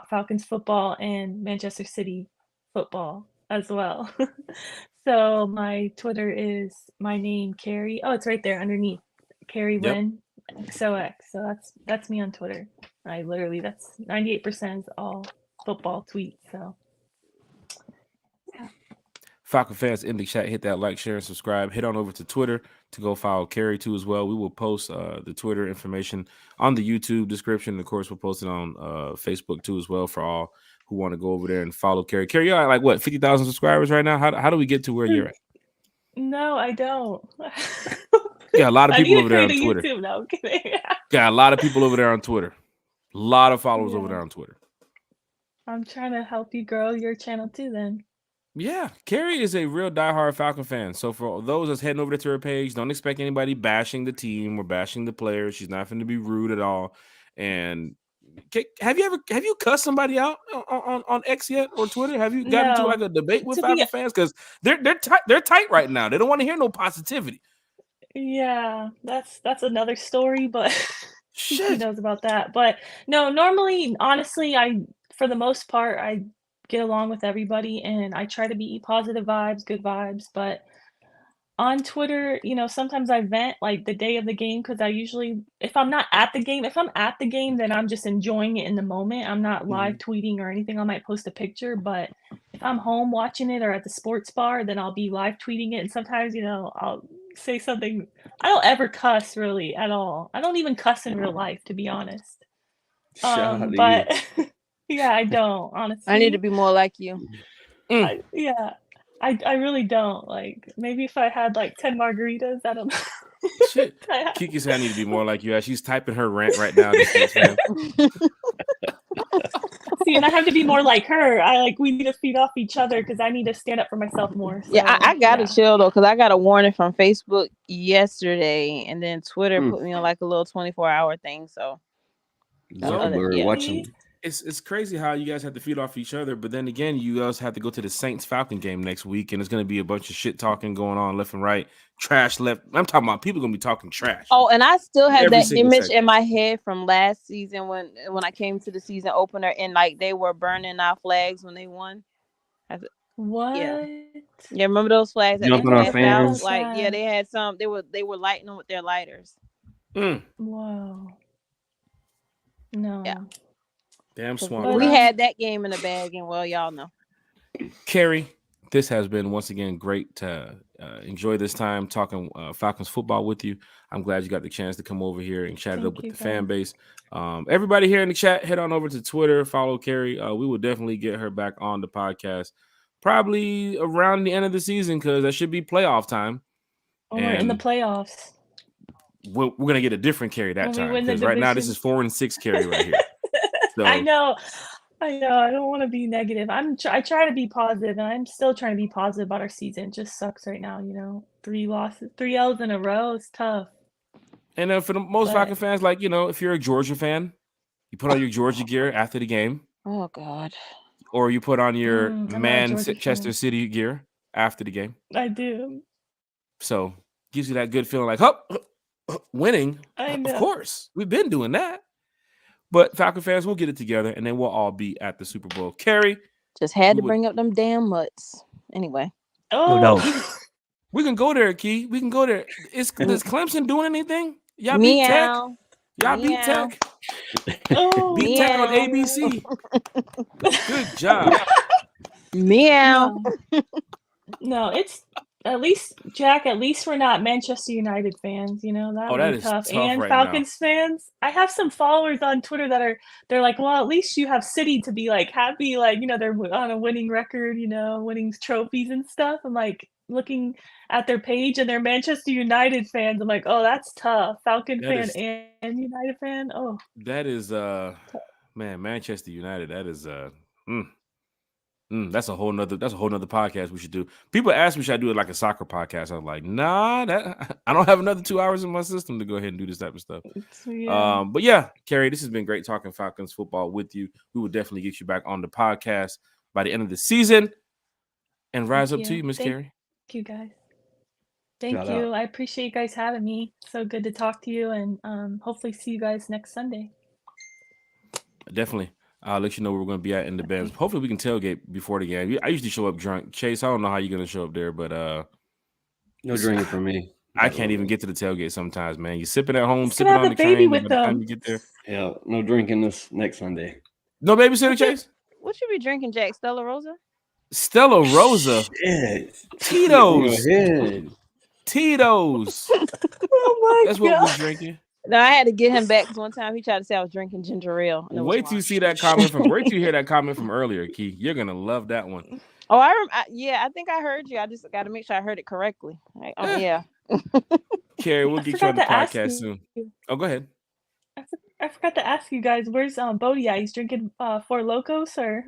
Speaker 4: Falcons football and Manchester City football as well. So my Twitter is my name, Carrie. Oh, it's right there underneath. Carrie
Speaker 1: Yep.
Speaker 4: Wynn XOX. So that's me on Twitter. I literally, that's 98% is all football tweets. So
Speaker 1: Falcon fans in the chat, hit that like, share, and subscribe. Head on over to Twitter to go follow Carrie too as well. We will post the Twitter information on the YouTube description. Of course, we'll post it on Facebook too as well for all who want to go over there and follow Carrie. Carrie, you're at like what, 50,000 subscribers right now? How do we get to where you're at?
Speaker 4: no, I don't.
Speaker 1: Got a lot of
Speaker 4: I
Speaker 1: people
Speaker 4: need
Speaker 1: over
Speaker 4: to
Speaker 1: there on
Speaker 4: create a
Speaker 1: Twitter.
Speaker 4: YouTube. No, I'm kidding.
Speaker 1: Got a lot of people over there on Twitter. A lot of followers over
Speaker 4: Yeah.
Speaker 1: there on Twitter.
Speaker 4: I'm trying to help you grow your channel too. Then.
Speaker 1: Yeah, Carrie is a real diehard Falcon fan. So for those that's heading over to her page, don't expect anybody bashing the team or bashing the players. She's not going to be rude at all. And have you cussed somebody out on X yet or Twitter? Have you gotten into like a debate with Falcon fans? Because they're tight right now. They don't want to hear no positivity.
Speaker 4: Yeah, that's another story, but who knows about that. But no, normally, honestly, for the most part, I get along with everybody and I try to be positive vibes, good vibes. But on Twitter, sometimes I vent like the day of the game because if I'm at the game, then I'm just enjoying it in the moment. I'm not live tweeting or anything. I might post a picture, but if I'm home watching it or at the sports bar, then I'll be live tweeting it. And sometimes, I'll say something. I don't ever cuss really at all. I don't even cuss in real life, to be honest. But yeah, I don't, honestly.
Speaker 3: I need to be more like you.
Speaker 4: I really don't. Like, maybe if I had like 10 margaritas, I don't know.
Speaker 1: Shit. Kiki said I need to be more like you. She's typing her rant right now.
Speaker 4: See, and I have to be more like her. We need to feed off each other because I need to stand up for myself more. So,
Speaker 3: yeah, I gotta chill though, because I got a warning from Facebook yesterday, and then Twitter put me on like a little 24-hour thing. So
Speaker 2: watching.
Speaker 1: It's crazy how you guys have to feed off each other, but then again, you guys have to go to the Saints Falcon game next week, and it's going to be a bunch of shit talking going on left and right, trash left. I'm talking about people going to be talking trash.
Speaker 3: Oh, and I still have that image in my head from last season when I came to the season opener, and like they were burning our flags when they won.
Speaker 4: What?
Speaker 3: Yeah, remember those flags that
Speaker 2: jumping on fans?
Speaker 3: Like, yeah, they had some. They were lighting them with their lighters.
Speaker 4: Wow. No.
Speaker 3: Yeah.
Speaker 1: Damn smart.
Speaker 3: We had that game in the bag, and well, y'all know.
Speaker 1: Carrie, this has been once again great to enjoy this time talking Falcons football with you. I'm glad you got the chance to come over here and chat it up with the fan base. Everybody here in the chat, head on over to Twitter, follow Carrie. We will definitely get her back on the podcast probably around the end of the season because that should be playoff time.
Speaker 4: Oh, we're in the playoffs.
Speaker 1: We're going to get a different Carrie that time because right now this is 4-6 Carrie right here. So,
Speaker 4: I know. I don't want to be negative. I try to be positive, and I'm still trying to be positive about our season. It just sucks right now, 3 losses, 3 L's in a row is tough.
Speaker 1: And for the most Falcon fans, like, if you're a Georgia fan, you put on your Georgia gear after the game.
Speaker 3: Oh, God.
Speaker 1: Or you put on your Manchester City gear after the game.
Speaker 4: I do.
Speaker 1: So, gives you that good feeling like, winning.
Speaker 4: I know.
Speaker 1: Of course. We've been doing that. But Falcon fans, we'll get it together, and then we'll all be at the Super Bowl. Carrie.
Speaker 3: Just had to bring up them damn mutts. Anyway.
Speaker 4: Oh, no.
Speaker 1: We can go there, Key. We can go there. Is Clemson doing anything? Y'all beat Tech? Y'all beat Tech? Beat Tech on ABC. Good job.
Speaker 3: Meow.
Speaker 4: No, it's at least, Jack, we're not Manchester United fans, that is tough. And
Speaker 1: right
Speaker 4: Falcons fans. I have some followers on Twitter they're like, well, at least you have City to be like happy, like, they're on a winning record, winning trophies and stuff. I'm like looking at their page and they're Manchester United fans. I'm like, oh, that's tough. Falcon fan and United fan. Oh,
Speaker 1: that is man, Manchester United. That is that's a whole nother podcast we should do. People ask me, should I do it like a soccer podcast? I'm like, nah, I don't have another 2 hours in my system to go ahead and do this type of stuff.
Speaker 4: Yeah.
Speaker 1: But yeah, Carrie, this has been great talking Falcons football with you. We will definitely get you back on the podcast by the end of the season. And rise up to you, Miss Carrie.
Speaker 4: Thank you, guys. Thank you. I appreciate you guys having me. So good to talk to you, and hopefully see you guys next Sunday.
Speaker 1: Definitely. I'll let you know where we're going to be at in the Benz. Hopefully we can tailgate before the game. I usually show up drunk. Chase, I don't know how you're going to show up there, but
Speaker 2: no drinking for me.
Speaker 1: I can't even get to the tailgate sometimes, man. You're sipping at home, sipping on the train by the time you get there.
Speaker 2: Yeah, no drinking this next Sunday.
Speaker 1: No babysitter, Chase?
Speaker 3: What you be drinking, Jack? Stella Rosa?
Speaker 1: Stella Rosa.
Speaker 2: Shit.
Speaker 1: Tito's. Tito's.
Speaker 4: Oh my
Speaker 1: That's
Speaker 4: God.
Speaker 1: what we're drinking.
Speaker 3: No, I had to get him back because one time he tried to say I was drinking ginger ale.
Speaker 1: Wait till you see that comment wait till you hear that comment from earlier, Key. You're gonna love that one.
Speaker 3: Oh, I think I heard you. I just got to make sure I heard it correctly. Yeah.
Speaker 1: Carrie, we'll get you on the podcast soon. Oh, go ahead.
Speaker 4: I forgot to ask you guys, where's Bodie at? He's drinking Four Locos or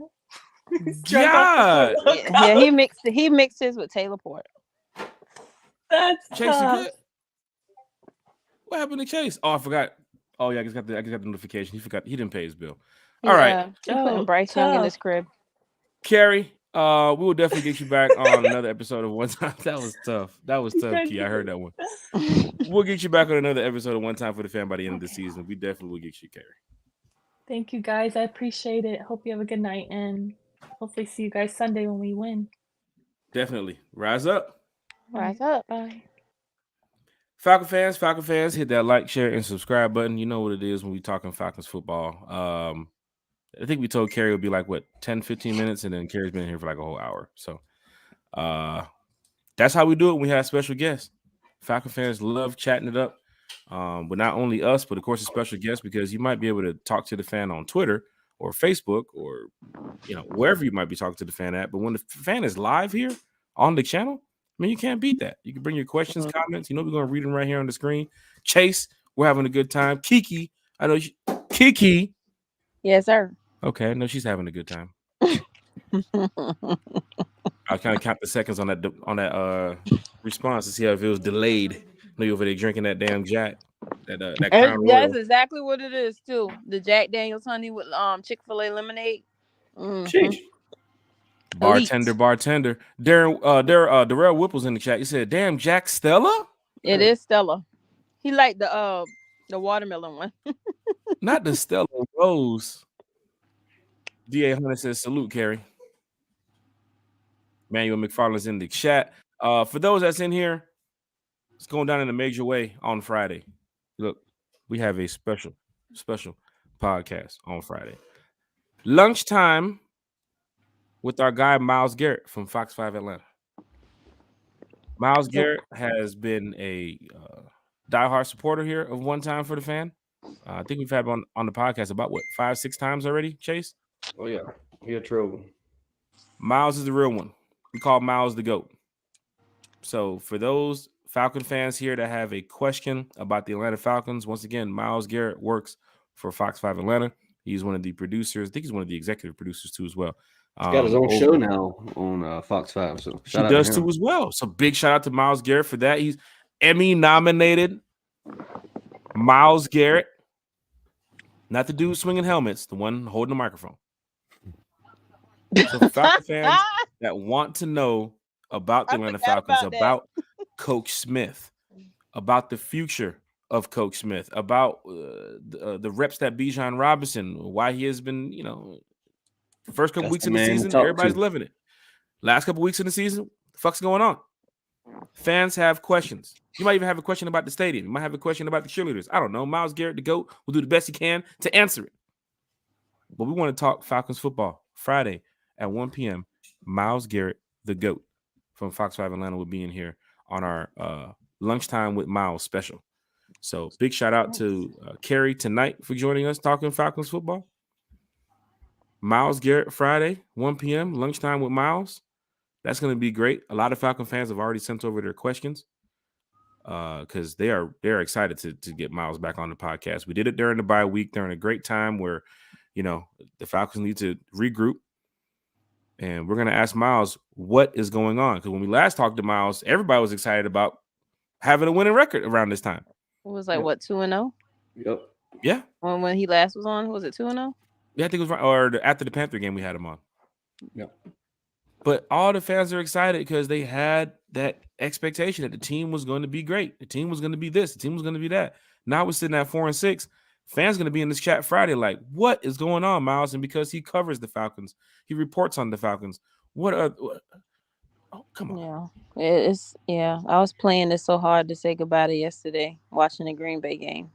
Speaker 4: he's drunk
Speaker 1: God.
Speaker 4: off the Four
Speaker 3: Yeah,
Speaker 4: Locos?
Speaker 3: he mixed his with Taylor Porter.
Speaker 4: That's
Speaker 1: Chase, you
Speaker 4: tough.
Speaker 1: good? What happened to Chase? Oh, I forgot. Oh yeah, I just got the notification. He forgot. He didn't pay his bill. All right,
Speaker 3: He putting
Speaker 4: Oh,
Speaker 3: Bryce Young in
Speaker 4: tough.
Speaker 3: his crib.
Speaker 1: Carrie. We will definitely get you back on another episode of One Time. That was tough. That was tough, Key. I heard that one. We'll get you back on another episode of One Time for the Fan by the end of the season. We definitely will get you, Carrie.
Speaker 4: Thank you guys. I appreciate it. Hope you have a good night and hopefully see you guys Sunday when we win.
Speaker 1: Definitely. Rise up.
Speaker 3: Rise up.
Speaker 4: Bye.
Speaker 1: Falcon fans, hit that like, share, and subscribe button. You know what it is when we talking Falcons football. I think we told Carrie it would be like, 10, 15 minutes, and then Carrie's been here for like a whole hour. So that's how we do it when we have special guests. Falcon fans love chatting it up. But not only us, but of course a special guest, because you might be able to talk to the fan on Twitter or Facebook or wherever you might be talking to the fan at. But when the fan is live here on the channel, I mean, you can't beat that. You can bring your questions, comments. We're going to read them right here on the screen. Chase, we're having a good time. Kiki, I know Kiki.
Speaker 3: Yes, sir.
Speaker 1: Okay, I know she's having a good time. I'll kind of count the seconds on that response to see how if it was delayed. I know you over there drinking that damn Jack. That Crown Royal.
Speaker 3: That's exactly what it is too. The Jack Daniels honey with Chick-fil-A lemonade.
Speaker 2: Sheesh.
Speaker 1: Bartender. Darrell Whipple's in the chat. He said, "Damn, Jack Stella."
Speaker 3: It is Stella. He liked the watermelon one.
Speaker 1: Not the Stella Rose. D.A. Hunter says, "Salute, Carrie." Manuel McFarland's in the chat. For those that's in here, it's going down in a major way on Friday. Look, we have a special podcast on Friday. Lunchtime with our guy Myles Garrett from Fox 5 Atlanta. Myles Garrett has been a diehard supporter here of One Time for the Fan. I think we've had him on the podcast about 5-6 times already, Chase?
Speaker 2: Oh yeah, we got trouble.
Speaker 1: Myles is the real one. We call Myles the GOAT. So for those Falcon fans here that have a question about the Atlanta Falcons, once again, Myles Garrett works for Fox 5 Atlanta. He's one of the producers. I think he's one of the executive producers too as well.
Speaker 2: He's got his own show now on Fox 5. So
Speaker 1: he does too as well. So big shout out to Myles Garrett for that. He's Emmy nominated. Myles Garrett, not the dude swinging helmets, the one holding the microphone. So for Falcon fans that want to know about the Atlanta Falcons, about Coach Smith, about the future of Coach Smith, about the reps that Bijan Robinson, why he has been, first couple weeks in the season, everybody's loving it. Last couple weeks in the season, what the fuck's going on? Fans have questions. You might even have a question about the stadium. You might have a question about the cheerleaders. I don't know. Myles Garrett, the GOAT, will do the best he can to answer it. But we want to talk Falcons football Friday at 1 p.m. Myles Garrett, the GOAT from Fox 5 Atlanta will be in here on our Lunchtime with Myles special. So big shout out to Carrie tonight for joining us talking Falcons football. Myles Garrett Friday, 1 p.m. Lunchtime with Myles. That's going to be great. A lot of Falcon fans have already sent over their questions because they're excited to get Myles back on the podcast. We did it during the bye week, during a great time where, the Falcons need to regroup. And we're going to ask Myles what is going on. Because when we last talked to Myles, everybody was excited about having a winning record around this time.
Speaker 3: It was like, 2-0?
Speaker 2: Yep.
Speaker 1: Yeah.
Speaker 3: When he last was on, was it 2-0?
Speaker 1: Yeah, I think it was right. Or after the Panther game, we had him on.
Speaker 2: Yep.
Speaker 1: But all the fans are excited because they had that expectation that the team was going to be great. The team was going to be this. The team was going to be that. Now we're sitting at 4-6. Fans going to be in this chat Friday like, what is going on, Myles? And because he covers the Falcons, he reports on the Falcons. Oh, come on.
Speaker 3: Yeah, I was playing this so hard to say goodbye to yesterday, watching the Green Bay game.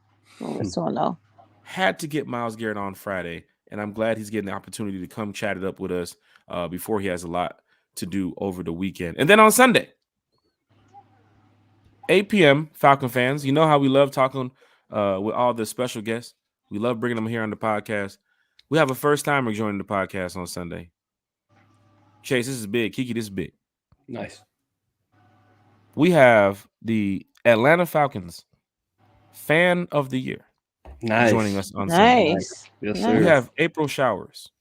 Speaker 3: So I know.
Speaker 1: Had to get Myles Garrett on Friday, and I'm glad he's getting the opportunity to come chat it up with us before he has a lot to do over the weekend. And then on Sunday, 8 p.m., Falcon fans, you know how we love talking with all the special guests. We love bringing them here on the podcast. We have a first-timer joining the podcast on Sunday. Chase, this is big. Kiki, this is big.
Speaker 2: Nice.
Speaker 1: We have the Atlanta Falcons Fan of the Year.
Speaker 2: Nice.
Speaker 1: joining us on Sunday.
Speaker 3: Nice.
Speaker 2: Yes,
Speaker 3: Nice.
Speaker 2: sir.
Speaker 1: We have April Showers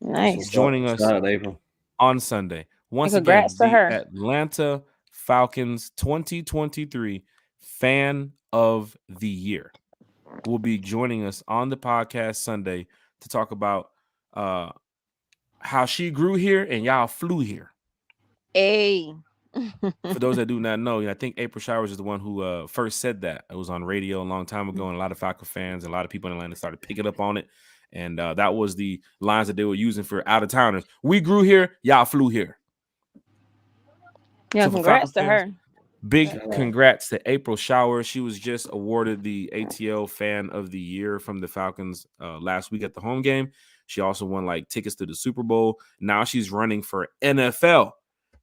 Speaker 3: Nice.
Speaker 1: joining us
Speaker 2: Start of April.
Speaker 1: on Sunday. Once again,
Speaker 3: Congrats to
Speaker 1: the
Speaker 3: her.
Speaker 1: Atlanta Falcons 2023 Fan of the Year will be joining us on the podcast Sunday to talk about how she grew here and y'all flew here.
Speaker 3: Hey.
Speaker 1: For those that do not know, I think April Showers is the one who first said that. It was on radio a long time ago, and a lot of Falcon fans and a lot of people in Atlanta started picking up on it. And that was the lines that they were using for out-of-towners. We grew here, y'all flew here.
Speaker 3: Yeah,
Speaker 1: So for
Speaker 3: congrats to
Speaker 1: Falcon
Speaker 3: her.
Speaker 1: fans, big congrats to April Showers. She was just awarded the ATL Fan of the Year from the Falcons last week at the home game. She also won like tickets to the Super Bowl. Now she's running for NFL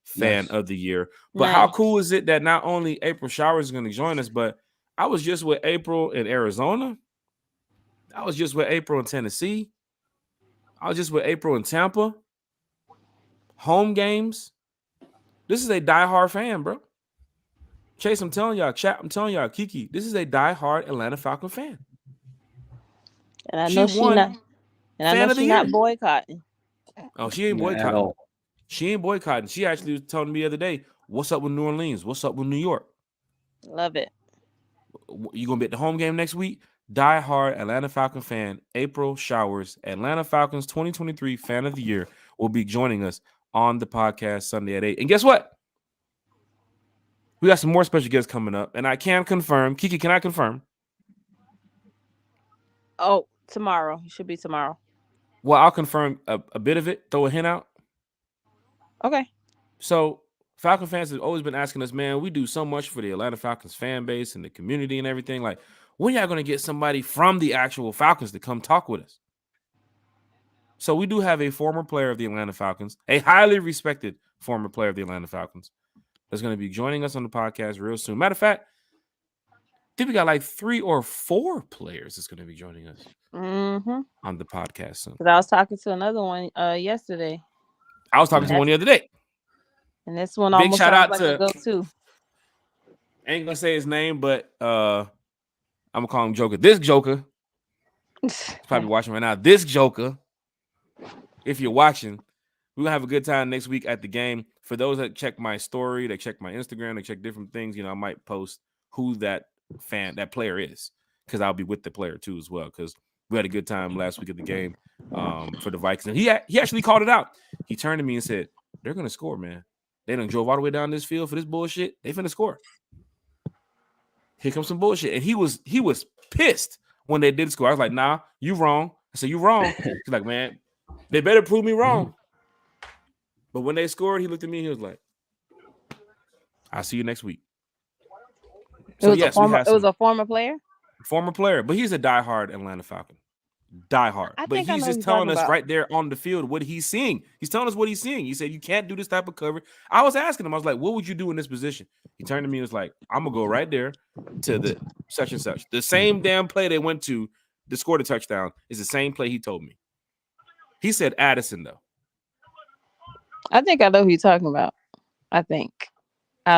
Speaker 1: Fan of the Year. But how cool is it that not only April Showers is going to join us, but I was just with April in Arizona. I was just with April in Tennessee. I was just with April in Tampa. Home games. This is a diehard fan, bro. Chase, I'm telling y'all, chat, I'm telling y'all, Kiki, this is a diehard Atlanta Falcon fan.
Speaker 3: And I know she's not. And I know she's not boycotting.
Speaker 1: Oh, she ain't boycotting. She ain't boycotting. She actually was telling me the other day, what's up with New Orleans? What's up with New York?
Speaker 3: Love it.
Speaker 1: You gonna be at the home game next week? Die-hard Atlanta Falcon fan, April Showers, Atlanta Falcons 2023 Fan of the Year, will be joining us on the podcast Sunday at 8. And guess what? We got some more special guests coming up, and I can confirm. Kiki, can I confirm?
Speaker 3: Oh, tomorrow. It should be tomorrow.
Speaker 1: Well, I'll confirm a bit of it. Throw a hint out.
Speaker 3: Okay.
Speaker 1: So Falcon fans have always been asking us, man, we do so much for the Atlanta Falcons fan base and the community and everything. Like, when y'all going to get somebody from the actual Falcons to come talk with us? So we do have a former player of the Atlanta Falcons, a highly respected former player of the Atlanta Falcons, that's going to be joining us on the podcast real soon. Matter of fact, I think we got like 3 or 4 players that's going to be joining us on the podcast soon.
Speaker 3: Because I was talking to another one yesterday.
Speaker 1: I was talking to one the other day.
Speaker 3: And this one
Speaker 1: Big
Speaker 3: almost
Speaker 1: shout out
Speaker 3: like
Speaker 1: to
Speaker 3: a go-to.
Speaker 1: I ain't gonna say his name, but I'm gonna call him Joker. This Joker, he's probably watching right now. This Joker, if you're watching, we're gonna have a good time next week at the game. For those that check my story, that check my Instagram, they check different things, I might post who that player is, because I'll be with the player too as well, because we had a good time last week at the game for the Vikings. And he actually called it out. He turned to me and said, they're gonna score, man. They done drove all the way down this field for this bullshit. They finna score. Here comes some bullshit. And he was pissed when they did score. I was like, nah, you wrong. I said, you wrong. He's like, man, they better prove me wrong. But when they scored, he looked at me and he was like, I'll see you next week. So
Speaker 3: it was a former player?
Speaker 1: Former player, but he's a diehard Atlanta Falcon. Diehard. But he's just telling us right there on the field what he's seeing. He's telling us what he's seeing. He said, you can't do this type of cover. I was asking him, I was like, what would you do in this position? He turned to me and was like, I'm going to go right there to the such and such. The same damn play they went to score the touchdown is the same play he told me. He said Addison, though.
Speaker 3: I think I know who you're talking about. I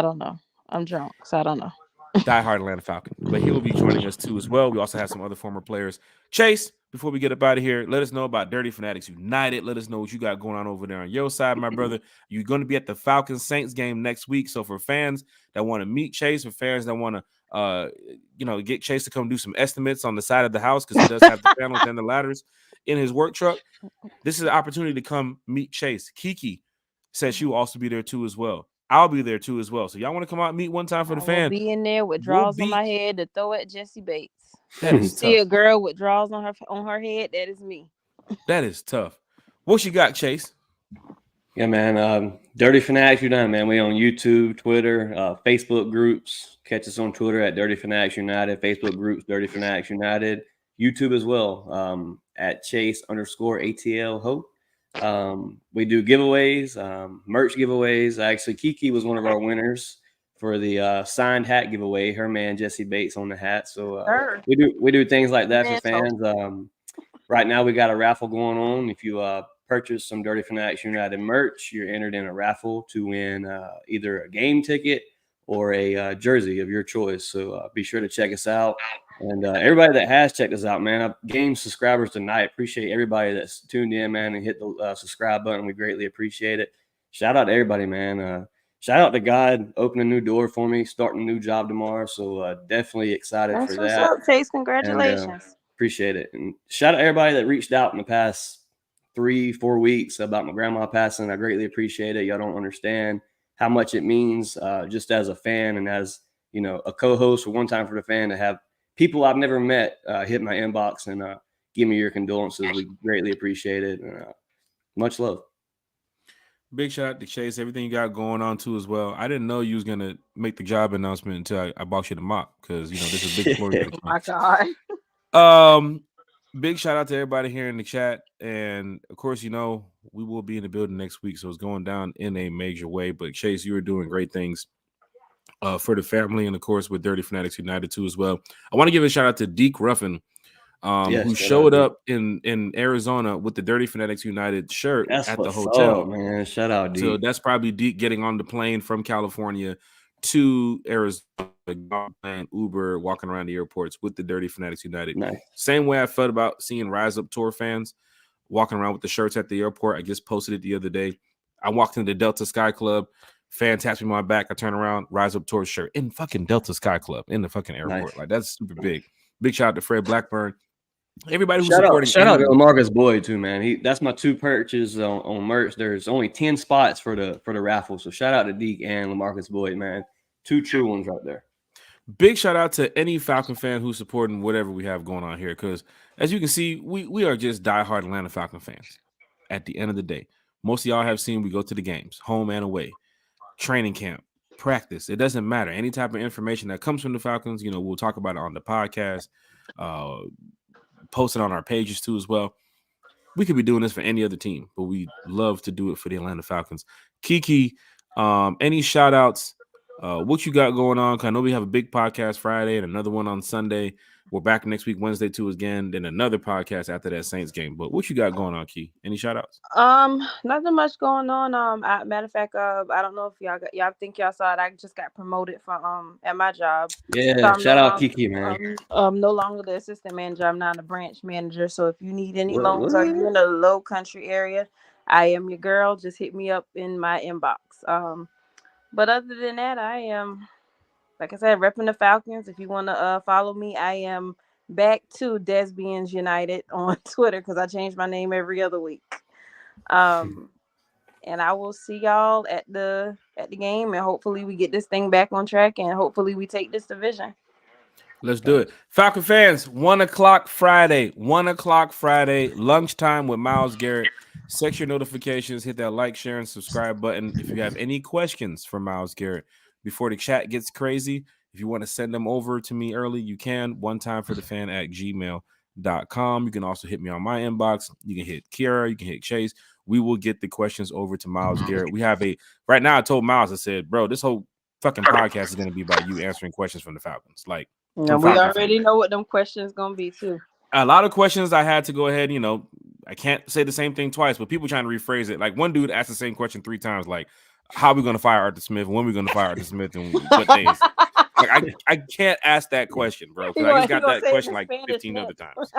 Speaker 3: don't know. I'm drunk, so I don't know.
Speaker 1: Diehard Atlanta Falcon. But he will be joining us too as well. We also have some other former players. Chase, before we get up out of here, let us know about Dirty Fanatics United. Let us know what you got going on over there on your side, my brother. You're going to be at the Falcons Saints game next week. So for fans that want to meet Chase, for fans that want to get Chase to come do some estimates on the side of the house, because he does have the panels and the ladders in his work truck, this is an opportunity to come meet Chase. Kiki said she will also be there too as well. I'll be there too as well. So y'all want to come out and meet one time for the fan?
Speaker 3: Be in there with draws on my head to throw at Jessie Bates.
Speaker 1: That is
Speaker 3: See
Speaker 1: tough.
Speaker 3: a girl with draws on her head? That is me.
Speaker 1: That is tough. What you got, Chase?
Speaker 2: Yeah, man. Dirty Fanatics United, man. We on YouTube, Twitter, Facebook groups. Catch us on Twitter at Dirty Fanatics United. Facebook groups, Dirty Fanatics United. YouTube as well, at Chase_ATL Ho. We do giveaways, merch giveaways. Actually, Kiki was one of our winners for the signed hat giveaway. Her man Jessie Bates on the hat. So we do things like that for fans. Right now we got a raffle going on. If you purchase some Dirty Fanatics United merch, you're entered in a raffle to win either a game ticket or a jersey of your choice. So be sure to check us out And everybody that has checked us out, man, I've gained subscribers tonight. Appreciate everybody that's tuned in, man, and hit the subscribe button. We greatly appreciate it. Shout out to everybody, man. Shout out to God opening a new door for me, starting a new job tomorrow. So definitely excited
Speaker 3: That's
Speaker 2: for
Speaker 3: what's
Speaker 2: that.
Speaker 3: up, Chase.
Speaker 2: And,
Speaker 3: Congratulations.
Speaker 2: appreciate it. And shout out to everybody that reached out in the past 3-4 weeks about my grandma passing. I greatly appreciate it. Y'all don't understand how much it means just as a fan and as, you know, a co-host for One Time for the Fan to have people I've never met hit my inbox and give me your condolences. We greatly appreciate it. Much love.
Speaker 1: Big shout out to Chase. Everything you got going on too as well. I didn't know you was gonna make the job announcement until I bought you the mop because you know this is a big floor.
Speaker 3: Oh my God.
Speaker 1: Big shout out to everybody here in the chat, and of course, you know we will be in the building next week, so it's going down in a major way. But Chase, you are doing great things for the family, and of course with Dirty Fanatics United too as well. I want to give a shout out to Deke Ruffin. Who showed up in Arizona with the Dirty Fanatics United shirt at the hotel.
Speaker 2: Up, man. Shout out, Deke.
Speaker 1: So that's probably Deke getting on the plane from California to Arizona, and Uber, walking around the airports with the Dirty Fanatics United.
Speaker 2: Nice.
Speaker 1: Same way I felt about seeing Rise Up Tour fans walking around with the shirts at the airport. I just posted it the other day. I walked into the Delta Sky Club. Fan taps me on my back. I turn around, Rise Up Tour shirt in fucking Delta Sky Club in the fucking airport.
Speaker 2: Nice.
Speaker 1: Like that's super big. Big shout out to Fred Blackburn. Everybody who's
Speaker 2: shout
Speaker 1: supporting.
Speaker 2: Shout out to Lamarcus Boyd too, man. That's my 2 purchases on merch. There's only 10 spots for the raffle. So shout out to Deke and Lamarcus Boyd, man. 2 true ones right there.
Speaker 1: Big shout out to any Falcon fan who's supporting whatever we have going on here. Because as you can see, we are just diehard Atlanta Falcon fans. At the end of the day, most of y'all have seen we go to the games, home and away, training camp, practice. It doesn't matter. Any type of information that comes from the Falcons, you know, we'll talk about it on the podcast. Posted on our pages too as well. We could be doing this for any other team, but we love to do it for the Atlanta Falcons. Kiki, any shout outs? What you got going on? Cause I know we have a big podcast Friday and another one on Sunday. We're back next week, Wednesday too again. Then another podcast after that Saints game. But what you got going on, Key? Any shout outs?
Speaker 3: Nothing much going on. Matter of fact, I don't know if y'all think y'all saw it. I just got promoted from at my job.
Speaker 2: Yeah, so shout out Kiki, man.
Speaker 3: No longer the assistant manager. I'm now the branch manager. So if you need any loans or you're in a low country area, I am your girl. Just hit me up in my inbox. But other than that, I am, like I said, repping the Falcons. If you want to follow me, I am back to Desbians United on Twitter because I change my name every other week. And I will see y'all at the game, and hopefully we get this thing back on track, and hopefully we take this division.
Speaker 1: Let's do it. Falcon fans, 1:00 Friday, 1:00 Friday, lunchtime with Myles Garrett. Set your notifications, hit that like, share, and subscribe button. If you have any questions for Myles Garrett before the chat gets crazy, if you want to send them over to me early, you can. onetimeforthefan@gmail.com. You can also hit me on my inbox. You can hit Kiara. You can hit Chase. We will get the questions over to Myles Garrett. We have right now I told Myles, I said, bro, this whole fucking podcast is going to be about you answering questions from the Falcons. Like,
Speaker 3: no, we already know what them questions going to be too.
Speaker 1: A lot of questions I had to go ahead, you know, I can't say the same thing twice, but people trying to rephrase it. Like one dude asked the same question 3 times, like, how are we going to fire Arthur Smith? When are we going to fire Arthur Smith? And what days? Like, I can't ask that question, bro. Because I just got that question like 15 other times.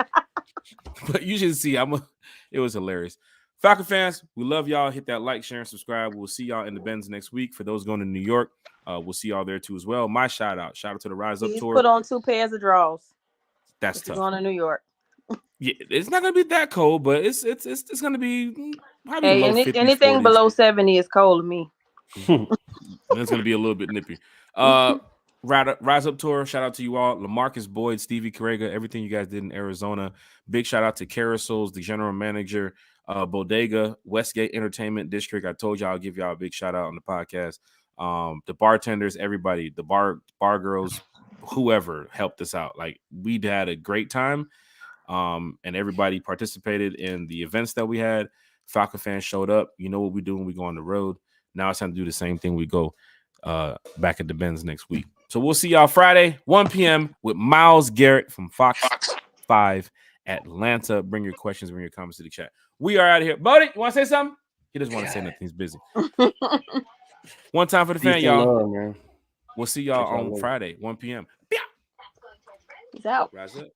Speaker 1: But you should see, it was hilarious. Falcon fans, we love y'all. Hit that like, share, and subscribe. We'll see y'all in the Benz next week. For those going to New York, we'll see y'all there too as well. My shout out to the Rise Up Tour.
Speaker 3: Put on 2 pairs of draws.
Speaker 1: That's tough.
Speaker 3: Going to New York.
Speaker 1: Yeah, it's not gonna be that cold, but it's gonna be probably low 50s,
Speaker 3: anything
Speaker 1: 40s.
Speaker 3: below 70 is cold to me.
Speaker 1: It's gonna be a little bit nippy. Rise Up Tour, shout out to you all. Lamarcus Boyd, Stevie Carrega, everything you guys did in Arizona. Big shout out to Carousels, the general manager, Bodega, Westgate Entertainment District. I told y'all I'll give y'all a big shout out on the podcast. The bartenders, everybody, the bar girls, whoever helped us out. Like we had a great time. And everybody participated in the events that we had. Falcon fans showed up. You know what we do when we go on the road. Now it's time to do the same thing. We go back at the Benz next week. So we'll see y'all Friday, 1 p.m. with Myles Garrett from Fox 5 Atlanta. Bring your questions, bring your comments to the chat. We are out of here. Bodie, you want to say something? He doesn't want to say nothing. He's busy. One time for the fan, y'all.
Speaker 2: Man.
Speaker 1: We'll see y'all on Friday, 1 p.m.
Speaker 3: Peace out.
Speaker 1: Rise up.